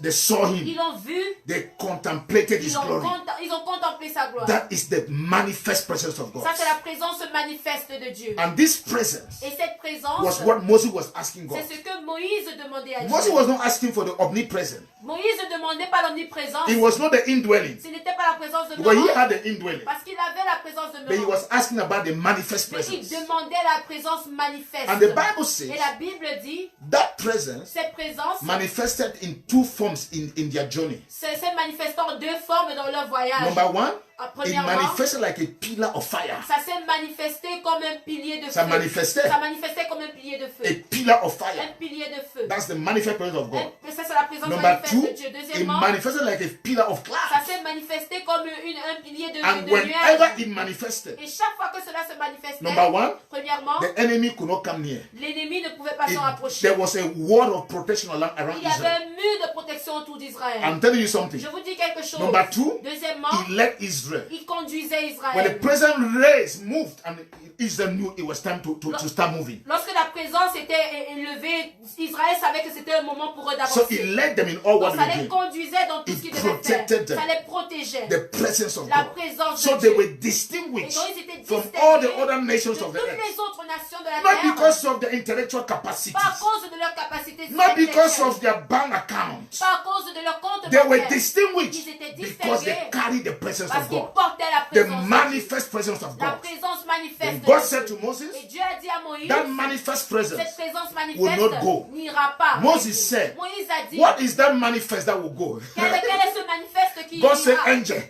[SPEAKER 1] they saw him,
[SPEAKER 2] Ils l'ont vu.
[SPEAKER 1] they contemplated his glory.
[SPEAKER 2] Ils ont contemplé sa gloire.
[SPEAKER 1] That is the manifest presence of God.
[SPEAKER 2] Ça, c'est la présence manifeste de Dieu.
[SPEAKER 1] And this presence
[SPEAKER 2] Et cette présence,
[SPEAKER 1] was what Moses was asking God.
[SPEAKER 2] c'est ce que Moïse demandait à
[SPEAKER 1] Moses
[SPEAKER 2] Dieu.
[SPEAKER 1] was not asking for the omnipresent.
[SPEAKER 2] Moïse ne demandait pas l'omniprésence.
[SPEAKER 1] It was not the indwelling.
[SPEAKER 2] Ce n'était pas la présence de
[SPEAKER 1] Because he
[SPEAKER 2] Moïse.
[SPEAKER 1] had the indwelling.
[SPEAKER 2] Parce qu'il avait la présence de
[SPEAKER 1] But he
[SPEAKER 2] Moïse.
[SPEAKER 1] was asking about the manifest
[SPEAKER 2] Mais il
[SPEAKER 1] presence.
[SPEAKER 2] demandait la présence manifeste.
[SPEAKER 1] And the Bible says
[SPEAKER 2] Et la Bible dit,
[SPEAKER 1] that presence
[SPEAKER 2] cette présence
[SPEAKER 1] manifested in two forms in their journey.
[SPEAKER 2] s'est manifestant en deux formes dans leur voyage.
[SPEAKER 1] Number one, it
[SPEAKER 2] Premièrement,
[SPEAKER 1] manifested like a pillar of fire.
[SPEAKER 2] ça s'est manifesté comme un pilier de feu.
[SPEAKER 1] Ça manifestait.
[SPEAKER 2] Ça manifestait comme un pilier de
[SPEAKER 1] A
[SPEAKER 2] feu.
[SPEAKER 1] pillar of fire.
[SPEAKER 2] Un pilier de feu.
[SPEAKER 1] That's the manifest presence of God.
[SPEAKER 2] Ça, c'est la présence
[SPEAKER 1] Number
[SPEAKER 2] manifeste
[SPEAKER 1] two,
[SPEAKER 2] de Dieu.
[SPEAKER 1] it
[SPEAKER 2] Deuxièmement,
[SPEAKER 1] manifested like a pillar of
[SPEAKER 2] ça
[SPEAKER 1] cloud.
[SPEAKER 2] s'est manifesté comme un pilier de
[SPEAKER 1] And
[SPEAKER 2] nuage.
[SPEAKER 1] whenever it manifested,
[SPEAKER 2] Et chaque fois que cela se manifestait,
[SPEAKER 1] number one,
[SPEAKER 2] premièrement,
[SPEAKER 1] the enemy could not come near.
[SPEAKER 2] l'ennemi ne pouvait pas s'en rapprocher.
[SPEAKER 1] There was a wall of protection around
[SPEAKER 2] Il y avait
[SPEAKER 1] Israel.
[SPEAKER 2] un mur de protection autour d'Israël.
[SPEAKER 1] I'm telling you something.
[SPEAKER 2] Je vous dis quelque chose.
[SPEAKER 1] Number two,
[SPEAKER 2] Deuxièmement,
[SPEAKER 1] he led Israel.
[SPEAKER 2] il conduisait
[SPEAKER 1] When the
[SPEAKER 2] Israël.
[SPEAKER 1] present race moved, and Israel knew it was time to start moving.
[SPEAKER 2] Lorsque la présence était élevée, Israël savait que c'était un moment pour eux
[SPEAKER 1] So he
[SPEAKER 2] d'avancer.
[SPEAKER 1] led them in all what
[SPEAKER 2] Donc ça
[SPEAKER 1] they
[SPEAKER 2] les
[SPEAKER 1] did.
[SPEAKER 2] conduisait dans tout ce
[SPEAKER 1] It
[SPEAKER 2] qu'ils devaient
[SPEAKER 1] protected
[SPEAKER 2] faire.
[SPEAKER 1] them.
[SPEAKER 2] Ça les protégeait.
[SPEAKER 1] The presence of
[SPEAKER 2] La
[SPEAKER 1] God.
[SPEAKER 2] présence
[SPEAKER 1] So
[SPEAKER 2] de
[SPEAKER 1] they
[SPEAKER 2] Dieu.
[SPEAKER 1] were
[SPEAKER 2] Et
[SPEAKER 1] distinguished
[SPEAKER 2] donc ils étaient
[SPEAKER 1] from
[SPEAKER 2] distingués
[SPEAKER 1] all the other
[SPEAKER 2] de
[SPEAKER 1] nations
[SPEAKER 2] toutes
[SPEAKER 1] of the earth.
[SPEAKER 2] les autres nations de la
[SPEAKER 1] Not
[SPEAKER 2] terre.
[SPEAKER 1] because of their intellectual capacities.
[SPEAKER 2] Pas à cause de leur capacité
[SPEAKER 1] Not because
[SPEAKER 2] intellectuelle.
[SPEAKER 1] of their bank accounts.
[SPEAKER 2] Pas à cause de leur compte
[SPEAKER 1] They were
[SPEAKER 2] bancaire.
[SPEAKER 1] distinguished
[SPEAKER 2] Ils étaient
[SPEAKER 1] because they
[SPEAKER 2] distingués
[SPEAKER 1] carried the presence
[SPEAKER 2] parce
[SPEAKER 1] of
[SPEAKER 2] qu'ils
[SPEAKER 1] God.
[SPEAKER 2] portaient la
[SPEAKER 1] The
[SPEAKER 2] présence de Dieu.
[SPEAKER 1] manifest presence of
[SPEAKER 2] La
[SPEAKER 1] God.
[SPEAKER 2] présence manifeste
[SPEAKER 1] And
[SPEAKER 2] de
[SPEAKER 1] God
[SPEAKER 2] Dieu.
[SPEAKER 1] said to Moses,
[SPEAKER 2] Et Dieu a dit à Moïse,
[SPEAKER 1] that manifest presence
[SPEAKER 2] cette présence
[SPEAKER 1] will not
[SPEAKER 2] manifeste
[SPEAKER 1] go.
[SPEAKER 2] n'ira pas.
[SPEAKER 1] Moses said,
[SPEAKER 2] Moïse a dit,
[SPEAKER 1] what is that manifest that will go?
[SPEAKER 2] quel est ce manifeste qui
[SPEAKER 1] God said,
[SPEAKER 2] ira?
[SPEAKER 1] angel,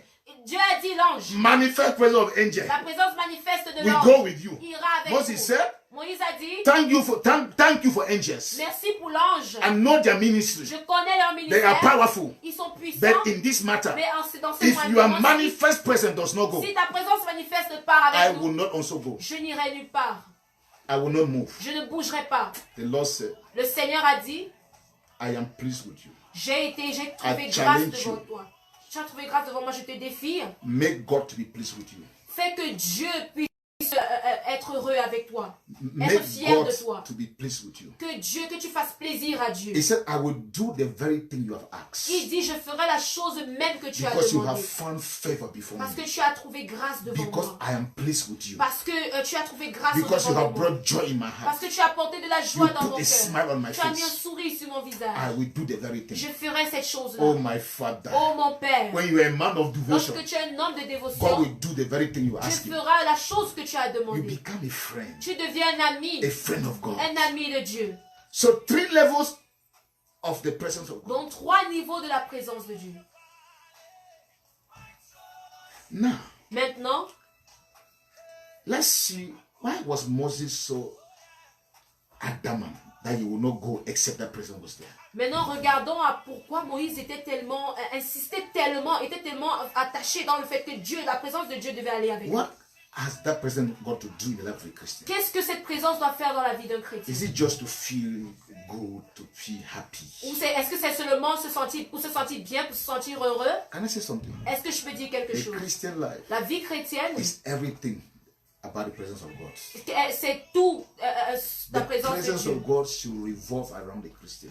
[SPEAKER 2] Dieu a dit l'ange.
[SPEAKER 1] manifest presence of angel
[SPEAKER 2] La présence manifeste de
[SPEAKER 1] will
[SPEAKER 2] l'ange
[SPEAKER 1] go with you.
[SPEAKER 2] ira avec
[SPEAKER 1] Moses
[SPEAKER 2] vous.
[SPEAKER 1] said,
[SPEAKER 2] Moïse a dit,
[SPEAKER 1] thank you for angels.
[SPEAKER 2] merci pour l'ange.
[SPEAKER 1] I know their ministry.
[SPEAKER 2] Je connais leur
[SPEAKER 1] They are
[SPEAKER 2] ministère.
[SPEAKER 1] powerful.
[SPEAKER 2] Ils sont puissants.
[SPEAKER 1] But in this matter,
[SPEAKER 2] Mais dans ce
[SPEAKER 1] if your
[SPEAKER 2] point,
[SPEAKER 1] manifest presence does not go,
[SPEAKER 2] si ta présence manifeste part
[SPEAKER 1] I
[SPEAKER 2] avec
[SPEAKER 1] will
[SPEAKER 2] nous,
[SPEAKER 1] not also go.
[SPEAKER 2] je n'irai nulle part.
[SPEAKER 1] I will not move.
[SPEAKER 2] Je ne bougerai pas.
[SPEAKER 1] The Lord said,
[SPEAKER 2] Le Seigneur a dit,
[SPEAKER 1] I am pleased with you.
[SPEAKER 2] j'ai trouvé
[SPEAKER 1] I
[SPEAKER 2] grâce
[SPEAKER 1] challenge
[SPEAKER 2] devant
[SPEAKER 1] you.
[SPEAKER 2] toi. Tu as trouvé grâce devant moi, je te défie.
[SPEAKER 1] Make God to be pleased with you.
[SPEAKER 2] Fais que Dieu puisse être être heureux avec toi.
[SPEAKER 1] Make
[SPEAKER 2] Être fier
[SPEAKER 1] God
[SPEAKER 2] de toi.
[SPEAKER 1] to be pleased with you.
[SPEAKER 2] Que tu fasses plaisir à Dieu.
[SPEAKER 1] He said, I will do the very thing you have asked.
[SPEAKER 2] Il dit, je ferai la chose même que tu as
[SPEAKER 1] Because you have
[SPEAKER 2] demandé.
[SPEAKER 1] found favor before
[SPEAKER 2] Parce que
[SPEAKER 1] me.
[SPEAKER 2] tu as trouvé grâce devant
[SPEAKER 1] Because
[SPEAKER 2] moi.
[SPEAKER 1] I am pleased with you.
[SPEAKER 2] Parce que tu as trouvé grâce
[SPEAKER 1] Because you
[SPEAKER 2] devant
[SPEAKER 1] have
[SPEAKER 2] moi.
[SPEAKER 1] brought joy in my
[SPEAKER 2] Parce
[SPEAKER 1] heart.
[SPEAKER 2] que tu as porté de la
[SPEAKER 1] You
[SPEAKER 2] joie dans mon
[SPEAKER 1] put a
[SPEAKER 2] cœur.
[SPEAKER 1] smile on my
[SPEAKER 2] Tu as mis un
[SPEAKER 1] face.
[SPEAKER 2] sourire sur mon
[SPEAKER 1] I
[SPEAKER 2] visage.
[SPEAKER 1] will do the very thing.
[SPEAKER 2] Je ferai cette chose-là.
[SPEAKER 1] Oh, my Father.
[SPEAKER 2] Oh mon Père,
[SPEAKER 1] When you are a man of devotion,
[SPEAKER 2] lorsque tu es un homme de
[SPEAKER 1] God
[SPEAKER 2] dévotion,
[SPEAKER 1] will do the very thing you
[SPEAKER 2] tu
[SPEAKER 1] ask him.
[SPEAKER 2] feras la chose que tu as
[SPEAKER 1] You
[SPEAKER 2] demandé.
[SPEAKER 1] become a friend.
[SPEAKER 2] Tu deviens un ami,
[SPEAKER 1] A friend of God.
[SPEAKER 2] un ami de Dieu.
[SPEAKER 1] So 3 levels of the presence of God.
[SPEAKER 2] Donc 3 niveaux de la présence de Dieu.
[SPEAKER 1] Now,
[SPEAKER 2] Maintenant,
[SPEAKER 1] let's see why was Moses so adamant that he would not go except that presence was there.
[SPEAKER 2] Maintenant, regardons à pourquoi Moïse était tellement, était tellement attaché dans le fait que Dieu, la présence de Dieu devait aller avec lui.
[SPEAKER 1] What has that presence got to do in the life of a Christian?
[SPEAKER 2] Qu'est-ce que cette présence doit faire dans la vie d'un chrétien?
[SPEAKER 1] Is it just to feel good, to feel happy?
[SPEAKER 2] Est-ce que c'est seulement se sentir bien, pour se sentir heureux?
[SPEAKER 1] Can I say something?
[SPEAKER 2] Est-ce que je peux dire quelque
[SPEAKER 1] A
[SPEAKER 2] chose?
[SPEAKER 1] Christian life
[SPEAKER 2] La vie chrétienne,
[SPEAKER 1] is everything about the presence of God.
[SPEAKER 2] c'est tout la
[SPEAKER 1] The
[SPEAKER 2] présence de
[SPEAKER 1] presence
[SPEAKER 2] Dieu.
[SPEAKER 1] of God should revolve around the Christian.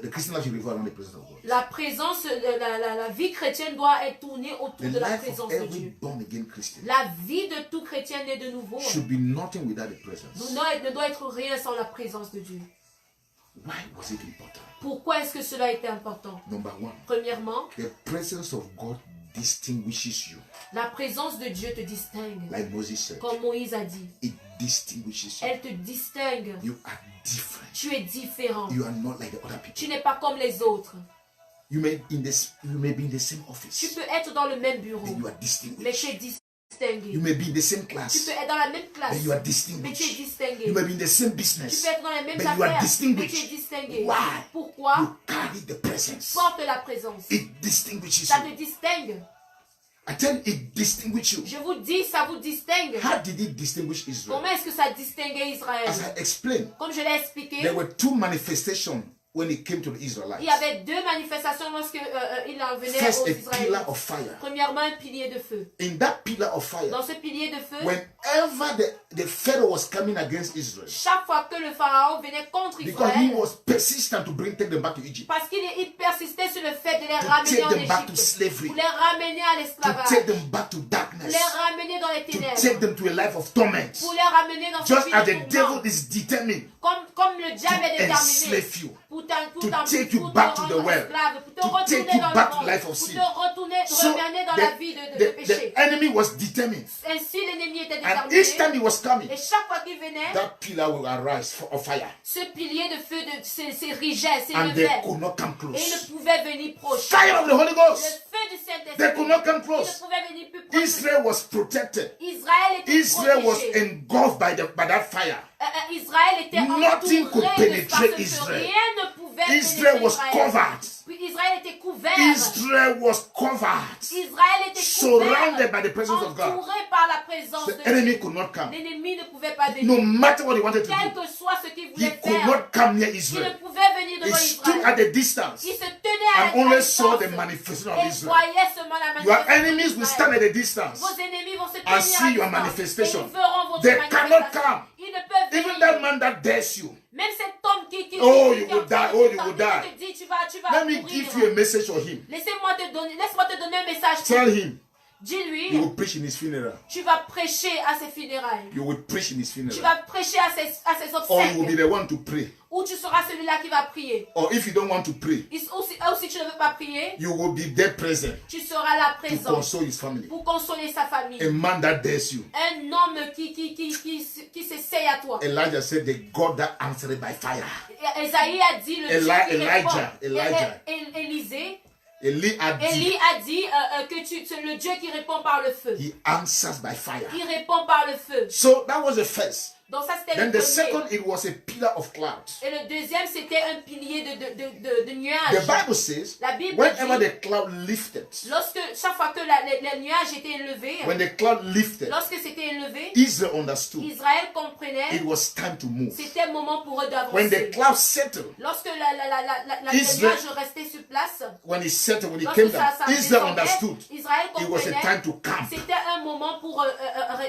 [SPEAKER 1] The Christian life should revolve around the presence of God.
[SPEAKER 2] La présence, la vie chrétienne doit être tournée autour
[SPEAKER 1] The
[SPEAKER 2] de la
[SPEAKER 1] life of
[SPEAKER 2] présence de
[SPEAKER 1] every
[SPEAKER 2] Dieu.
[SPEAKER 1] born again Christian
[SPEAKER 2] La vie de tout chrétien né de nouveau
[SPEAKER 1] should be nothing without the presence.
[SPEAKER 2] ne doit être rien sans la présence de Dieu.
[SPEAKER 1] Why was it important?
[SPEAKER 2] Pourquoi est-ce que cela était important?
[SPEAKER 1] Number 1,
[SPEAKER 2] Premièrement,
[SPEAKER 1] the presence of God distinguishes you.
[SPEAKER 2] la présence de Dieu te distingue.
[SPEAKER 1] Like Moses said,
[SPEAKER 2] Comme Moïse a dit,
[SPEAKER 1] it distinguishes you.
[SPEAKER 2] elle te distingue.
[SPEAKER 1] You are different.
[SPEAKER 2] Tu es différent.
[SPEAKER 1] You are not like the other
[SPEAKER 2] Tu
[SPEAKER 1] people.
[SPEAKER 2] n'es pas comme les autres.
[SPEAKER 1] You may be in the same
[SPEAKER 2] Tu
[SPEAKER 1] office,
[SPEAKER 2] peux être dans le même bureau,
[SPEAKER 1] but you are
[SPEAKER 2] mais tu
[SPEAKER 1] distinguished.
[SPEAKER 2] es distingué.
[SPEAKER 1] You may be in the same
[SPEAKER 2] Tu
[SPEAKER 1] class,
[SPEAKER 2] peux être dans la même classe,
[SPEAKER 1] but you are
[SPEAKER 2] mais tu es
[SPEAKER 1] distinguished.
[SPEAKER 2] distingué.
[SPEAKER 1] You may be in the same
[SPEAKER 2] Tu
[SPEAKER 1] business,
[SPEAKER 2] peux être dans les mêmes
[SPEAKER 1] but you are
[SPEAKER 2] affaires, mais tu es
[SPEAKER 1] distinguished.
[SPEAKER 2] distingué.
[SPEAKER 1] Why?
[SPEAKER 2] Pourquoi?
[SPEAKER 1] You carry the presence.
[SPEAKER 2] Porte la présence.
[SPEAKER 1] It distinguishes
[SPEAKER 2] Ça
[SPEAKER 1] you.
[SPEAKER 2] te distingue.
[SPEAKER 1] I tell you, it distinguishes you.
[SPEAKER 2] Je vous dis, ça vous distingue.
[SPEAKER 1] How did it distinguish Israel?
[SPEAKER 2] Comment est-ce que ça distinguait Israël?
[SPEAKER 1] As I explained,
[SPEAKER 2] Comme je l'ai expliqué,
[SPEAKER 1] there were 2 manifestations when it came to the
[SPEAKER 2] il
[SPEAKER 1] Israelites.
[SPEAKER 2] y avait 2 manifestations lorsque il en venait
[SPEAKER 1] First,
[SPEAKER 2] aux
[SPEAKER 1] a
[SPEAKER 2] Israélites.
[SPEAKER 1] pillar of fire.
[SPEAKER 2] Premièrement, un pilier de feu.
[SPEAKER 1] In that pillar of fire,
[SPEAKER 2] Dans ce pilier de feu,
[SPEAKER 1] whenever the Pharaoh was coming against Israel,
[SPEAKER 2] chaque fois que le pharaon venait contre
[SPEAKER 1] because he
[SPEAKER 2] Israël,
[SPEAKER 1] was persistent to take them back to Egypt,
[SPEAKER 2] parce qu'il persistait sur le fait de les
[SPEAKER 1] to
[SPEAKER 2] ramener
[SPEAKER 1] take
[SPEAKER 2] en
[SPEAKER 1] them back to
[SPEAKER 2] Égypte,
[SPEAKER 1] slavery,
[SPEAKER 2] pour les ramener à
[SPEAKER 1] to
[SPEAKER 2] l'esclavage,
[SPEAKER 1] take them back to
[SPEAKER 2] pour
[SPEAKER 1] darkness,
[SPEAKER 2] les ramener dans les
[SPEAKER 1] to
[SPEAKER 2] ténèbres,
[SPEAKER 1] take them to a life of torment.
[SPEAKER 2] pour les ramener dans
[SPEAKER 1] Just
[SPEAKER 2] cette
[SPEAKER 1] as
[SPEAKER 2] vie
[SPEAKER 1] the
[SPEAKER 2] de
[SPEAKER 1] devil
[SPEAKER 2] tourment.
[SPEAKER 1] is determined
[SPEAKER 2] Comme le diable est
[SPEAKER 1] to
[SPEAKER 2] déterminé
[SPEAKER 1] enslave you,
[SPEAKER 2] pour
[SPEAKER 1] to take you back to the well,
[SPEAKER 2] pour te
[SPEAKER 1] to
[SPEAKER 2] retourner
[SPEAKER 1] take you
[SPEAKER 2] dans
[SPEAKER 1] back
[SPEAKER 2] le
[SPEAKER 1] to
[SPEAKER 2] monde,
[SPEAKER 1] life of
[SPEAKER 2] pour
[SPEAKER 1] sin.
[SPEAKER 2] te retourner,
[SPEAKER 1] So
[SPEAKER 2] ramener dans la vie de
[SPEAKER 1] the
[SPEAKER 2] péché.
[SPEAKER 1] enemy was determined,
[SPEAKER 2] Ainsi l'ennemi était
[SPEAKER 1] and each time
[SPEAKER 2] déterminé.
[SPEAKER 1] he was coming,
[SPEAKER 2] Et chaque fois qu'il venait,
[SPEAKER 1] that pillar will arise of fire,
[SPEAKER 2] ce pilier de feu s'érigeait,
[SPEAKER 1] and they
[SPEAKER 2] s'élevait.
[SPEAKER 1] could not come
[SPEAKER 2] Et il
[SPEAKER 1] close.
[SPEAKER 2] ne pouvait venir proche.
[SPEAKER 1] Fire of the Holy
[SPEAKER 2] Le
[SPEAKER 1] Ghost,
[SPEAKER 2] feu du
[SPEAKER 1] they
[SPEAKER 2] Saint-Esprit,
[SPEAKER 1] could not come
[SPEAKER 2] il ne
[SPEAKER 1] close.
[SPEAKER 2] pouvait venir plus proche.
[SPEAKER 1] Israel was protected.
[SPEAKER 2] Israël était
[SPEAKER 1] Israel was
[SPEAKER 2] protégé.
[SPEAKER 1] engulfed by that fire.
[SPEAKER 2] Israël était
[SPEAKER 1] Nothing could
[SPEAKER 2] entouré de
[SPEAKER 1] penetrate
[SPEAKER 2] par ce feu.
[SPEAKER 1] Israel.
[SPEAKER 2] Rien ne pouvait
[SPEAKER 1] Israel
[SPEAKER 2] pénétrer
[SPEAKER 1] was
[SPEAKER 2] Israël.
[SPEAKER 1] covered.
[SPEAKER 2] Puis Israël était couvert.
[SPEAKER 1] Israel was covered,
[SPEAKER 2] Israël était
[SPEAKER 1] surrounded
[SPEAKER 2] couvert,
[SPEAKER 1] by the presence of God.
[SPEAKER 2] entouré par la présence
[SPEAKER 1] The
[SPEAKER 2] de
[SPEAKER 1] enemy
[SPEAKER 2] Dieu.
[SPEAKER 1] could not come.
[SPEAKER 2] L'ennemi ne pouvait pas venir.
[SPEAKER 1] No matter what he wanted to
[SPEAKER 2] Quel
[SPEAKER 1] do,
[SPEAKER 2] que soit ce qu'il
[SPEAKER 1] he
[SPEAKER 2] voulait
[SPEAKER 1] could
[SPEAKER 2] faire,
[SPEAKER 1] not come near
[SPEAKER 2] il ne
[SPEAKER 1] Israel.
[SPEAKER 2] pouvait venir
[SPEAKER 1] He
[SPEAKER 2] devant
[SPEAKER 1] stood
[SPEAKER 2] Israël.
[SPEAKER 1] at the distance
[SPEAKER 2] Il se tenait à
[SPEAKER 1] and only
[SPEAKER 2] la
[SPEAKER 1] saw the
[SPEAKER 2] distance
[SPEAKER 1] manifestation of
[SPEAKER 2] et
[SPEAKER 1] Israel.
[SPEAKER 2] voyait seulement la
[SPEAKER 1] Your
[SPEAKER 2] manifestation
[SPEAKER 1] enemies will stand
[SPEAKER 2] d'Israël.
[SPEAKER 1] at a distance
[SPEAKER 2] Vos ennemis vont se tenir
[SPEAKER 1] and see your
[SPEAKER 2] à distance
[SPEAKER 1] manifestation.
[SPEAKER 2] et ils verront votre
[SPEAKER 1] They cannot
[SPEAKER 2] manifestation.
[SPEAKER 1] come.
[SPEAKER 2] Ils ne peuvent
[SPEAKER 1] Even
[SPEAKER 2] venir.
[SPEAKER 1] that man that dares you.
[SPEAKER 2] Même cet homme qui
[SPEAKER 1] Oh,
[SPEAKER 2] qui
[SPEAKER 1] you will die.
[SPEAKER 2] qui
[SPEAKER 1] Oh, you will
[SPEAKER 2] te
[SPEAKER 1] die.
[SPEAKER 2] dit tu vas
[SPEAKER 1] Let me
[SPEAKER 2] mourir.
[SPEAKER 1] give you a message for him.
[SPEAKER 2] Laisse-moi te donner un message.
[SPEAKER 1] Tell him you
[SPEAKER 2] Dis-lui,
[SPEAKER 1] will preach in his funeral.
[SPEAKER 2] tu vas prêcher à ses funérailles.
[SPEAKER 1] You will preach in his
[SPEAKER 2] Tu
[SPEAKER 1] funeral.
[SPEAKER 2] vas prêcher à ses
[SPEAKER 1] Or you will be
[SPEAKER 2] obsèques.
[SPEAKER 1] the one to pray.
[SPEAKER 2] Ou tu seras celui-là qui va prier.
[SPEAKER 1] Or if you don't want to pray,
[SPEAKER 2] Ou si tu ne veux pas prier,
[SPEAKER 1] you will be there present
[SPEAKER 2] tu seras là
[SPEAKER 1] to
[SPEAKER 2] présent
[SPEAKER 1] console his family.
[SPEAKER 2] pour consoler sa famille.
[SPEAKER 1] A man that dares you.
[SPEAKER 2] Un homme qui s'essaye à toi.
[SPEAKER 1] Elijah said, the God that answered by fire.
[SPEAKER 2] Esaïe a dit le Dieu qui
[SPEAKER 1] Elijah.
[SPEAKER 2] répond. Élisée,
[SPEAKER 1] Élie a dit,
[SPEAKER 2] Élie a dit que c'est le Dieu qui répond par le feu.
[SPEAKER 1] he answers by fire.
[SPEAKER 2] Il répond par le feu.
[SPEAKER 1] So that was the first.
[SPEAKER 2] Donc ça c'était
[SPEAKER 1] Then
[SPEAKER 2] le
[SPEAKER 1] the
[SPEAKER 2] premier.
[SPEAKER 1] second, it was a pillar of cloud.
[SPEAKER 2] Et le deuxième c'était un pilier de
[SPEAKER 1] The
[SPEAKER 2] nuages.
[SPEAKER 1] Bible says,
[SPEAKER 2] La Bible
[SPEAKER 1] whenever
[SPEAKER 2] dit,
[SPEAKER 1] the cloud lifted,
[SPEAKER 2] chaque fois que les nuages étaient élevés,
[SPEAKER 1] when the cloud lifted,
[SPEAKER 2] lorsque c'était élevé,
[SPEAKER 1] Israel understood
[SPEAKER 2] Israël
[SPEAKER 1] it
[SPEAKER 2] comprenait
[SPEAKER 1] was time to move.
[SPEAKER 2] c'était le moment pour eux
[SPEAKER 1] When the
[SPEAKER 2] d'avancer.
[SPEAKER 1] cloud settled,
[SPEAKER 2] Lorsque le
[SPEAKER 1] Israel-
[SPEAKER 2] nuage restait sur place,
[SPEAKER 1] when it settled, when it
[SPEAKER 2] lorsque
[SPEAKER 1] came down,
[SPEAKER 2] ça
[SPEAKER 1] Israel
[SPEAKER 2] descendait,
[SPEAKER 1] understood
[SPEAKER 2] Israël
[SPEAKER 1] it was a
[SPEAKER 2] comprenait
[SPEAKER 1] time to camp.
[SPEAKER 2] c'était un moment pour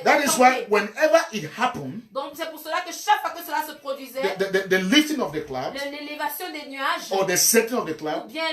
[SPEAKER 1] That is why
[SPEAKER 2] tenter.
[SPEAKER 1] whenever it happened,
[SPEAKER 2] Donc c'est pour cela que chaque fois que cela se produisait,
[SPEAKER 1] the lifting of the clouds
[SPEAKER 2] l'élévation des nuages,
[SPEAKER 1] or the setting of the
[SPEAKER 2] ou
[SPEAKER 1] cloud,
[SPEAKER 2] bien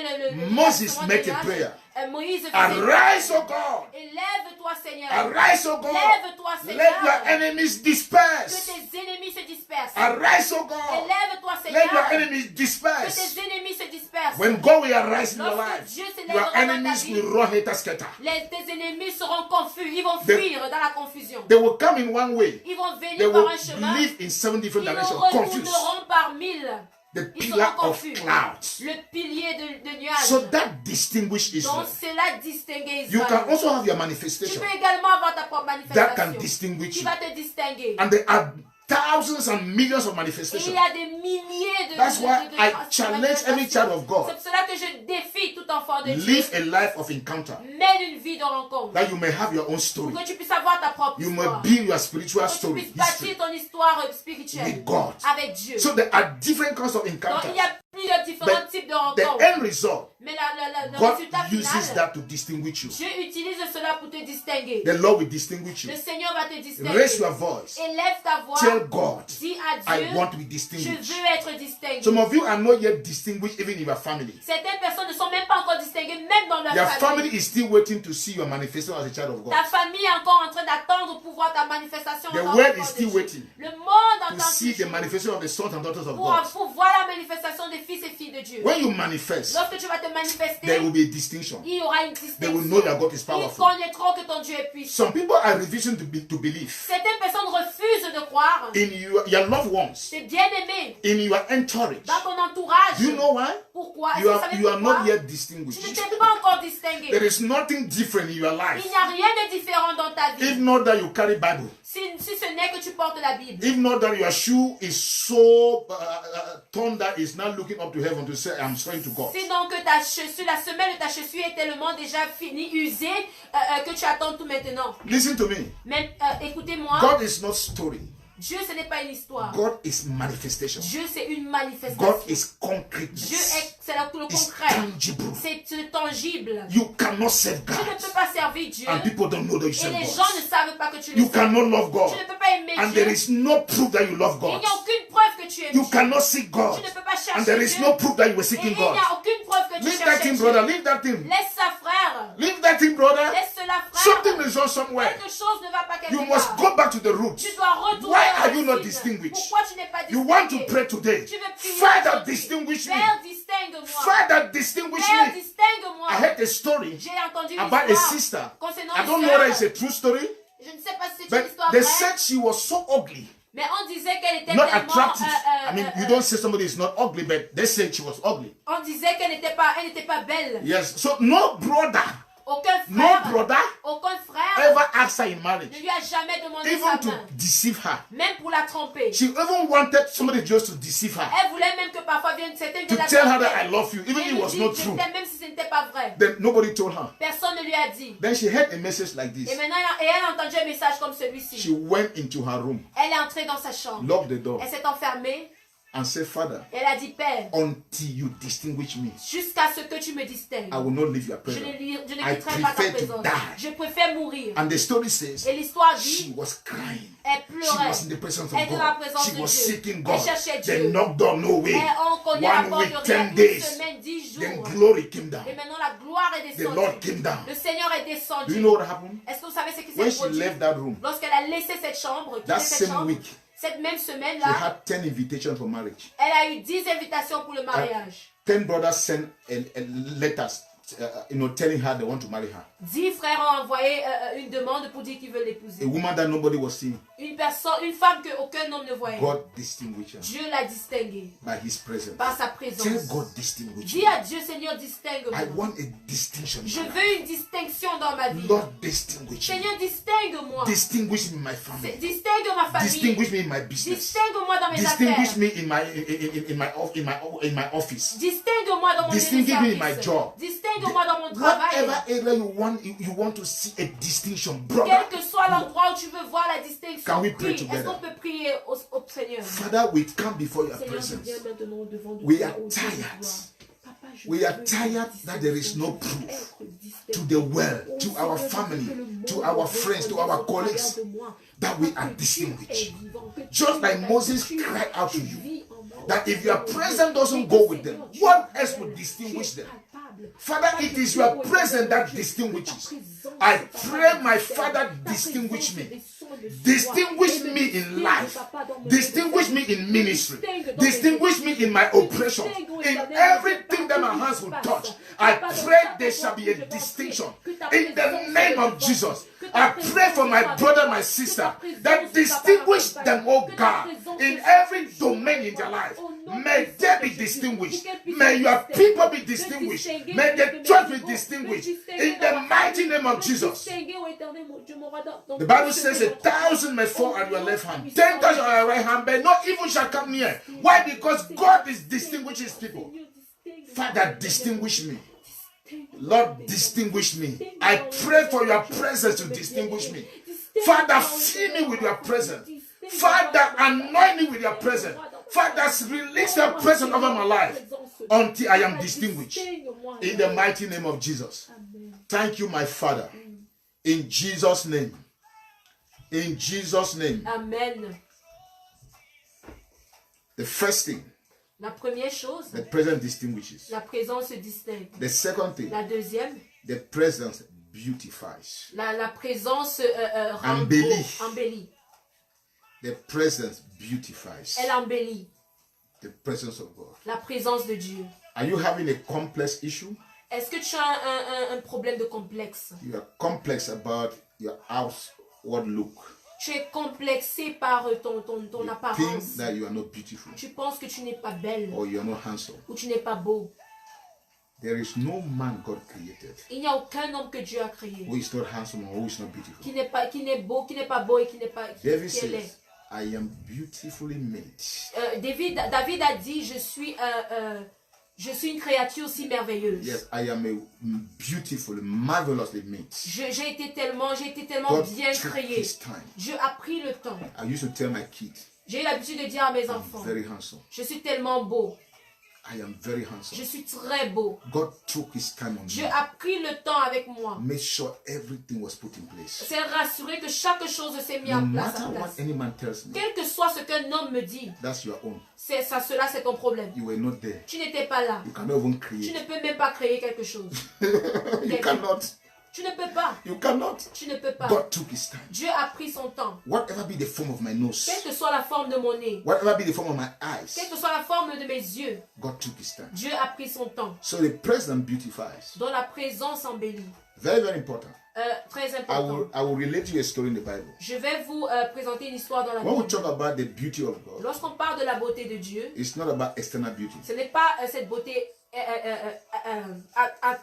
[SPEAKER 1] Moses
[SPEAKER 2] l'élévation
[SPEAKER 1] make
[SPEAKER 2] des
[SPEAKER 1] a
[SPEAKER 2] nuages,
[SPEAKER 1] prayer.
[SPEAKER 2] Moïse faisait
[SPEAKER 1] Arise, O God!
[SPEAKER 2] élève-toi Seigneur,
[SPEAKER 1] Arise, O God!
[SPEAKER 2] lève-toi
[SPEAKER 1] Let
[SPEAKER 2] Seigneur,
[SPEAKER 1] your enemies
[SPEAKER 2] que
[SPEAKER 1] disperse.
[SPEAKER 2] tes ennemis se dispersent.
[SPEAKER 1] Arise, O God!
[SPEAKER 2] Élève-toi
[SPEAKER 1] Let your
[SPEAKER 2] Seigneur,
[SPEAKER 1] enemies
[SPEAKER 2] que
[SPEAKER 1] disperse.
[SPEAKER 2] tes ennemis se dispersent.
[SPEAKER 1] When God will arise in your
[SPEAKER 2] Lorsque
[SPEAKER 1] life,
[SPEAKER 2] Dieu se
[SPEAKER 1] your
[SPEAKER 2] lèvera dans ta
[SPEAKER 1] enemies
[SPEAKER 2] vie,
[SPEAKER 1] will run hetasketa.
[SPEAKER 2] tes ennemis seront confus, ils vont
[SPEAKER 1] They-
[SPEAKER 2] fuir dans la confusion.
[SPEAKER 1] They will come in one way.
[SPEAKER 2] Ils vont
[SPEAKER 1] They
[SPEAKER 2] venir par
[SPEAKER 1] will
[SPEAKER 2] un chemin,
[SPEAKER 1] live in 7 different
[SPEAKER 2] ils
[SPEAKER 1] directions, confused.
[SPEAKER 2] retourneront par mille.
[SPEAKER 1] The
[SPEAKER 2] Ils
[SPEAKER 1] pillar
[SPEAKER 2] seront
[SPEAKER 1] of
[SPEAKER 2] confus.
[SPEAKER 1] clouds.
[SPEAKER 2] Le pilier de nuages.
[SPEAKER 1] So that distinguish
[SPEAKER 2] Donc
[SPEAKER 1] Israel.
[SPEAKER 2] cela distingue
[SPEAKER 1] You
[SPEAKER 2] Israël.
[SPEAKER 1] can also have your
[SPEAKER 2] Tu
[SPEAKER 1] manifestation
[SPEAKER 2] peux également avoir ta propre
[SPEAKER 1] that can
[SPEAKER 2] manifestation
[SPEAKER 1] distinguish
[SPEAKER 2] qui
[SPEAKER 1] you.
[SPEAKER 2] va te distinguer.
[SPEAKER 1] And there are thousands and millions of
[SPEAKER 2] Et
[SPEAKER 1] manifestations.
[SPEAKER 2] il y a des milliers de
[SPEAKER 1] That's why I
[SPEAKER 2] de
[SPEAKER 1] challenge every child of God.
[SPEAKER 2] C'est pour cela que je défie tout enfant de Dieu.
[SPEAKER 1] Live a life of encounter
[SPEAKER 2] Mène une vie de rencontre.
[SPEAKER 1] that you may have your own story.
[SPEAKER 2] Pour que tu puisses avoir ta propre
[SPEAKER 1] You may
[SPEAKER 2] histoire.
[SPEAKER 1] build your spiritual
[SPEAKER 2] Pour que tu
[SPEAKER 1] story,
[SPEAKER 2] puisses bâtir
[SPEAKER 1] history
[SPEAKER 2] ton histoire spirituelle
[SPEAKER 1] with God.
[SPEAKER 2] avec Dieu.
[SPEAKER 1] So there are different kinds of
[SPEAKER 2] Donc
[SPEAKER 1] encounters.
[SPEAKER 2] il y a plusieurs différents types de
[SPEAKER 1] The
[SPEAKER 2] rencontres.
[SPEAKER 1] end result,
[SPEAKER 2] Mais le
[SPEAKER 1] God
[SPEAKER 2] résultat
[SPEAKER 1] uses
[SPEAKER 2] final,
[SPEAKER 1] that to distinguish you.
[SPEAKER 2] Dieu utilise cela pour te distinguer.
[SPEAKER 1] The Lord will distinguish
[SPEAKER 2] Le
[SPEAKER 1] you.
[SPEAKER 2] Seigneur va te distinguer.
[SPEAKER 1] Raise your voice.
[SPEAKER 2] Élève ta voix.
[SPEAKER 1] Tell God,
[SPEAKER 2] Dis à
[SPEAKER 1] I
[SPEAKER 2] Dieu,
[SPEAKER 1] want to be
[SPEAKER 2] je
[SPEAKER 1] distinguished.
[SPEAKER 2] veux être distingué.
[SPEAKER 1] Some of you are not yet distinguished even in your family.
[SPEAKER 2] Certaines personnes ne sont même pas encore distinguées, même dans leur
[SPEAKER 1] Your
[SPEAKER 2] famille.
[SPEAKER 1] family is still waiting to see your manifestation as a child of God.
[SPEAKER 2] Ta famille est encore en train d'attendre pour voir ta manifestation.
[SPEAKER 1] The
[SPEAKER 2] en tant
[SPEAKER 1] world
[SPEAKER 2] qu'enfant
[SPEAKER 1] is
[SPEAKER 2] de
[SPEAKER 1] still
[SPEAKER 2] Dieu.
[SPEAKER 1] waiting
[SPEAKER 2] Le monde
[SPEAKER 1] to
[SPEAKER 2] attend
[SPEAKER 1] see the
[SPEAKER 2] toujours
[SPEAKER 1] manifestation of the sons and daughters of
[SPEAKER 2] pour
[SPEAKER 1] God.
[SPEAKER 2] voir la manifestation des fils et filles de Dieu.
[SPEAKER 1] When you manifest,
[SPEAKER 2] Lorsque tu vas te manifester,
[SPEAKER 1] there will be a distinction.
[SPEAKER 2] il y aura une
[SPEAKER 1] They will
[SPEAKER 2] distinction.
[SPEAKER 1] know that God is
[SPEAKER 2] Ils
[SPEAKER 1] powerful.
[SPEAKER 2] connaîtront que ton Dieu est puissant.
[SPEAKER 1] Some people are refusing to believe
[SPEAKER 2] Certaines personnes refusent de croire.
[SPEAKER 1] in your loved ones,
[SPEAKER 2] Tes bien-aimés,
[SPEAKER 1] in your entourage.
[SPEAKER 2] dans ton entourage.
[SPEAKER 1] Do you know why?
[SPEAKER 2] Pourquoi? Est-ce
[SPEAKER 1] You
[SPEAKER 2] que vous
[SPEAKER 1] are,
[SPEAKER 2] savez
[SPEAKER 1] you are
[SPEAKER 2] pourquoi?
[SPEAKER 1] not yet
[SPEAKER 2] Tu
[SPEAKER 1] distinguished.
[SPEAKER 2] n'étais pas encore distingué.
[SPEAKER 1] There is nothing different in your life.
[SPEAKER 2] Il n'y a rien de différent dans ta
[SPEAKER 1] If
[SPEAKER 2] vie.
[SPEAKER 1] not that you carry Bible,
[SPEAKER 2] Si ce n'est que tu portes la Bible.
[SPEAKER 1] if not that your shoe is so torn that it's not looking up to heaven to say, I'm sorry to God.
[SPEAKER 2] Sinon que ta chaussure, la semelle de ta chaussure est tellement déjà finie, usée, que tu attends tout maintenant.
[SPEAKER 1] Listen to me.
[SPEAKER 2] Mais écoutez-moi,
[SPEAKER 1] God is not story.
[SPEAKER 2] Dieu ce n'est pas une histoire.
[SPEAKER 1] God is manifestation.
[SPEAKER 2] Dieu c'est une manifestation.
[SPEAKER 1] God is
[SPEAKER 2] Dieu
[SPEAKER 1] concreteness.
[SPEAKER 2] c'est le
[SPEAKER 1] It's
[SPEAKER 2] concret.
[SPEAKER 1] tangible.
[SPEAKER 2] C'est tangible.
[SPEAKER 1] You cannot serve
[SPEAKER 2] Tu ne
[SPEAKER 1] God.
[SPEAKER 2] peux pas servir Dieu.
[SPEAKER 1] And people don't know that you
[SPEAKER 2] Et
[SPEAKER 1] serve
[SPEAKER 2] les
[SPEAKER 1] God.
[SPEAKER 2] gens ne savent pas que tu le
[SPEAKER 1] You
[SPEAKER 2] sers.
[SPEAKER 1] cannot love God.
[SPEAKER 2] Tu ne peux pas aimer
[SPEAKER 1] And
[SPEAKER 2] Dieu.
[SPEAKER 1] there is no proof that you love
[SPEAKER 2] Il
[SPEAKER 1] God.
[SPEAKER 2] n'y a aucune preuve que tu aimes
[SPEAKER 1] You
[SPEAKER 2] Dieu.
[SPEAKER 1] cannot seek God.
[SPEAKER 2] Tu ne peux pas chercher
[SPEAKER 1] And there is
[SPEAKER 2] Dieu.
[SPEAKER 1] no proof that you were
[SPEAKER 2] Et
[SPEAKER 1] seeking
[SPEAKER 2] il n'y
[SPEAKER 1] God.
[SPEAKER 2] a aucune preuve que tu
[SPEAKER 1] Leave that
[SPEAKER 2] cherches
[SPEAKER 1] thing,
[SPEAKER 2] Dieu.
[SPEAKER 1] brother. Leave that thing.
[SPEAKER 2] Laisse ça, frère.
[SPEAKER 1] Leave that thing, brother.
[SPEAKER 2] Laisse cela, frère.
[SPEAKER 1] Something is wrong somewhere.
[SPEAKER 2] Quelque chose ne va pas quelque
[SPEAKER 1] You must
[SPEAKER 2] part.
[SPEAKER 1] go back to the roots.
[SPEAKER 2] Tu dois retourner
[SPEAKER 1] Why
[SPEAKER 2] aux
[SPEAKER 1] are you not
[SPEAKER 2] racines.
[SPEAKER 1] distinguished?
[SPEAKER 2] Pourquoi tu n'es pas
[SPEAKER 1] You
[SPEAKER 2] distingué?
[SPEAKER 1] want to pray today.
[SPEAKER 2] Tu veux prier
[SPEAKER 1] Father,
[SPEAKER 2] aujourd'hui.
[SPEAKER 1] distinguish me.
[SPEAKER 2] Père, distingue-moi.
[SPEAKER 1] Father, distinguish
[SPEAKER 2] Père,
[SPEAKER 1] me.
[SPEAKER 2] distingue-moi.
[SPEAKER 1] I heard a story
[SPEAKER 2] J'ai entendu une
[SPEAKER 1] about a
[SPEAKER 2] histoire
[SPEAKER 1] sister.
[SPEAKER 2] concernant
[SPEAKER 1] I
[SPEAKER 2] une
[SPEAKER 1] don't know whether it's
[SPEAKER 2] sœur.
[SPEAKER 1] a true story,
[SPEAKER 2] Je ne sais pas si c'est une
[SPEAKER 1] but
[SPEAKER 2] histoire
[SPEAKER 1] they
[SPEAKER 2] vraie,
[SPEAKER 1] said she was so ugly,
[SPEAKER 2] mais on disait qu'elle était
[SPEAKER 1] not
[SPEAKER 2] tellement...
[SPEAKER 1] attractive. I mean, you don't say somebody is not ugly, but they said she was ugly.
[SPEAKER 2] On disait qu'elle n'était pas belle.
[SPEAKER 1] Yes. So no brother,
[SPEAKER 2] Aucun
[SPEAKER 1] no
[SPEAKER 2] frère,
[SPEAKER 1] brother
[SPEAKER 2] aucun frère
[SPEAKER 1] ever asked her in marriage,
[SPEAKER 2] ne lui a jamais demandé
[SPEAKER 1] even
[SPEAKER 2] sa
[SPEAKER 1] to
[SPEAKER 2] main,
[SPEAKER 1] deceive her.
[SPEAKER 2] même pour la tromper.
[SPEAKER 1] She even wanted somebody just to deceive her,
[SPEAKER 2] Elle voulait même que parfois vienne certaines
[SPEAKER 1] to
[SPEAKER 2] de la
[SPEAKER 1] tell her that
[SPEAKER 2] tromper.
[SPEAKER 1] I love you, even if
[SPEAKER 2] Elle
[SPEAKER 1] it
[SPEAKER 2] lui
[SPEAKER 1] was
[SPEAKER 2] dit,
[SPEAKER 1] not
[SPEAKER 2] je
[SPEAKER 1] true.
[SPEAKER 2] t'aime, même si ce n'était pas vrai.
[SPEAKER 1] Then nobody told her.
[SPEAKER 2] Personne ne lui a dit.
[SPEAKER 1] Then she heard a message like this.
[SPEAKER 2] Et maintenant, elle a entendu un message comme
[SPEAKER 1] She
[SPEAKER 2] celui-ci.
[SPEAKER 1] went into her room,
[SPEAKER 2] Elle est entrée dans sa chambre.
[SPEAKER 1] locked the door,
[SPEAKER 2] Elle s'est enfermée.
[SPEAKER 1] and said, Father,
[SPEAKER 2] Elle a dit, Père,
[SPEAKER 1] until you distinguish me,
[SPEAKER 2] jusqu'à ce que tu me distingues,
[SPEAKER 1] I will not leave your
[SPEAKER 2] je
[SPEAKER 1] presence.
[SPEAKER 2] ne
[SPEAKER 1] I
[SPEAKER 2] quitterai pas ta
[SPEAKER 1] prefer to
[SPEAKER 2] présence.
[SPEAKER 1] die.
[SPEAKER 2] Je préfère mourir.
[SPEAKER 1] And the story says
[SPEAKER 2] Et l'histoire
[SPEAKER 1] she
[SPEAKER 2] dit,
[SPEAKER 1] was crying.
[SPEAKER 2] elle
[SPEAKER 1] She
[SPEAKER 2] pleurait.
[SPEAKER 1] was in the presence
[SPEAKER 2] Elle
[SPEAKER 1] of
[SPEAKER 2] était dans la
[SPEAKER 1] God.
[SPEAKER 2] présence
[SPEAKER 1] She
[SPEAKER 2] de
[SPEAKER 1] was
[SPEAKER 2] Dieu.
[SPEAKER 1] seeking
[SPEAKER 2] Elle
[SPEAKER 1] God.
[SPEAKER 2] cherchait
[SPEAKER 1] They
[SPEAKER 2] Dieu.
[SPEAKER 1] knocked on no way.
[SPEAKER 2] Et on connaît la
[SPEAKER 1] 1
[SPEAKER 2] porte
[SPEAKER 1] week,
[SPEAKER 2] de
[SPEAKER 1] 10
[SPEAKER 2] rien, une
[SPEAKER 1] days.
[SPEAKER 2] semaine, 10 jours.
[SPEAKER 1] Then glory came down.
[SPEAKER 2] Et maintenant la gloire est
[SPEAKER 1] The Lord
[SPEAKER 2] descendue.
[SPEAKER 1] came down.
[SPEAKER 2] Le Seigneur est
[SPEAKER 1] Do
[SPEAKER 2] descendu.
[SPEAKER 1] you know what happened?
[SPEAKER 2] Est-ce que vous savez ce qui
[SPEAKER 1] When
[SPEAKER 2] s'est
[SPEAKER 1] she
[SPEAKER 2] produit?
[SPEAKER 1] left that room,
[SPEAKER 2] Lorsqu'elle a laissé cette chambre, quitté
[SPEAKER 1] that
[SPEAKER 2] cette
[SPEAKER 1] same
[SPEAKER 2] chambre,
[SPEAKER 1] week,
[SPEAKER 2] cette même
[SPEAKER 1] she
[SPEAKER 2] semaine-là,
[SPEAKER 1] had 10 invitations for marriage.
[SPEAKER 2] elle a eu 10 invitations pour le mariage.
[SPEAKER 1] 10 brothers sent a letters, telling her they want to marry her.
[SPEAKER 2] 10 frères ont envoyé une demande pour dire qu'ils veulent l'épouser.
[SPEAKER 1] A woman that nobody was seeing.
[SPEAKER 2] Une femme que aucun homme ne voyait.
[SPEAKER 1] God distinguished her
[SPEAKER 2] Dieu l'a distinguée
[SPEAKER 1] by His presence.
[SPEAKER 2] par sa
[SPEAKER 1] Tell
[SPEAKER 2] présence.
[SPEAKER 1] God distinguish
[SPEAKER 2] Dis
[SPEAKER 1] me.
[SPEAKER 2] à Dieu, Seigneur,
[SPEAKER 1] I
[SPEAKER 2] distingue-moi.
[SPEAKER 1] want a distinction. in
[SPEAKER 2] Je
[SPEAKER 1] my life.
[SPEAKER 2] veux une distinction dans ma vie.
[SPEAKER 1] Lord, distinguish me.
[SPEAKER 2] Seigneur, distingue-moi.
[SPEAKER 1] Distinguish me in my family.
[SPEAKER 2] Distingue ma famille.
[SPEAKER 1] Distinguish me in my business.
[SPEAKER 2] Distingue-moi dans mes
[SPEAKER 1] Distinguish
[SPEAKER 2] affaires.
[SPEAKER 1] me in my office.
[SPEAKER 2] Distingue-moi dans mon lieu de
[SPEAKER 1] Distinguish me in my
[SPEAKER 2] service.
[SPEAKER 1] job.
[SPEAKER 2] Distingue-moi dans mon travail.
[SPEAKER 1] Whatever area you want to see a distinction, brother.
[SPEAKER 2] Quel que soit l'endroit où tu veux voir la distinction,
[SPEAKER 1] Can we pray
[SPEAKER 2] prie. Est-ce
[SPEAKER 1] together?
[SPEAKER 2] qu'on peut prier au Seigneur?
[SPEAKER 1] Father, we come before your
[SPEAKER 2] Seigneur, je
[SPEAKER 1] presence.
[SPEAKER 2] viens maintenant devant
[SPEAKER 1] We
[SPEAKER 2] toi,
[SPEAKER 1] are
[SPEAKER 2] au Dieu de
[SPEAKER 1] tired.
[SPEAKER 2] gloire. Papa, je
[SPEAKER 1] We are
[SPEAKER 2] veux
[SPEAKER 1] tired
[SPEAKER 2] cette
[SPEAKER 1] that there is no
[SPEAKER 2] distinction,
[SPEAKER 1] proof
[SPEAKER 2] être distinct.
[SPEAKER 1] to the world,
[SPEAKER 2] Oh,
[SPEAKER 1] to our
[SPEAKER 2] Seigneur,
[SPEAKER 1] family,
[SPEAKER 2] que le monde
[SPEAKER 1] to our friends, to our colleagues, that we are distinguished. Just like Moses cried out to you, that if your presence doesn't go with them, what else would distinguish them? Father, it is your presence that distinguishes. I pray, my Father, distinguish me. Distinguish me in life. Distinguish me in ministry. Distinguish me in my oppression. In everything that my hands will touch. I pray there shall be a distinction. In the name of Jesus. I pray for my brother, my sister, that distinguish them, oh God, in every domain in their life. May they be distinguished. May your people be distinguished. May the church be distinguished. In the mighty name of Jesus. The Bible says 1,000 may fall at your left hand, 10,000 at your right hand, but no evil shall come near. Why? Because God is distinguishing his people. Father, distinguish me. Lord, distinguish me. I pray for your presence to distinguish me. Father, fill me with your presence. Father, anoint me with your presence. Father, release your presence over my life until I am distinguished. In the mighty name of Jesus. Thank you, my Father. In Jesus' name. In Jesus' name.
[SPEAKER 2] Amen.
[SPEAKER 1] The first thing,
[SPEAKER 2] La première chose,
[SPEAKER 1] the presence distinguishes.
[SPEAKER 2] la présence distingue.
[SPEAKER 1] The second thing,
[SPEAKER 2] La deuxième,
[SPEAKER 1] the presence beautifies.
[SPEAKER 2] la présence rend
[SPEAKER 1] Embellit.
[SPEAKER 2] beau, embellit.
[SPEAKER 1] The presence beautifies.
[SPEAKER 2] Elle embellit.
[SPEAKER 1] The presence of God.
[SPEAKER 2] La présence de Dieu.
[SPEAKER 1] Are you having a complex issue?
[SPEAKER 2] Est-ce que tu as un problème de complexe?
[SPEAKER 1] You are complex about your outward look.
[SPEAKER 2] Tu es complexé par ton
[SPEAKER 1] You
[SPEAKER 2] apparence.
[SPEAKER 1] think that you are not beautiful
[SPEAKER 2] Tu penses que tu n'es pas belle
[SPEAKER 1] or you are not handsome.
[SPEAKER 2] ou tu n'es pas beau.
[SPEAKER 1] There is no man God created
[SPEAKER 2] Il n'y a aucun homme que Dieu a créé
[SPEAKER 1] who is not handsome or who is not beautiful.
[SPEAKER 2] qui n'est beau, qui n'est pas beau et qui n'est pas
[SPEAKER 1] David
[SPEAKER 2] qui est
[SPEAKER 1] says, I am beautifully made.
[SPEAKER 2] David a dit, je suis une créature si merveilleuse.
[SPEAKER 1] Yes, I am beautifully, marvelously made.
[SPEAKER 2] J'ai été tellement
[SPEAKER 1] God
[SPEAKER 2] bien
[SPEAKER 1] took
[SPEAKER 2] créé.
[SPEAKER 1] his time.
[SPEAKER 2] Dieu a pris le temps.
[SPEAKER 1] I used to tell my kids,
[SPEAKER 2] J'ai eu l'habitude de dire à mes
[SPEAKER 1] I'm
[SPEAKER 2] enfants,
[SPEAKER 1] very handsome.
[SPEAKER 2] je suis tellement beau.
[SPEAKER 1] I am very handsome.
[SPEAKER 2] Je suis très beau.
[SPEAKER 1] God took his time on
[SPEAKER 2] Dieu
[SPEAKER 1] me.
[SPEAKER 2] a pris le temps avec moi.
[SPEAKER 1] Made sure everything was put in place.
[SPEAKER 2] C'est rassuré que chaque chose s'est mise
[SPEAKER 1] No
[SPEAKER 2] en place.
[SPEAKER 1] matter
[SPEAKER 2] En
[SPEAKER 1] what
[SPEAKER 2] place.
[SPEAKER 1] any man tells me,
[SPEAKER 2] Quel que soit ce qu'un homme me dit,
[SPEAKER 1] that's your own.
[SPEAKER 2] cela c'est ton problème.
[SPEAKER 1] You were not there.
[SPEAKER 2] Tu n'étais pas là.
[SPEAKER 1] You cannot even
[SPEAKER 2] Tu
[SPEAKER 1] create.
[SPEAKER 2] ne peux même pas créer quelque chose.
[SPEAKER 1] You cannot.
[SPEAKER 2] Tu ne peux pas.
[SPEAKER 1] You cannot.
[SPEAKER 2] Tu ne peux pas.
[SPEAKER 1] God took his time.
[SPEAKER 2] Dieu a pris son temps.
[SPEAKER 1] Whatever be the form of my nose,
[SPEAKER 2] Quelle que soit la forme de mon nez,
[SPEAKER 1] whatever be the form of my eyes,
[SPEAKER 2] quelle que soit la forme de mes yeux,
[SPEAKER 1] God took his time.
[SPEAKER 2] Dieu a pris son temps.
[SPEAKER 1] So the presence beautifies.
[SPEAKER 2] Dont la présence embellit.
[SPEAKER 1] Very, very important.
[SPEAKER 2] Très
[SPEAKER 1] I
[SPEAKER 2] important.
[SPEAKER 1] will relate to you a story in the Bible.
[SPEAKER 2] Je vais vous présenter une histoire dans la
[SPEAKER 1] When we
[SPEAKER 2] Bible.
[SPEAKER 1] talk about the beauty of God,
[SPEAKER 2] Lorsqu'on parle de la beauté de Dieu,
[SPEAKER 1] it's not about external beauty.
[SPEAKER 2] ce n'est pas cette beauté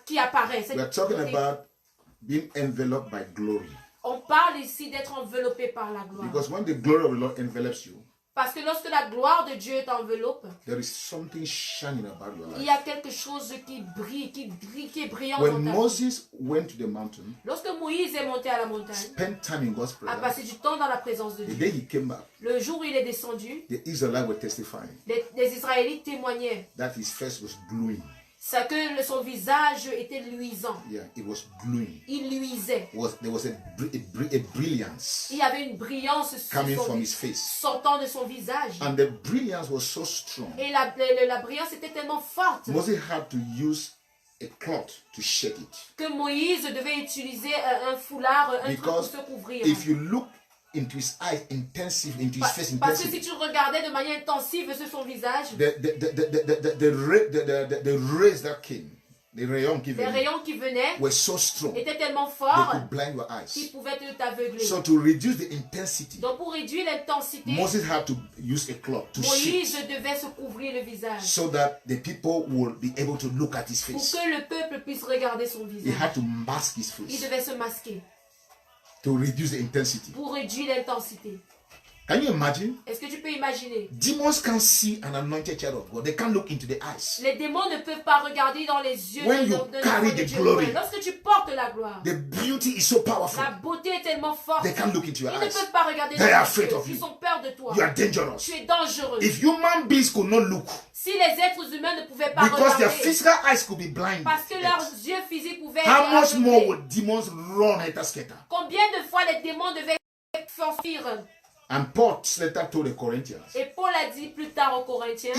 [SPEAKER 2] qui apparaît. Cette
[SPEAKER 1] We are talking
[SPEAKER 2] beauté.
[SPEAKER 1] about being enveloped by glory.
[SPEAKER 2] On parle ici d'être enveloppé par la gloire.
[SPEAKER 1] Because when the glory of the Lord envelops you,
[SPEAKER 2] Parce que lorsque la gloire de Dieu t'enveloppe,
[SPEAKER 1] there is something shining about your
[SPEAKER 2] il y
[SPEAKER 1] life.
[SPEAKER 2] a quelque chose qui brille, qui est brillant
[SPEAKER 1] When
[SPEAKER 2] dans ta vie.
[SPEAKER 1] Moses went to the mountain,
[SPEAKER 2] Lorsque Moïse est monté à la montagne,
[SPEAKER 1] spent time in God's
[SPEAKER 2] a passé
[SPEAKER 1] presence,
[SPEAKER 2] du temps dans la présence de
[SPEAKER 1] the
[SPEAKER 2] Dieu.
[SPEAKER 1] day he came back,
[SPEAKER 2] Le jour où il est descendu,
[SPEAKER 1] the Israelites were testifying
[SPEAKER 2] les Israélites témoignaient
[SPEAKER 1] that his face was glowing.
[SPEAKER 2] c'est que son visage était luisant.
[SPEAKER 1] Yeah, it was glowing.
[SPEAKER 2] Il luisait.
[SPEAKER 1] There was a brilliance
[SPEAKER 2] Il y avait une brillance
[SPEAKER 1] coming from his face.
[SPEAKER 2] sortant de son visage.
[SPEAKER 1] And the brilliance was so strong.
[SPEAKER 2] Et la brillance était tellement forte
[SPEAKER 1] Moses had to use a cloth to shake it.
[SPEAKER 2] que Moïse devait utiliser un foulard, un truc pour
[SPEAKER 1] Because
[SPEAKER 2] se couvrir.
[SPEAKER 1] if you look into his eyes intensively, into his face
[SPEAKER 2] Parce que si
[SPEAKER 1] intensively,
[SPEAKER 2] tu regardais de manière intensive sur son visage,
[SPEAKER 1] the rays that came, the rayon
[SPEAKER 2] les
[SPEAKER 1] given,
[SPEAKER 2] rayons qui venaient
[SPEAKER 1] were so strong they
[SPEAKER 2] étaient tellement forts
[SPEAKER 1] could blind your
[SPEAKER 2] qu'ils
[SPEAKER 1] eyes.
[SPEAKER 2] pouvaient t'aveugler.
[SPEAKER 1] So to reduce the intensity,
[SPEAKER 2] Donc pour réduire l'intensité,
[SPEAKER 1] Moses had to use a cloth to shake
[SPEAKER 2] Moïse devait se couvrir le visage
[SPEAKER 1] so that the people would be able to look at his
[SPEAKER 2] pour
[SPEAKER 1] face.
[SPEAKER 2] que le peuple puisse regarder son
[SPEAKER 1] He
[SPEAKER 2] visage.
[SPEAKER 1] had to mask his
[SPEAKER 2] Il
[SPEAKER 1] face
[SPEAKER 2] devait se masquer
[SPEAKER 1] to reduce the intensity.
[SPEAKER 2] pour réduire l'intensité.
[SPEAKER 1] Can you imagine?
[SPEAKER 2] Est-ce que tu peux imaginer?
[SPEAKER 1] Demons can't see an anointed child of God. They can't look into the eyes.
[SPEAKER 2] Les démons ne peuvent pas regarder dans les yeux
[SPEAKER 1] When
[SPEAKER 2] de
[SPEAKER 1] you carry
[SPEAKER 2] de
[SPEAKER 1] the
[SPEAKER 2] Dieu.
[SPEAKER 1] glory,
[SPEAKER 2] Lorsque tu portes la gloire,
[SPEAKER 1] The beauty is so powerful.
[SPEAKER 2] la beauté est tellement forte.
[SPEAKER 1] They can't look into
[SPEAKER 2] Ils
[SPEAKER 1] your
[SPEAKER 2] ne
[SPEAKER 1] eyes.
[SPEAKER 2] peuvent pas regarder
[SPEAKER 1] They
[SPEAKER 2] dans
[SPEAKER 1] are
[SPEAKER 2] tes
[SPEAKER 1] afraid
[SPEAKER 2] yeux.
[SPEAKER 1] of
[SPEAKER 2] Ils
[SPEAKER 1] you.
[SPEAKER 2] ont peur de toi.
[SPEAKER 1] You are dangerous.
[SPEAKER 2] Tu es dangereux.
[SPEAKER 1] If human beings could not look,
[SPEAKER 2] Si les êtres humains ne pouvaient pas
[SPEAKER 1] Because their
[SPEAKER 2] regarder,
[SPEAKER 1] physical eyes could be blind.
[SPEAKER 2] parce que leurs yeux physiques pouvaient être
[SPEAKER 1] How much more
[SPEAKER 2] aveuglés,
[SPEAKER 1] would demons run at us?
[SPEAKER 2] combien de fois les démons devaient s'enfuir?
[SPEAKER 1] And Paul later told the Corinthians,
[SPEAKER 2] Et Paul a dit plus tard aux Corinthiens,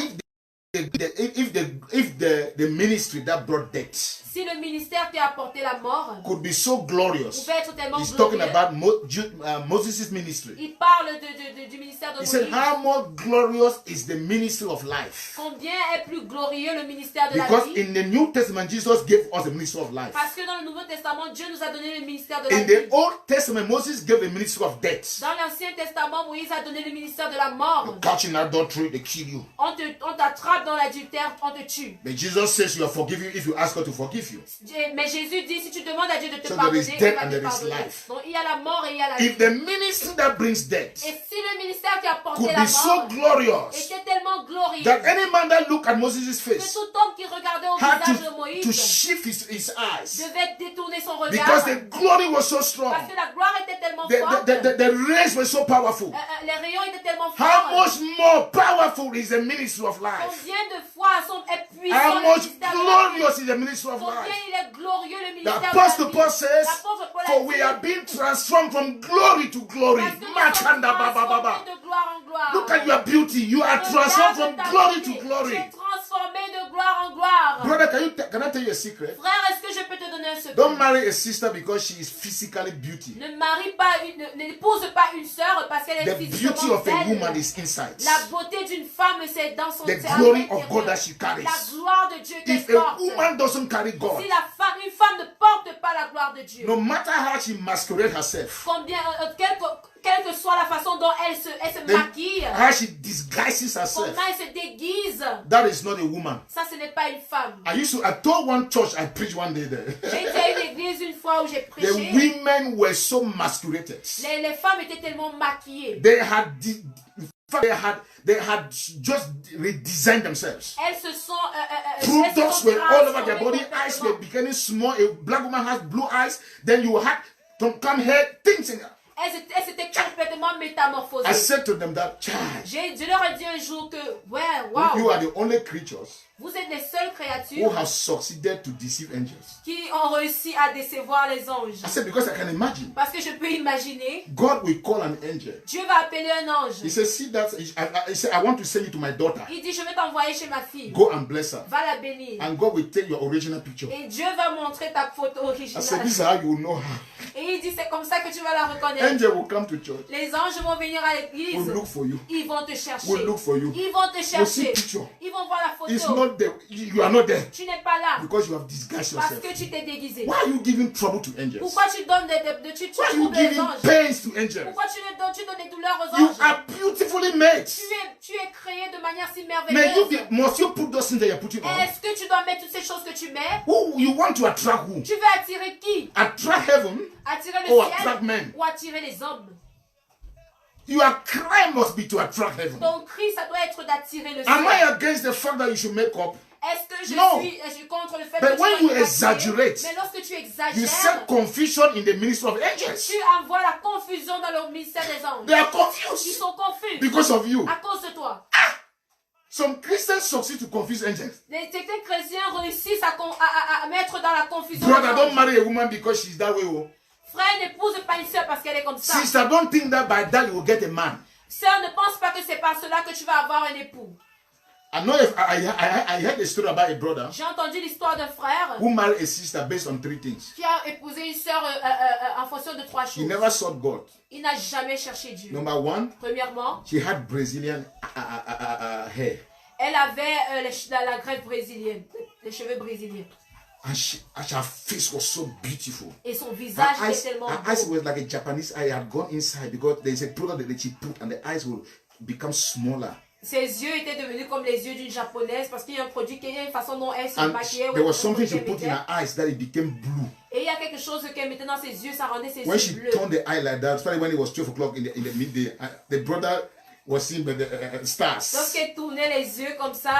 [SPEAKER 1] if the ministry that brought death
[SPEAKER 2] si le ministère qui a apporté la mort
[SPEAKER 1] could be so glorious,
[SPEAKER 2] pouvait être tellement
[SPEAKER 1] he's talking
[SPEAKER 2] glorieux,
[SPEAKER 1] about Moses' ministry.
[SPEAKER 2] il parle du ministère de
[SPEAKER 1] He said,
[SPEAKER 2] Moïse.
[SPEAKER 1] how more glorious is the ministry of life?
[SPEAKER 2] Combien est plus glorieux le ministère de la
[SPEAKER 1] Because
[SPEAKER 2] vie?
[SPEAKER 1] in the New Testament, Jesus gave us the ministry of life.
[SPEAKER 2] Parce que dans le Nouveau Testament, Dieu nous a donné le ministère de la
[SPEAKER 1] In
[SPEAKER 2] vie.
[SPEAKER 1] the Old Testament, Moses gave the ministry of death.
[SPEAKER 2] Dans l'Ancien Testament, Moïse a donné le ministère de la mort.
[SPEAKER 1] Catching adultery, they kill you.
[SPEAKER 2] On t'attrape dans l'adultère, on te tue.
[SPEAKER 1] But Jesus says you are forgiven if you ask God to forgive you.
[SPEAKER 2] Mais Jésus dit, si tu demandes à Dieu de te
[SPEAKER 1] So there is
[SPEAKER 2] pardonner, il
[SPEAKER 1] death
[SPEAKER 2] va
[SPEAKER 1] and
[SPEAKER 2] te
[SPEAKER 1] there is
[SPEAKER 2] pardonner.
[SPEAKER 1] life.
[SPEAKER 2] Donc il y a la mort et il y a la vie.
[SPEAKER 1] If the ministry that brings death
[SPEAKER 2] Et si le ministère qui a porté
[SPEAKER 1] could
[SPEAKER 2] la
[SPEAKER 1] be so
[SPEAKER 2] mort
[SPEAKER 1] glorious
[SPEAKER 2] était tellement glorieux
[SPEAKER 1] that any man that looked at Moses'
[SPEAKER 2] que
[SPEAKER 1] face
[SPEAKER 2] tout homme qui regardait au
[SPEAKER 1] had
[SPEAKER 2] visage de
[SPEAKER 1] to
[SPEAKER 2] Moïse
[SPEAKER 1] shift his eyes
[SPEAKER 2] devait détourner son
[SPEAKER 1] because
[SPEAKER 2] regard
[SPEAKER 1] the glory was so strong.
[SPEAKER 2] parce que la gloire était tellement forte.
[SPEAKER 1] The rays were so powerful.
[SPEAKER 2] Les rayons étaient tellement
[SPEAKER 1] How
[SPEAKER 2] forts.
[SPEAKER 1] much more powerful is the ministry of life?
[SPEAKER 2] Combien de fois est puissant
[SPEAKER 1] How
[SPEAKER 2] le
[SPEAKER 1] much
[SPEAKER 2] ministère de la vie?
[SPEAKER 1] glorious is the ministry of
[SPEAKER 2] Combien
[SPEAKER 1] life?
[SPEAKER 2] il est glorieux le
[SPEAKER 1] The
[SPEAKER 2] ministère de la
[SPEAKER 1] Apostle
[SPEAKER 2] vie.
[SPEAKER 1] Paul says,
[SPEAKER 2] L'apôtre Paul a
[SPEAKER 1] for we
[SPEAKER 2] dit,
[SPEAKER 1] are being transformed from glory to glory.
[SPEAKER 2] parce que nous sommes
[SPEAKER 1] Makanda ba ba ba ba.
[SPEAKER 2] transformés de gloire en gloire.
[SPEAKER 1] Look at your beauty. You are transformed from glory to glory.
[SPEAKER 2] Tu es transformé de gloire en gloire.
[SPEAKER 1] Brother, can I tell you a secret?
[SPEAKER 2] Frère, est-ce que je peux te donner un secret?
[SPEAKER 1] Don't marry a sister because she is physically beauty.
[SPEAKER 2] N'épouse pas une sœur parce qu'elle est
[SPEAKER 1] The beauty
[SPEAKER 2] physiquement
[SPEAKER 1] of a woman
[SPEAKER 2] belle.
[SPEAKER 1] is inside.
[SPEAKER 2] La beauté d'une femme, c'est dans son
[SPEAKER 1] The
[SPEAKER 2] à
[SPEAKER 1] glory of
[SPEAKER 2] l'intérieur.
[SPEAKER 1] God that she carries.
[SPEAKER 2] La gloire de Dieu qu'elle
[SPEAKER 1] If a
[SPEAKER 2] porte.
[SPEAKER 1] woman doesn't carry God,
[SPEAKER 2] Si une femme ne porte pas la gloire de Dieu,
[SPEAKER 1] no matter how she masquerades herself,
[SPEAKER 2] combien, quelle que soit la façon dont elle se
[SPEAKER 1] then
[SPEAKER 2] maquille,
[SPEAKER 1] how she disguises herself,
[SPEAKER 2] comment elle se déguise,
[SPEAKER 1] that is not a woman.
[SPEAKER 2] ça ce n'est pas une femme.
[SPEAKER 1] I told one church I preached one day there.
[SPEAKER 2] J'ai été à une église une fois où j'ai
[SPEAKER 1] The
[SPEAKER 2] prêché.
[SPEAKER 1] women were so masqueraded.
[SPEAKER 2] Les femmes étaient tellement maquillées.
[SPEAKER 1] They had just redesigned themselves.
[SPEAKER 2] Elles se sont
[SPEAKER 1] Products were all over their body.
[SPEAKER 2] transformées
[SPEAKER 1] Eyes were
[SPEAKER 2] complètement.
[SPEAKER 1] becoming small. A black woman has blue eyes. Then you had to come here, things in.
[SPEAKER 2] Elles s'étaient complètement métamorphosées.
[SPEAKER 1] I said to them that, child,
[SPEAKER 2] Je leur ai dit un jour que, ouais,
[SPEAKER 1] you
[SPEAKER 2] wow,
[SPEAKER 1] are the only creatures
[SPEAKER 2] vous êtes les seules
[SPEAKER 1] who
[SPEAKER 2] créatures
[SPEAKER 1] have succeeded to deceive angels.
[SPEAKER 2] qui ont réussi à décevoir les anges.
[SPEAKER 1] I said, because I can imagine.
[SPEAKER 2] Parce que je peux imaginer,
[SPEAKER 1] God will call an angel.
[SPEAKER 2] Dieu va appeler un ange.
[SPEAKER 1] He said, see that? He said, I want to send you to my daughter.
[SPEAKER 2] Il dit, je vais t'envoyer chez ma fille.
[SPEAKER 1] Go and bless her.
[SPEAKER 2] Va la bénir.
[SPEAKER 1] And God will take your original picture.
[SPEAKER 2] Et Dieu va montrer ta photo
[SPEAKER 1] I said,
[SPEAKER 2] originale.
[SPEAKER 1] this is how you will know her.
[SPEAKER 2] Et il dit, c'est comme ça que tu vas la reconnaître.
[SPEAKER 1] Angel will come to church.
[SPEAKER 2] Les anges vont venir à
[SPEAKER 1] Will
[SPEAKER 2] l'église.
[SPEAKER 1] look for you.
[SPEAKER 2] Ils vont te chercher.
[SPEAKER 1] Will look for you.
[SPEAKER 2] Ils vont te
[SPEAKER 1] Will see
[SPEAKER 2] chercher.
[SPEAKER 1] picture.
[SPEAKER 2] Ils vont voir la
[SPEAKER 1] It's
[SPEAKER 2] photo.
[SPEAKER 1] not there. You are not there
[SPEAKER 2] Tu n'es pas là.
[SPEAKER 1] because you have disguised
[SPEAKER 2] Parce
[SPEAKER 1] yourself.
[SPEAKER 2] que tu t'es déguisé.
[SPEAKER 1] Why are you giving trouble to angels?
[SPEAKER 2] Pourquoi tu donnes tu
[SPEAKER 1] Why are you
[SPEAKER 2] trouves les
[SPEAKER 1] giving
[SPEAKER 2] anges?
[SPEAKER 1] pains to angels?
[SPEAKER 2] Pourquoi tu donnes des douleurs aux
[SPEAKER 1] You
[SPEAKER 2] anges?
[SPEAKER 1] are beautifully made.
[SPEAKER 2] Tu es créé de manière si
[SPEAKER 1] May you
[SPEAKER 2] merveilleuse.
[SPEAKER 1] must you put those things that you're putting on?
[SPEAKER 2] Est-ce que tu dois mettre toutes ces choses que tu mets?
[SPEAKER 1] Who you want to attract who?
[SPEAKER 2] Tu veux attirer qui?
[SPEAKER 1] Attract heaven
[SPEAKER 2] Attirer le
[SPEAKER 1] or
[SPEAKER 2] ciel
[SPEAKER 1] attract men?
[SPEAKER 2] ou attirer les hommes?
[SPEAKER 1] Your cry must be to attract heaven.
[SPEAKER 2] Ton cri, ça doit être d'attirer le
[SPEAKER 1] Am I
[SPEAKER 2] ciel.
[SPEAKER 1] against the fact that you should make up?
[SPEAKER 2] Est-ce que
[SPEAKER 1] No.
[SPEAKER 2] je suis contre le fait
[SPEAKER 1] But
[SPEAKER 2] que tu
[SPEAKER 1] when
[SPEAKER 2] dois
[SPEAKER 1] you
[SPEAKER 2] te maquiller?
[SPEAKER 1] exaggerate,
[SPEAKER 2] Mais lorsque tu
[SPEAKER 1] You
[SPEAKER 2] exagères,
[SPEAKER 1] set confusion in the ministry of angels.
[SPEAKER 2] tu envoies la confusion dans le ministère des anges.
[SPEAKER 1] They are
[SPEAKER 2] Ils
[SPEAKER 1] confused
[SPEAKER 2] sont confus
[SPEAKER 1] because of you.
[SPEAKER 2] à cause de toi.
[SPEAKER 1] Some Christians succeed to confuse angels.
[SPEAKER 2] Certains chrétiens réussissent à mettre dans la confusion.
[SPEAKER 1] Brother,
[SPEAKER 2] les
[SPEAKER 1] don't
[SPEAKER 2] anges.
[SPEAKER 1] marry a woman because she's that way. Oh.
[SPEAKER 2] Frère, n'épouse pas une sœur parce qu'elle est comme ça.
[SPEAKER 1] Sister, don't think that by that you will get a man.
[SPEAKER 2] Sœur, ne pense pas que c'est par cela que tu vas avoir un époux.
[SPEAKER 1] I know if I heard a story about a brother
[SPEAKER 2] J'ai entendu l'histoire d'un frère
[SPEAKER 1] who married a sister based on 3 things.
[SPEAKER 2] qui a épousé une sœur en fonction de 3
[SPEAKER 1] He
[SPEAKER 2] choses.
[SPEAKER 1] never sought God.
[SPEAKER 2] Il n'a jamais cherché Dieu.
[SPEAKER 1] Number 1,
[SPEAKER 2] Premièrement,
[SPEAKER 1] she had Brazilian hair.
[SPEAKER 2] elle avait la greffe brésilienne, les cheveux brésiliens.
[SPEAKER 1] And her face was so beautiful.
[SPEAKER 2] Et son
[SPEAKER 1] Her
[SPEAKER 2] visage était
[SPEAKER 1] eyes,
[SPEAKER 2] tellement
[SPEAKER 1] her eyes
[SPEAKER 2] beau.
[SPEAKER 1] was like a Japanese eye. Had gone inside because there is a product that she put and the eyes will become smaller.
[SPEAKER 2] Ses yeux étaient devenus comme les yeux d'une japonaise parce qu'il y a un produit, il y a une façon dont elle se
[SPEAKER 1] And
[SPEAKER 2] maquillait.
[SPEAKER 1] there was something she put in her eyes that it became blue.
[SPEAKER 2] Et il y a quelque chose qu'elle mettait dans ses yeux, ça rendait ses
[SPEAKER 1] When
[SPEAKER 2] yeux
[SPEAKER 1] she
[SPEAKER 2] bleus.
[SPEAKER 1] turned the eye like that, especially when it was 12 o'clock in the midday, the brother was seeing the stars.
[SPEAKER 2] Lorsqu'elle tournait les yeux comme ça,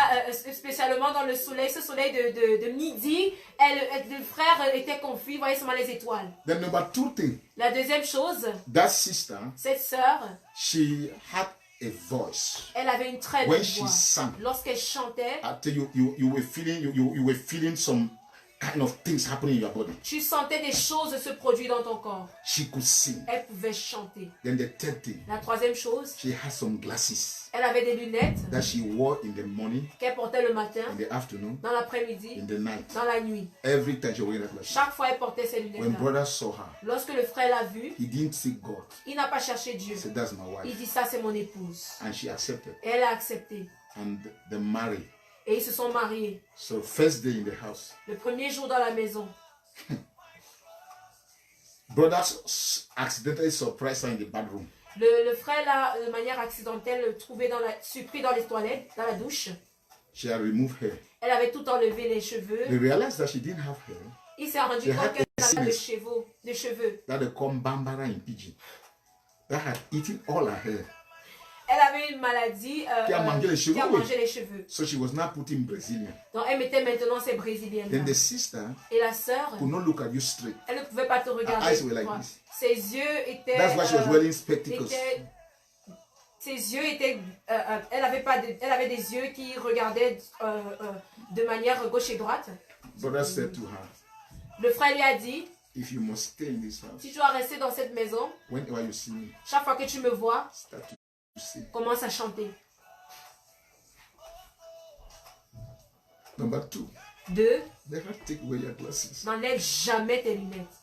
[SPEAKER 2] spécialement dans le soleil, ce soleil de midi, le frère était confus, il voyait seulement les étoiles.
[SPEAKER 1] The number 2 thing,
[SPEAKER 2] La deuxième chose,
[SPEAKER 1] that sister,
[SPEAKER 2] cette sœur,
[SPEAKER 1] she had a voice.
[SPEAKER 2] Elle avait une très
[SPEAKER 1] When
[SPEAKER 2] belle
[SPEAKER 1] she
[SPEAKER 2] voix.
[SPEAKER 1] sang,
[SPEAKER 2] Lorsqu'elle chantait,
[SPEAKER 1] I tell you, you were feeling some kind of things happening in your body.
[SPEAKER 2] tu sentais des choses se produire dans ton corps.
[SPEAKER 1] She could sing.
[SPEAKER 2] Elle pouvait chanter.
[SPEAKER 1] Then the third thing,
[SPEAKER 2] La troisième chose,
[SPEAKER 1] she had some glasses
[SPEAKER 2] elle avait des lunettes
[SPEAKER 1] that she wore in the morning,
[SPEAKER 2] qu'elle portait le matin,
[SPEAKER 1] in the afternoon,
[SPEAKER 2] dans l'après-midi,
[SPEAKER 1] in the night.
[SPEAKER 2] dans la nuit.
[SPEAKER 1] Every time she was wearing that glasses.
[SPEAKER 2] Chaque fois, elle portait ses
[SPEAKER 1] When
[SPEAKER 2] lunettes.
[SPEAKER 1] brother saw her,
[SPEAKER 2] Lorsque le frère l'a vue,
[SPEAKER 1] he didn't seek God.
[SPEAKER 2] il n'a pas cherché Dieu.
[SPEAKER 1] He said, that's my
[SPEAKER 2] Il
[SPEAKER 1] wife.
[SPEAKER 2] dit ça, c'est mon épouse.
[SPEAKER 1] And she accepted.
[SPEAKER 2] Et elle a accepté.
[SPEAKER 1] And they married.
[SPEAKER 2] Et ils se sont mariés.
[SPEAKER 1] So first day in the house,
[SPEAKER 2] Le premier jour dans la maison,
[SPEAKER 1] brother accidentally surprised her in the bedroom.
[SPEAKER 2] le frère l'a, de manière accidentelle, surpris dans les toilettes, dans la douche.
[SPEAKER 1] She had removed hair.
[SPEAKER 2] Elle avait tout enlevé, les cheveux.
[SPEAKER 1] They realized that she didn't have hair.
[SPEAKER 2] Il s'est rendu
[SPEAKER 1] They
[SPEAKER 2] compte
[SPEAKER 1] had
[SPEAKER 2] qu'elle
[SPEAKER 1] a
[SPEAKER 2] n'avait pas de
[SPEAKER 1] sickness
[SPEAKER 2] cheveux.
[SPEAKER 1] that they call Bambara in Pidgin. That had eaten all her hair.
[SPEAKER 2] Elle avait une maladie
[SPEAKER 1] Qui a mangé les cheveux,
[SPEAKER 2] qui a
[SPEAKER 1] oui.
[SPEAKER 2] mangé les cheveux.
[SPEAKER 1] So she was now putting Brazilian.
[SPEAKER 2] Donc elle mettait maintenant ses brésiliennes.
[SPEAKER 1] Then the sister
[SPEAKER 2] Et la sœur,
[SPEAKER 1] could not look at you straight.
[SPEAKER 2] elle ne pouvait pas te regarder.
[SPEAKER 1] eyes were like
[SPEAKER 2] droit.
[SPEAKER 1] this.
[SPEAKER 2] Ses yeux étaient...
[SPEAKER 1] That's why she was wearing spectacles.
[SPEAKER 2] Ses yeux étaient... elle avait des yeux qui regardaient de manière gauche et droite.
[SPEAKER 1] Brother said to her,
[SPEAKER 2] Le frère lui a dit,
[SPEAKER 1] if you must stay in this house,
[SPEAKER 2] si tu dois rester dans cette maison,
[SPEAKER 1] whenever you see me,
[SPEAKER 2] chaque fois que tu me vois,
[SPEAKER 1] start to sing.
[SPEAKER 2] commence à chanter.
[SPEAKER 1] Number 2,
[SPEAKER 2] 2.
[SPEAKER 1] never take away your glasses.
[SPEAKER 2] N'enlève jamais tes lunettes.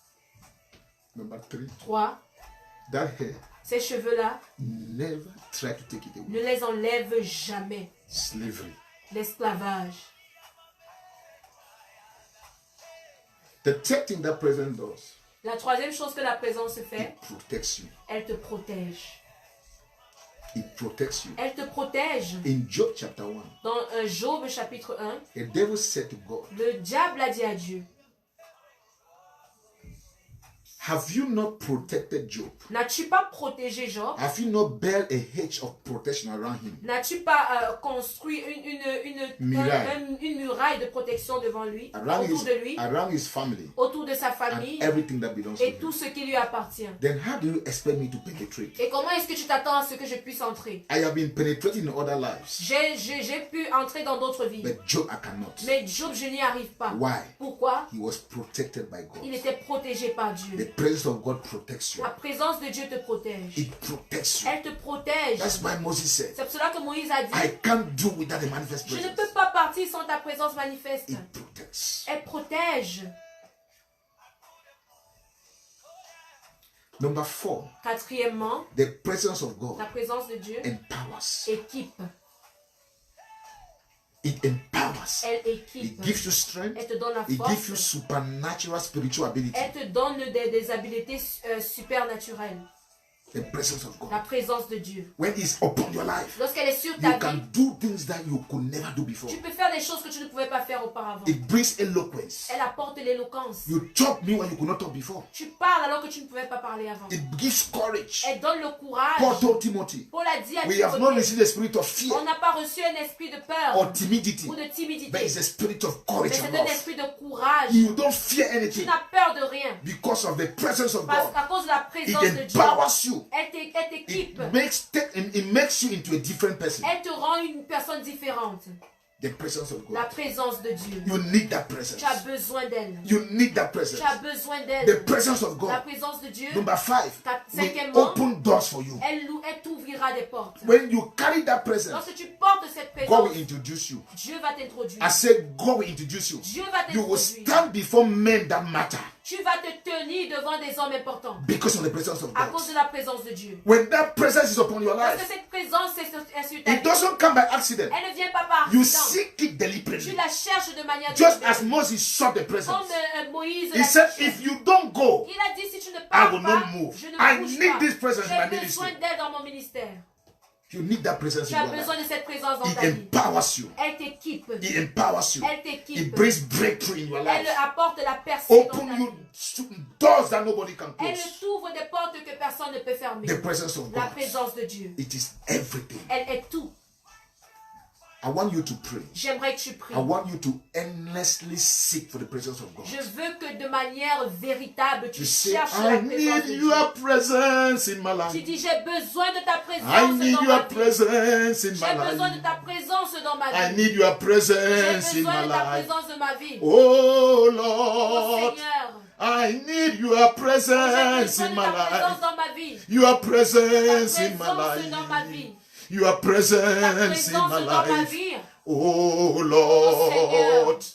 [SPEAKER 1] Number 3,
[SPEAKER 2] 3.
[SPEAKER 1] that hair,
[SPEAKER 2] Ces cheveux-là,
[SPEAKER 1] never try to take it away.
[SPEAKER 2] ne les enlève jamais.
[SPEAKER 1] Slavery.
[SPEAKER 2] L'esclavage.
[SPEAKER 1] The third thing that presence does,
[SPEAKER 2] La troisième chose que la présence fait,
[SPEAKER 1] it protects you.
[SPEAKER 2] elle te protège.
[SPEAKER 1] It protects you.
[SPEAKER 2] Elle te protège.
[SPEAKER 1] In Job chapter 1,
[SPEAKER 2] Dans Job chapitre 1,
[SPEAKER 1] the devil said to God,
[SPEAKER 2] le diable a dit à Dieu,
[SPEAKER 1] have you not protected Job?
[SPEAKER 2] n'as-tu pas protégé Job?
[SPEAKER 1] Have you not built a hedge of protection around him?
[SPEAKER 2] N'as-tu pas construit une muraille de protection devant lui, autour de lui,
[SPEAKER 1] around his family,
[SPEAKER 2] autour de sa
[SPEAKER 1] and
[SPEAKER 2] famille
[SPEAKER 1] everything that belongs to
[SPEAKER 2] et tout
[SPEAKER 1] him?
[SPEAKER 2] ce qui lui appartient?
[SPEAKER 1] Then how do you expect me to penetrate?
[SPEAKER 2] Et comment est-ce que tu t'attends à ce que je puisse entrer?
[SPEAKER 1] I have been penetrating in other lives,
[SPEAKER 2] J'ai pu entrer dans d'autres vies.
[SPEAKER 1] but Job I cannot.
[SPEAKER 2] Mais Job, je n'y arrive pas.
[SPEAKER 1] Why?
[SPEAKER 2] Pourquoi?
[SPEAKER 1] He was protected by
[SPEAKER 2] Il
[SPEAKER 1] God.
[SPEAKER 2] était protégé par Dieu.
[SPEAKER 1] The presence of God protects you.
[SPEAKER 2] La présence de Dieu te protège.
[SPEAKER 1] It protects you.
[SPEAKER 2] Elle te protège.
[SPEAKER 1] That's why Moses said,
[SPEAKER 2] C'est pour cela que Moïse a dit,
[SPEAKER 1] I can't do without the manifest
[SPEAKER 2] je ne
[SPEAKER 1] presence.
[SPEAKER 2] peux pas partir sans ta présence manifeste.
[SPEAKER 1] It protects.
[SPEAKER 2] Elle protège.
[SPEAKER 1] Number 4,
[SPEAKER 2] Quatrièmement,
[SPEAKER 1] the presence of God
[SPEAKER 2] la présence de Dieu
[SPEAKER 1] empowers.
[SPEAKER 2] équipe.
[SPEAKER 1] It empowers.
[SPEAKER 2] Elle
[SPEAKER 1] It
[SPEAKER 2] équipe.
[SPEAKER 1] gives you strength.
[SPEAKER 2] Elle te donne la
[SPEAKER 1] It gives you
[SPEAKER 2] force.
[SPEAKER 1] supernatural spiritual ability.
[SPEAKER 2] Elle te donne des habiletés supernaturelles.
[SPEAKER 1] The presence of
[SPEAKER 2] La
[SPEAKER 1] God.
[SPEAKER 2] présence de Dieu.
[SPEAKER 1] When it's upon your life,
[SPEAKER 2] Lorsqu'elle est sur
[SPEAKER 1] you
[SPEAKER 2] ta
[SPEAKER 1] can
[SPEAKER 2] vie,
[SPEAKER 1] do things that you could never do before.
[SPEAKER 2] tu peux faire des choses que tu ne pouvais pas faire auparavant.
[SPEAKER 1] It brings eloquence.
[SPEAKER 2] Elle apporte l'éloquence.
[SPEAKER 1] You talk me when you could not talk before.
[SPEAKER 2] Tu parles alors que tu ne pouvais pas parler avant.
[SPEAKER 1] It gives courage.
[SPEAKER 2] Elle donne le courage.
[SPEAKER 1] Paul told Timothy,
[SPEAKER 2] Paul a dit à
[SPEAKER 1] we have not
[SPEAKER 2] Timothée,
[SPEAKER 1] received the spirit of fear
[SPEAKER 2] on n'a pas reçu un esprit de peur
[SPEAKER 1] or timidity,
[SPEAKER 2] ou de timidité,
[SPEAKER 1] but it's a spirit of
[SPEAKER 2] mais
[SPEAKER 1] courage
[SPEAKER 2] c'est
[SPEAKER 1] and
[SPEAKER 2] un
[SPEAKER 1] love.
[SPEAKER 2] esprit de courage.
[SPEAKER 1] You don't fear
[SPEAKER 2] Tu
[SPEAKER 1] anything
[SPEAKER 2] n'as peur de rien
[SPEAKER 1] because of the presence of
[SPEAKER 2] parce
[SPEAKER 1] God.
[SPEAKER 2] qu'à cause de la
[SPEAKER 1] It
[SPEAKER 2] présence de Dieu,
[SPEAKER 1] empowers you.
[SPEAKER 2] elle t'équipe.
[SPEAKER 1] It makes you into a different person.
[SPEAKER 2] Elle te rend une personne différente.
[SPEAKER 1] The presence of
[SPEAKER 2] La
[SPEAKER 1] God.
[SPEAKER 2] présence de Dieu.
[SPEAKER 1] You need that presence.
[SPEAKER 2] Tu as besoin d'elle.
[SPEAKER 1] You need that presence.
[SPEAKER 2] Tu as besoin
[SPEAKER 1] The
[SPEAKER 2] d'elle.
[SPEAKER 1] presence of
[SPEAKER 2] La
[SPEAKER 1] God.
[SPEAKER 2] présence de Dieu,
[SPEAKER 1] Number 5, we
[SPEAKER 2] cinquièmement,
[SPEAKER 1] open doors for you.
[SPEAKER 2] elle t'ouvrira des portes.
[SPEAKER 1] When you carry that presence,
[SPEAKER 2] Lorsque tu portes cette
[SPEAKER 1] God
[SPEAKER 2] présence,
[SPEAKER 1] will introduce you.
[SPEAKER 2] Dieu va t'introduire.
[SPEAKER 1] I said, God will introduce you.
[SPEAKER 2] Dieu va
[SPEAKER 1] You will
[SPEAKER 2] t'introduire.
[SPEAKER 1] stand before men that matter
[SPEAKER 2] Tu vas te tenir devant des hommes importants
[SPEAKER 1] because of the presence of
[SPEAKER 2] à
[SPEAKER 1] God.
[SPEAKER 2] cause de la présence de Dieu.
[SPEAKER 1] When that presence is upon your
[SPEAKER 2] Parce que
[SPEAKER 1] life,
[SPEAKER 2] cette présence est sur ta
[SPEAKER 1] it
[SPEAKER 2] vie.
[SPEAKER 1] doesn't come by accident.
[SPEAKER 2] Elle ne vient pas par
[SPEAKER 1] You
[SPEAKER 2] accident.
[SPEAKER 1] seek it
[SPEAKER 2] Tu
[SPEAKER 1] deliberately.
[SPEAKER 2] la cherches de manière
[SPEAKER 1] Just
[SPEAKER 2] délibérée.
[SPEAKER 1] as Moses sought the
[SPEAKER 2] Comme
[SPEAKER 1] presence.
[SPEAKER 2] Moïse
[SPEAKER 1] He
[SPEAKER 2] l'a
[SPEAKER 1] said,
[SPEAKER 2] cherché.
[SPEAKER 1] if you don't go,
[SPEAKER 2] Il a dit si tu ne
[SPEAKER 1] I
[SPEAKER 2] pars
[SPEAKER 1] will
[SPEAKER 2] pas,
[SPEAKER 1] not move.
[SPEAKER 2] je ne
[SPEAKER 1] I
[SPEAKER 2] bouge
[SPEAKER 1] need
[SPEAKER 2] pas.
[SPEAKER 1] this presence in my
[SPEAKER 2] J'ai besoin
[SPEAKER 1] ministry.
[SPEAKER 2] d'elle dans mon ministère.
[SPEAKER 1] You need that presence
[SPEAKER 2] Tu
[SPEAKER 1] in
[SPEAKER 2] as
[SPEAKER 1] your
[SPEAKER 2] besoin
[SPEAKER 1] life.
[SPEAKER 2] de cette présence dans
[SPEAKER 1] It
[SPEAKER 2] ta vie.
[SPEAKER 1] empowers you.
[SPEAKER 2] Elle t'équipe.
[SPEAKER 1] It empowers you.
[SPEAKER 2] Elle
[SPEAKER 1] It
[SPEAKER 2] t'équipe.
[SPEAKER 1] brings breakthrough in your
[SPEAKER 2] Elle
[SPEAKER 1] life.
[SPEAKER 2] apporte la percée dans
[SPEAKER 1] Open
[SPEAKER 2] ta
[SPEAKER 1] you
[SPEAKER 2] vie.
[SPEAKER 1] doors that nobody can
[SPEAKER 2] Elle
[SPEAKER 1] close.
[SPEAKER 2] t'ouvre des portes que personne ne peut fermer.
[SPEAKER 1] The presence of
[SPEAKER 2] La
[SPEAKER 1] God.
[SPEAKER 2] présence de Dieu.
[SPEAKER 1] It is everything.
[SPEAKER 2] Elle est tout.
[SPEAKER 1] I want you to pray.
[SPEAKER 2] J'aimerais que tu pries.
[SPEAKER 1] I want you to endlessly seek for the presence of God.
[SPEAKER 2] Je veux que de manière véritable, tu
[SPEAKER 1] You say,
[SPEAKER 2] cherches
[SPEAKER 1] I
[SPEAKER 2] la présence
[SPEAKER 1] need
[SPEAKER 2] de Dieu.
[SPEAKER 1] your presence in my
[SPEAKER 2] Tu
[SPEAKER 1] life.
[SPEAKER 2] dis, j'ai besoin de ta
[SPEAKER 1] I
[SPEAKER 2] présence
[SPEAKER 1] need
[SPEAKER 2] dans
[SPEAKER 1] your
[SPEAKER 2] ma vie.
[SPEAKER 1] presence in
[SPEAKER 2] J'ai
[SPEAKER 1] my
[SPEAKER 2] besoin de
[SPEAKER 1] life.
[SPEAKER 2] ta présence dans ma
[SPEAKER 1] I
[SPEAKER 2] vie.
[SPEAKER 1] need your
[SPEAKER 2] J'ai
[SPEAKER 1] presence in
[SPEAKER 2] besoin
[SPEAKER 1] my
[SPEAKER 2] de ta
[SPEAKER 1] life.
[SPEAKER 2] présence de ma vie.
[SPEAKER 1] Oh
[SPEAKER 2] Oh
[SPEAKER 1] Lord,
[SPEAKER 2] Seigneur,
[SPEAKER 1] I need your
[SPEAKER 2] j'ai
[SPEAKER 1] presence
[SPEAKER 2] besoin
[SPEAKER 1] in
[SPEAKER 2] de
[SPEAKER 1] my
[SPEAKER 2] ta présence
[SPEAKER 1] life.
[SPEAKER 2] dans ma vie.
[SPEAKER 1] Your
[SPEAKER 2] Ta
[SPEAKER 1] presence in my
[SPEAKER 2] présence dans ma
[SPEAKER 1] life.
[SPEAKER 2] vie.
[SPEAKER 1] Your
[SPEAKER 2] Ta
[SPEAKER 1] presence
[SPEAKER 2] présence
[SPEAKER 1] in my
[SPEAKER 2] dans ma
[SPEAKER 1] life.
[SPEAKER 2] vie.
[SPEAKER 1] Oh
[SPEAKER 2] Seigneur.
[SPEAKER 1] Lord,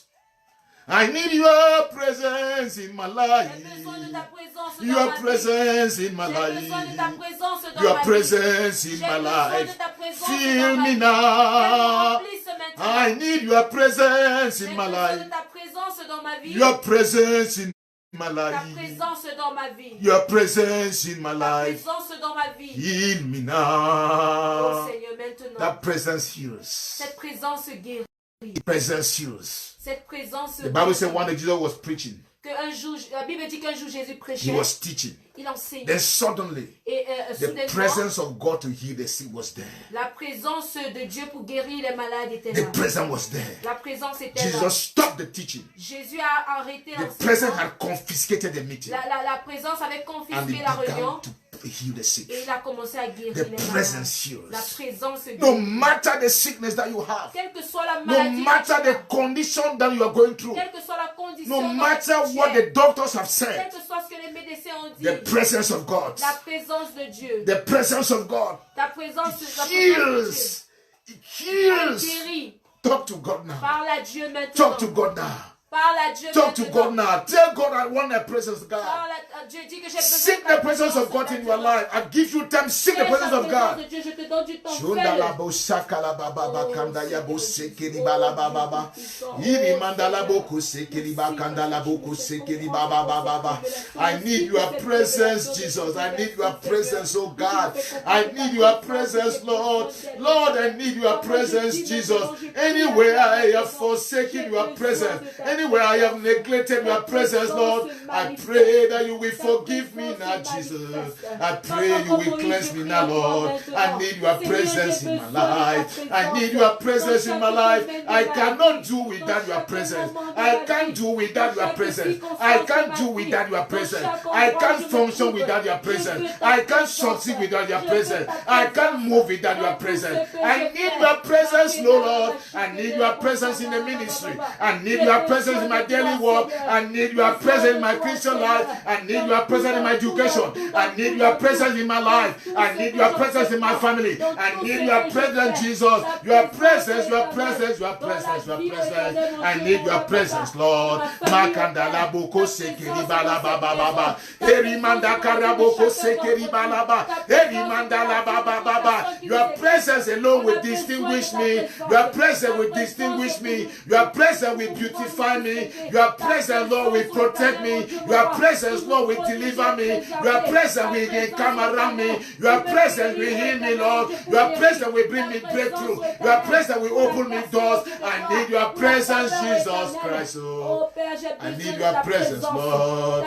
[SPEAKER 1] I need your presence in my
[SPEAKER 2] J'ai
[SPEAKER 1] life.
[SPEAKER 2] besoin de ta présence dans
[SPEAKER 1] Your
[SPEAKER 2] ma vie.
[SPEAKER 1] presence in my
[SPEAKER 2] J'ai besoin de ta
[SPEAKER 1] life.
[SPEAKER 2] présence dans
[SPEAKER 1] Your
[SPEAKER 2] ma vie.
[SPEAKER 1] presence in
[SPEAKER 2] J'ai
[SPEAKER 1] my
[SPEAKER 2] besoin de
[SPEAKER 1] life.
[SPEAKER 2] ta présence
[SPEAKER 1] Fill
[SPEAKER 2] dans ma
[SPEAKER 1] me
[SPEAKER 2] vie.
[SPEAKER 1] now.
[SPEAKER 2] Remplisse maintenant.
[SPEAKER 1] I need your presence
[SPEAKER 2] J'ai
[SPEAKER 1] in my
[SPEAKER 2] besoin
[SPEAKER 1] life.
[SPEAKER 2] de ta présence dans ma vie.
[SPEAKER 1] Your presence in my
[SPEAKER 2] Ta
[SPEAKER 1] life.
[SPEAKER 2] présence dans ma vie.
[SPEAKER 1] Your presence in my
[SPEAKER 2] Ta
[SPEAKER 1] life.
[SPEAKER 2] présence dans ma vie.
[SPEAKER 1] Heal me
[SPEAKER 2] Oh
[SPEAKER 1] now.
[SPEAKER 2] Seigneur, maintenant.
[SPEAKER 1] That presence heals.
[SPEAKER 2] Cette présence guérit.
[SPEAKER 1] Presence heals.
[SPEAKER 2] Cette présence
[SPEAKER 1] The Bible said one day Jesus was preaching.
[SPEAKER 2] que un jour, la Bible dit qu'un jour Jésus
[SPEAKER 1] He
[SPEAKER 2] prêchait,
[SPEAKER 1] was teaching.
[SPEAKER 2] il enseignait.
[SPEAKER 1] Then suddenly,
[SPEAKER 2] Et
[SPEAKER 1] the
[SPEAKER 2] soudainement,
[SPEAKER 1] presence of God to heal the sick was there.
[SPEAKER 2] la présence de Dieu pour guérir les malades était
[SPEAKER 1] The
[SPEAKER 2] là.
[SPEAKER 1] presence was there.
[SPEAKER 2] La présence était là.
[SPEAKER 1] Jesus stopped the teaching.
[SPEAKER 2] Jésus a arrêté
[SPEAKER 1] The presence
[SPEAKER 2] l'enseignement.
[SPEAKER 1] had confiscated the meeting.
[SPEAKER 2] La présence avait
[SPEAKER 1] And
[SPEAKER 2] confisqué
[SPEAKER 1] he
[SPEAKER 2] la réunion
[SPEAKER 1] began to heal the sick.
[SPEAKER 2] et il a commencé à guérir
[SPEAKER 1] The
[SPEAKER 2] les malades.
[SPEAKER 1] presence
[SPEAKER 2] La
[SPEAKER 1] heals.
[SPEAKER 2] présence
[SPEAKER 1] No
[SPEAKER 2] guérit.
[SPEAKER 1] matter the sickness that you have,
[SPEAKER 2] Quelle que soit la
[SPEAKER 1] no
[SPEAKER 2] maladie,
[SPEAKER 1] matter
[SPEAKER 2] que tu
[SPEAKER 1] the
[SPEAKER 2] as,
[SPEAKER 1] condition that you are going through,
[SPEAKER 2] quelle que soit la condition,
[SPEAKER 1] no
[SPEAKER 2] dans
[SPEAKER 1] matter
[SPEAKER 2] laquelle tu
[SPEAKER 1] what
[SPEAKER 2] es,
[SPEAKER 1] the doctors have
[SPEAKER 2] quel
[SPEAKER 1] said,
[SPEAKER 2] que soit ce que les médecins ont dit,
[SPEAKER 1] the presence of God,
[SPEAKER 2] la présence de Dieu,
[SPEAKER 1] the presence of God
[SPEAKER 2] ta présence, la présence de
[SPEAKER 1] heals. It
[SPEAKER 2] Dieu,
[SPEAKER 1] heals.
[SPEAKER 2] guérit.
[SPEAKER 1] Talk to God now.
[SPEAKER 2] Parle à Dieu maintenant.
[SPEAKER 1] Talk to God now.
[SPEAKER 2] Parle à Dieu
[SPEAKER 1] Talk to
[SPEAKER 2] maintenant.
[SPEAKER 1] God now. Tell God I want the presence of God.
[SPEAKER 2] Parle à Dieu. Dis que j'ai besoin
[SPEAKER 1] Seek
[SPEAKER 2] de ta
[SPEAKER 1] the presence of God in your life. I give you time. Seek the
[SPEAKER 2] Cherche
[SPEAKER 1] presence
[SPEAKER 2] la
[SPEAKER 1] of
[SPEAKER 2] présence
[SPEAKER 1] God.
[SPEAKER 2] de Dieu. Je te donne du temps.
[SPEAKER 1] Shundala
[SPEAKER 2] Fais-le.
[SPEAKER 1] bo sakala baba ba
[SPEAKER 2] Oh,
[SPEAKER 1] kanda ya bo
[SPEAKER 2] Seigneur,
[SPEAKER 1] sekeri
[SPEAKER 2] oh,
[SPEAKER 1] bala baba ba.
[SPEAKER 2] Dieu puissant.
[SPEAKER 1] Yiri
[SPEAKER 2] Oh,
[SPEAKER 1] mandala
[SPEAKER 2] Seigneur.
[SPEAKER 1] boko sekeri ba
[SPEAKER 2] Merci
[SPEAKER 1] kandala
[SPEAKER 2] parce que tu
[SPEAKER 1] boko
[SPEAKER 2] me fais
[SPEAKER 1] sekeri
[SPEAKER 2] comprendre
[SPEAKER 1] baba
[SPEAKER 2] cette
[SPEAKER 1] baba ba.
[SPEAKER 2] révélation.
[SPEAKER 1] I
[SPEAKER 2] Merci
[SPEAKER 1] need
[SPEAKER 2] pour
[SPEAKER 1] your
[SPEAKER 2] cette
[SPEAKER 1] presence,
[SPEAKER 2] révélation de
[SPEAKER 1] Jesus.
[SPEAKER 2] cette
[SPEAKER 1] I need your
[SPEAKER 2] révélation,
[SPEAKER 1] presence, oh
[SPEAKER 2] Seigneur.
[SPEAKER 1] God.
[SPEAKER 2] Tu me fais
[SPEAKER 1] I
[SPEAKER 2] comprendre
[SPEAKER 1] need
[SPEAKER 2] ta
[SPEAKER 1] your
[SPEAKER 2] présence,
[SPEAKER 1] presence,
[SPEAKER 2] j'ai
[SPEAKER 1] Lord.
[SPEAKER 2] besoin d'elle.
[SPEAKER 1] Lord, I need your
[SPEAKER 2] Comment je
[SPEAKER 1] presence,
[SPEAKER 2] dis
[SPEAKER 1] Jesus.
[SPEAKER 2] maintenant, je prie
[SPEAKER 1] Anywhere
[SPEAKER 2] à ta
[SPEAKER 1] I have
[SPEAKER 2] présence.
[SPEAKER 1] forsaken
[SPEAKER 2] J'ai
[SPEAKER 1] your
[SPEAKER 2] besoin
[SPEAKER 1] presence,
[SPEAKER 2] de ta
[SPEAKER 1] anywhere I have
[SPEAKER 2] présence.
[SPEAKER 1] neglected your
[SPEAKER 2] Ta
[SPEAKER 1] presence, Lord,
[SPEAKER 2] présence se
[SPEAKER 1] I
[SPEAKER 2] manifeste.
[SPEAKER 1] pray that you will
[SPEAKER 2] Ta
[SPEAKER 1] forgive me
[SPEAKER 2] présence
[SPEAKER 1] now,
[SPEAKER 2] se
[SPEAKER 1] Jesus.
[SPEAKER 2] manifeste.
[SPEAKER 1] I pray you will cleanse me now, Lord. I need your presence in my life. I need your presence in my life. I cannot do without your presence. I can't do without your presence. I can't do without your presence. I can't function without your presence. I can't succeed without your presence. I can't move without your presence. I need your presence, no Lord. I need your presence in the ministry. I need your presence in my daily walk. I need your presence in my Christian life. I need your presence in my education. I need your presence in my life. I need your presence in my family. I need your presence, Jesus. Your presence, your presence, your presence, your presence. I need your presence, Lord. Makandala boko sekeri bala baba baba. Erimanda karaboko sekeri bala ba. Erimanda baba baba. Your presence alone will distinguish me. Your presence will distinguish me. Your presence will beautify me. Your presence, Lord, will protect me. Your presence, Lord, will deliver me. Your presence will come around me. Your presence will heal me, Lord. Your presence will bring me breakthrough. Your presence will open me doors. I need your presence, Jesus Christ. Oh, I need your presence, Lord.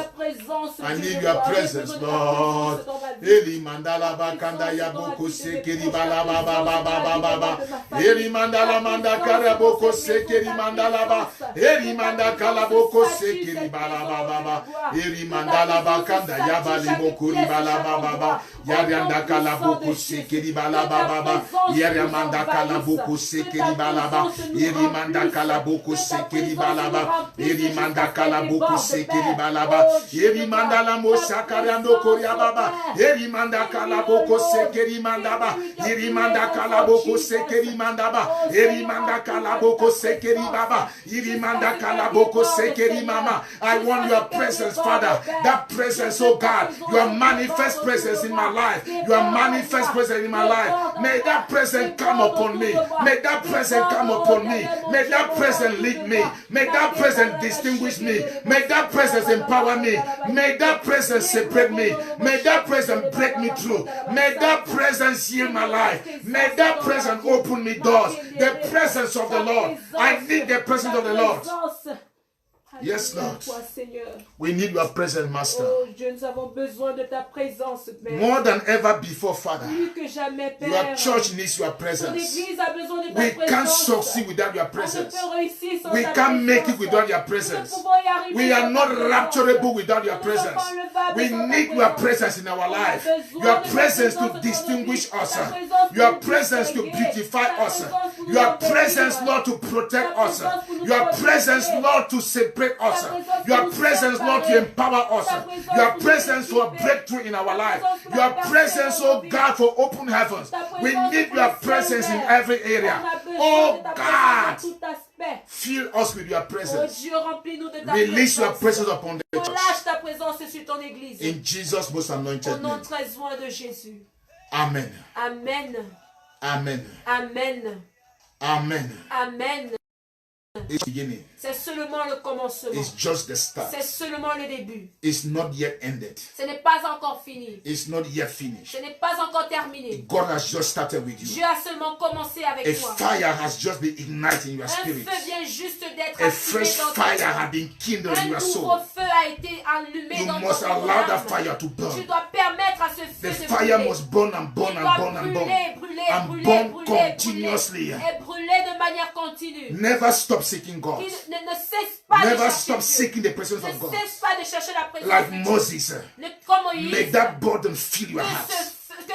[SPEAKER 1] I need your presence, Lord. Eli mandala bakanda ya boko sekeri bala baba baba baba. Eli mandala manda kara boko sekeri mandala ba. Eli manda kala boko sekeri bala baba baba. Eli mandala bakanda ya bali boko ri bala baba baba. Yari anda kala boko sekeri bala baba baba. Yari manda kala boko sekeri bala baba. Eli manda kala boko sekeri bala baba. Eli manda kala boko sekeri bala baba. Eli mandala mo sakarando koria baba. Eli manda kala boko sekeri mandaba. Eli manda kala boko sekeri mandaba. Eli manda kala boko sekeri baba. Eli manda kala boko sekeri mama. I want your presence, Father. That presence, oh God, your manifest presence in my life. Your manifest presence in my life. May that presence come upon me. May that presence come upon me. May that presence lead me. May that presence distinguish me. May that presence empower me. May that presence separate me. May that presence break me through. May that presence heal my life. May that presence open me doors. The presence of the Lord. I need the presence of the Lord. Yes,
[SPEAKER 2] Alléluia,
[SPEAKER 1] Lord.
[SPEAKER 2] toi, Seigneur.
[SPEAKER 1] We need your presence, Master.
[SPEAKER 2] Oh Dieu, nous avons besoin de ta présence, Père.
[SPEAKER 1] More than ever before, Father.
[SPEAKER 2] Plus que jamais, Père.
[SPEAKER 1] Your church needs your
[SPEAKER 2] Ton
[SPEAKER 1] presence.
[SPEAKER 2] église a besoin de ta
[SPEAKER 1] We can't
[SPEAKER 2] présence.
[SPEAKER 1] succeed without your
[SPEAKER 2] On ne
[SPEAKER 1] presence.
[SPEAKER 2] peut réussir sans
[SPEAKER 1] We
[SPEAKER 2] ta
[SPEAKER 1] can't make
[SPEAKER 2] présence.
[SPEAKER 1] it without your
[SPEAKER 2] Nous ne
[SPEAKER 1] presence.
[SPEAKER 2] pouvons y arriver
[SPEAKER 1] We
[SPEAKER 2] sans
[SPEAKER 1] are
[SPEAKER 2] ta
[SPEAKER 1] not
[SPEAKER 2] présence.
[SPEAKER 1] rapturable without your
[SPEAKER 2] Nous ne sommes
[SPEAKER 1] presence.
[SPEAKER 2] pas enlevables
[SPEAKER 1] We
[SPEAKER 2] sans ta
[SPEAKER 1] need your
[SPEAKER 2] présence.
[SPEAKER 1] presence in our
[SPEAKER 2] On a
[SPEAKER 1] life.
[SPEAKER 2] besoin
[SPEAKER 1] Your
[SPEAKER 2] de ta
[SPEAKER 1] presence
[SPEAKER 2] présence
[SPEAKER 1] to
[SPEAKER 2] dans
[SPEAKER 1] distinguish
[SPEAKER 2] notre vie.
[SPEAKER 1] us.
[SPEAKER 2] Ta présence pour
[SPEAKER 1] Your
[SPEAKER 2] nous
[SPEAKER 1] presence to
[SPEAKER 2] distinguer.
[SPEAKER 1] beautify
[SPEAKER 2] Ta
[SPEAKER 1] us.
[SPEAKER 2] présence pour nous
[SPEAKER 1] Your
[SPEAKER 2] embellir.
[SPEAKER 1] presence, Lord, to protect
[SPEAKER 2] Ta
[SPEAKER 1] us.
[SPEAKER 2] présence pour nous
[SPEAKER 1] Your
[SPEAKER 2] protéger.
[SPEAKER 1] presence, Lord, to separate us.
[SPEAKER 2] Ta présence pour
[SPEAKER 1] Your
[SPEAKER 2] nous
[SPEAKER 1] presence, Lord, to
[SPEAKER 2] séparer.
[SPEAKER 1] empower us.
[SPEAKER 2] Ta présence
[SPEAKER 1] Your
[SPEAKER 2] pour nous
[SPEAKER 1] presence for
[SPEAKER 2] équiper.
[SPEAKER 1] breakthrough in our
[SPEAKER 2] Ta
[SPEAKER 1] life.
[SPEAKER 2] présence pour
[SPEAKER 1] Your
[SPEAKER 2] la
[SPEAKER 1] presence,
[SPEAKER 2] percée dans nos
[SPEAKER 1] oh
[SPEAKER 2] vies.
[SPEAKER 1] God, for open heavens.
[SPEAKER 2] Ta présence
[SPEAKER 1] We need
[SPEAKER 2] pour
[SPEAKER 1] your
[SPEAKER 2] le ciel
[SPEAKER 1] presence in
[SPEAKER 2] ouvert.
[SPEAKER 1] every
[SPEAKER 2] On
[SPEAKER 1] area.
[SPEAKER 2] a besoin
[SPEAKER 1] Oh
[SPEAKER 2] de ta présence
[SPEAKER 1] God,
[SPEAKER 2] dans tout aspect.
[SPEAKER 1] fill us with your
[SPEAKER 2] Oh
[SPEAKER 1] presence.
[SPEAKER 2] Dieu, remplis-nous de ta
[SPEAKER 1] Release your
[SPEAKER 2] présence.
[SPEAKER 1] presence upon the church.
[SPEAKER 2] Relâche ta présence sur ton église.
[SPEAKER 1] In Jesus' most
[SPEAKER 2] Au
[SPEAKER 1] anointed
[SPEAKER 2] nom
[SPEAKER 1] name.
[SPEAKER 2] très loin de Jésus.
[SPEAKER 1] Amen.
[SPEAKER 2] Amen.
[SPEAKER 1] Amen.
[SPEAKER 2] Amen.
[SPEAKER 1] Amen.
[SPEAKER 2] Amen.
[SPEAKER 1] It's beginning.
[SPEAKER 2] C'est seulement le commencement.
[SPEAKER 1] It's just the start.
[SPEAKER 2] C'est seulement le début.
[SPEAKER 1] It's not yet ended.
[SPEAKER 2] Ce n'est pas encore fini.
[SPEAKER 1] It's not yet finished.
[SPEAKER 2] Ce n'est pas encore terminé.
[SPEAKER 1] God has just started with you.
[SPEAKER 2] Dieu a seulement commencé avec
[SPEAKER 1] A
[SPEAKER 2] toi.
[SPEAKER 1] fire has just been ignited in your
[SPEAKER 2] Un
[SPEAKER 1] spirit.
[SPEAKER 2] feu vient juste d'être
[SPEAKER 1] A
[SPEAKER 2] activé
[SPEAKER 1] fresh
[SPEAKER 2] dans ton
[SPEAKER 1] fire
[SPEAKER 2] cœur.
[SPEAKER 1] has been kindled in
[SPEAKER 2] Un
[SPEAKER 1] your
[SPEAKER 2] nouveau
[SPEAKER 1] soul.
[SPEAKER 2] feu a été allumé
[SPEAKER 1] You
[SPEAKER 2] dans
[SPEAKER 1] must
[SPEAKER 2] ton
[SPEAKER 1] allow that
[SPEAKER 2] âme.
[SPEAKER 1] fire to
[SPEAKER 2] Tu
[SPEAKER 1] burn.
[SPEAKER 2] dois permettre à ce
[SPEAKER 1] The
[SPEAKER 2] feu de
[SPEAKER 1] fire
[SPEAKER 2] brûler.
[SPEAKER 1] must burn and burn
[SPEAKER 2] Il
[SPEAKER 1] and
[SPEAKER 2] doit
[SPEAKER 1] burn and burn.
[SPEAKER 2] brûler, brûler,
[SPEAKER 1] And
[SPEAKER 2] brûler,
[SPEAKER 1] burn
[SPEAKER 2] brûler,
[SPEAKER 1] continuously.
[SPEAKER 2] brûler, et brûler de manière continue.
[SPEAKER 1] Never stop seeking God.
[SPEAKER 2] Qu'il ne cesse pas de
[SPEAKER 1] Never
[SPEAKER 2] chercher
[SPEAKER 1] stop
[SPEAKER 2] Dieu.
[SPEAKER 1] seeking the presence of
[SPEAKER 2] Ne
[SPEAKER 1] God.
[SPEAKER 2] cesse pas de chercher la présence
[SPEAKER 1] Like
[SPEAKER 2] de Dieu.
[SPEAKER 1] Moses.
[SPEAKER 2] Comme Moïse,
[SPEAKER 1] May that burden fill your
[SPEAKER 2] que
[SPEAKER 1] heart.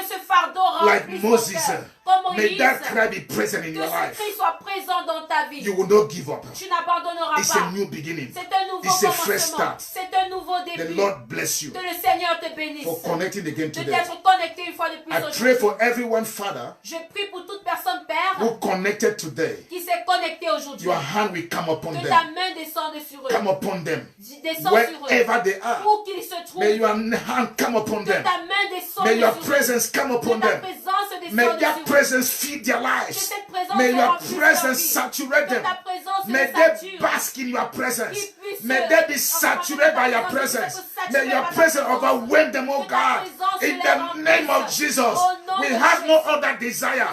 [SPEAKER 2] ce fardeau
[SPEAKER 1] Like
[SPEAKER 2] remplisse ton
[SPEAKER 1] Moses.
[SPEAKER 2] cœur. Comme
[SPEAKER 1] May
[SPEAKER 2] Moïse,
[SPEAKER 1] that cry be present in
[SPEAKER 2] que
[SPEAKER 1] your
[SPEAKER 2] ce
[SPEAKER 1] life.
[SPEAKER 2] cri soit présent dans ta vie.
[SPEAKER 1] You will not give up.
[SPEAKER 2] Tu n'abandonneras
[SPEAKER 1] It's
[SPEAKER 2] pas.
[SPEAKER 1] a new beginning.
[SPEAKER 2] C'est un nouveau
[SPEAKER 1] It's a fresh
[SPEAKER 2] commencement.
[SPEAKER 1] start.
[SPEAKER 2] C'est un nouveau
[SPEAKER 1] The
[SPEAKER 2] début.
[SPEAKER 1] Lord bless you
[SPEAKER 2] Que le Seigneur te bénisse.
[SPEAKER 1] for connecting again
[SPEAKER 2] De
[SPEAKER 1] today.
[SPEAKER 2] t'être connecté une fois de plus
[SPEAKER 1] I
[SPEAKER 2] aujourd'hui.
[SPEAKER 1] pray for everyone, Father,
[SPEAKER 2] Je prie pour toute personne, Père,
[SPEAKER 1] who connected today.
[SPEAKER 2] qui s'est connectée aujourd'hui.
[SPEAKER 1] Your hand will come upon
[SPEAKER 2] Que ta
[SPEAKER 1] them.
[SPEAKER 2] main descende sur eux.
[SPEAKER 1] Come upon them.
[SPEAKER 2] Descends sur eux.
[SPEAKER 1] Wherever they are.
[SPEAKER 2] Où qu'ils se trouvent.
[SPEAKER 1] May your hand come upon
[SPEAKER 2] Que
[SPEAKER 1] them.
[SPEAKER 2] ta main descende
[SPEAKER 1] May your
[SPEAKER 2] sur eux.
[SPEAKER 1] presence come
[SPEAKER 2] Que
[SPEAKER 1] upon
[SPEAKER 2] ta
[SPEAKER 1] them.
[SPEAKER 2] présence
[SPEAKER 1] May
[SPEAKER 2] descende
[SPEAKER 1] that
[SPEAKER 2] sur eux.
[SPEAKER 1] presence feed their
[SPEAKER 2] Que
[SPEAKER 1] lives.
[SPEAKER 2] cette présence
[SPEAKER 1] May your
[SPEAKER 2] remplisse leur
[SPEAKER 1] presence
[SPEAKER 2] vie.
[SPEAKER 1] saturate
[SPEAKER 2] Que
[SPEAKER 1] them.
[SPEAKER 2] ta présence
[SPEAKER 1] May
[SPEAKER 2] les
[SPEAKER 1] they
[SPEAKER 2] sature.
[SPEAKER 1] bask in your presence.
[SPEAKER 2] Qu'ils puissent
[SPEAKER 1] May they be saturated by your presence. May your presence overwhelm them, oh God. In the name of Jesus, we have no other desire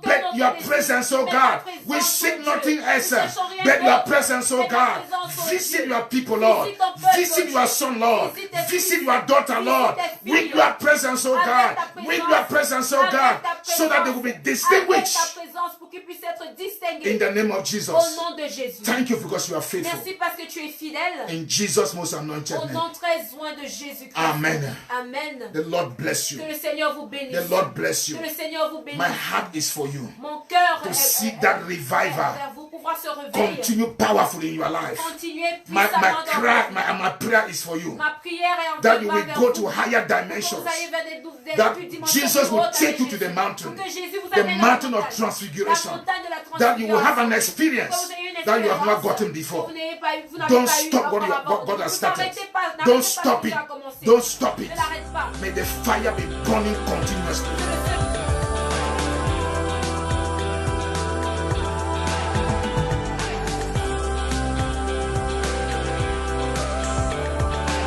[SPEAKER 1] but your presence, oh God. We seek nothing else but your presence, oh God. Visit your people, Lord. Visit your son, Lord. Visit your daughter, Lord. With your presence, oh God. With your presence, oh God. So that they will be distinguished. In the name of Jesus.
[SPEAKER 2] Au nom de Jésus.
[SPEAKER 1] Thank you because you are faithful.
[SPEAKER 2] Merci parce que tu es fidèle.
[SPEAKER 1] In Jesus' most anointed
[SPEAKER 2] Au
[SPEAKER 1] name.
[SPEAKER 2] nom très loin de Jésus-Christ.
[SPEAKER 1] Amen.
[SPEAKER 2] Amen.
[SPEAKER 1] The Lord bless you.
[SPEAKER 2] Que le Seigneur vous bénisse.
[SPEAKER 1] The Lord bless you.
[SPEAKER 2] Que le Seigneur vous bénisse.
[SPEAKER 1] My heart is for you.
[SPEAKER 2] Mon cœur
[SPEAKER 1] To
[SPEAKER 2] est
[SPEAKER 1] see that revival
[SPEAKER 2] vers vous pouvoir se réveiller.
[SPEAKER 1] continue powerfully in your life.
[SPEAKER 2] Continuez
[SPEAKER 1] My
[SPEAKER 2] puissamment dans
[SPEAKER 1] cry,
[SPEAKER 2] votre vie.
[SPEAKER 1] my prayer is for you.
[SPEAKER 2] Ma prière est en
[SPEAKER 1] That you
[SPEAKER 2] vers
[SPEAKER 1] will go
[SPEAKER 2] vous.
[SPEAKER 1] to higher
[SPEAKER 2] Pour que
[SPEAKER 1] dimensions.
[SPEAKER 2] vous ayez vers des
[SPEAKER 1] That
[SPEAKER 2] plus dimensions
[SPEAKER 1] Jesus will
[SPEAKER 2] hautes
[SPEAKER 1] take
[SPEAKER 2] avec
[SPEAKER 1] you to the
[SPEAKER 2] Jésus.
[SPEAKER 1] mountain.
[SPEAKER 2] Pour que Jésus vous
[SPEAKER 1] The
[SPEAKER 2] amène à la
[SPEAKER 1] mountain of
[SPEAKER 2] montagne.
[SPEAKER 1] transfiguration.
[SPEAKER 2] La montagne de la
[SPEAKER 1] That you will have an
[SPEAKER 2] transfiguration.
[SPEAKER 1] experience
[SPEAKER 2] Que vous ayez une
[SPEAKER 1] that you have not
[SPEAKER 2] expérience
[SPEAKER 1] gotten
[SPEAKER 2] que
[SPEAKER 1] before.
[SPEAKER 2] vous n'avez pas eu- vous n'avez
[SPEAKER 1] Don't
[SPEAKER 2] pas eu
[SPEAKER 1] stop what
[SPEAKER 2] auparavant.
[SPEAKER 1] God has
[SPEAKER 2] Vous
[SPEAKER 1] started.
[SPEAKER 2] n'arrêtez pas-
[SPEAKER 1] Don't
[SPEAKER 2] n'arrêtez pas
[SPEAKER 1] stop
[SPEAKER 2] ce que
[SPEAKER 1] it.
[SPEAKER 2] Dieu a commencé.
[SPEAKER 1] Don't stop it.
[SPEAKER 2] Ne l'arrête pas.
[SPEAKER 1] May the fire be burning continuously.
[SPEAKER 2] Que le feu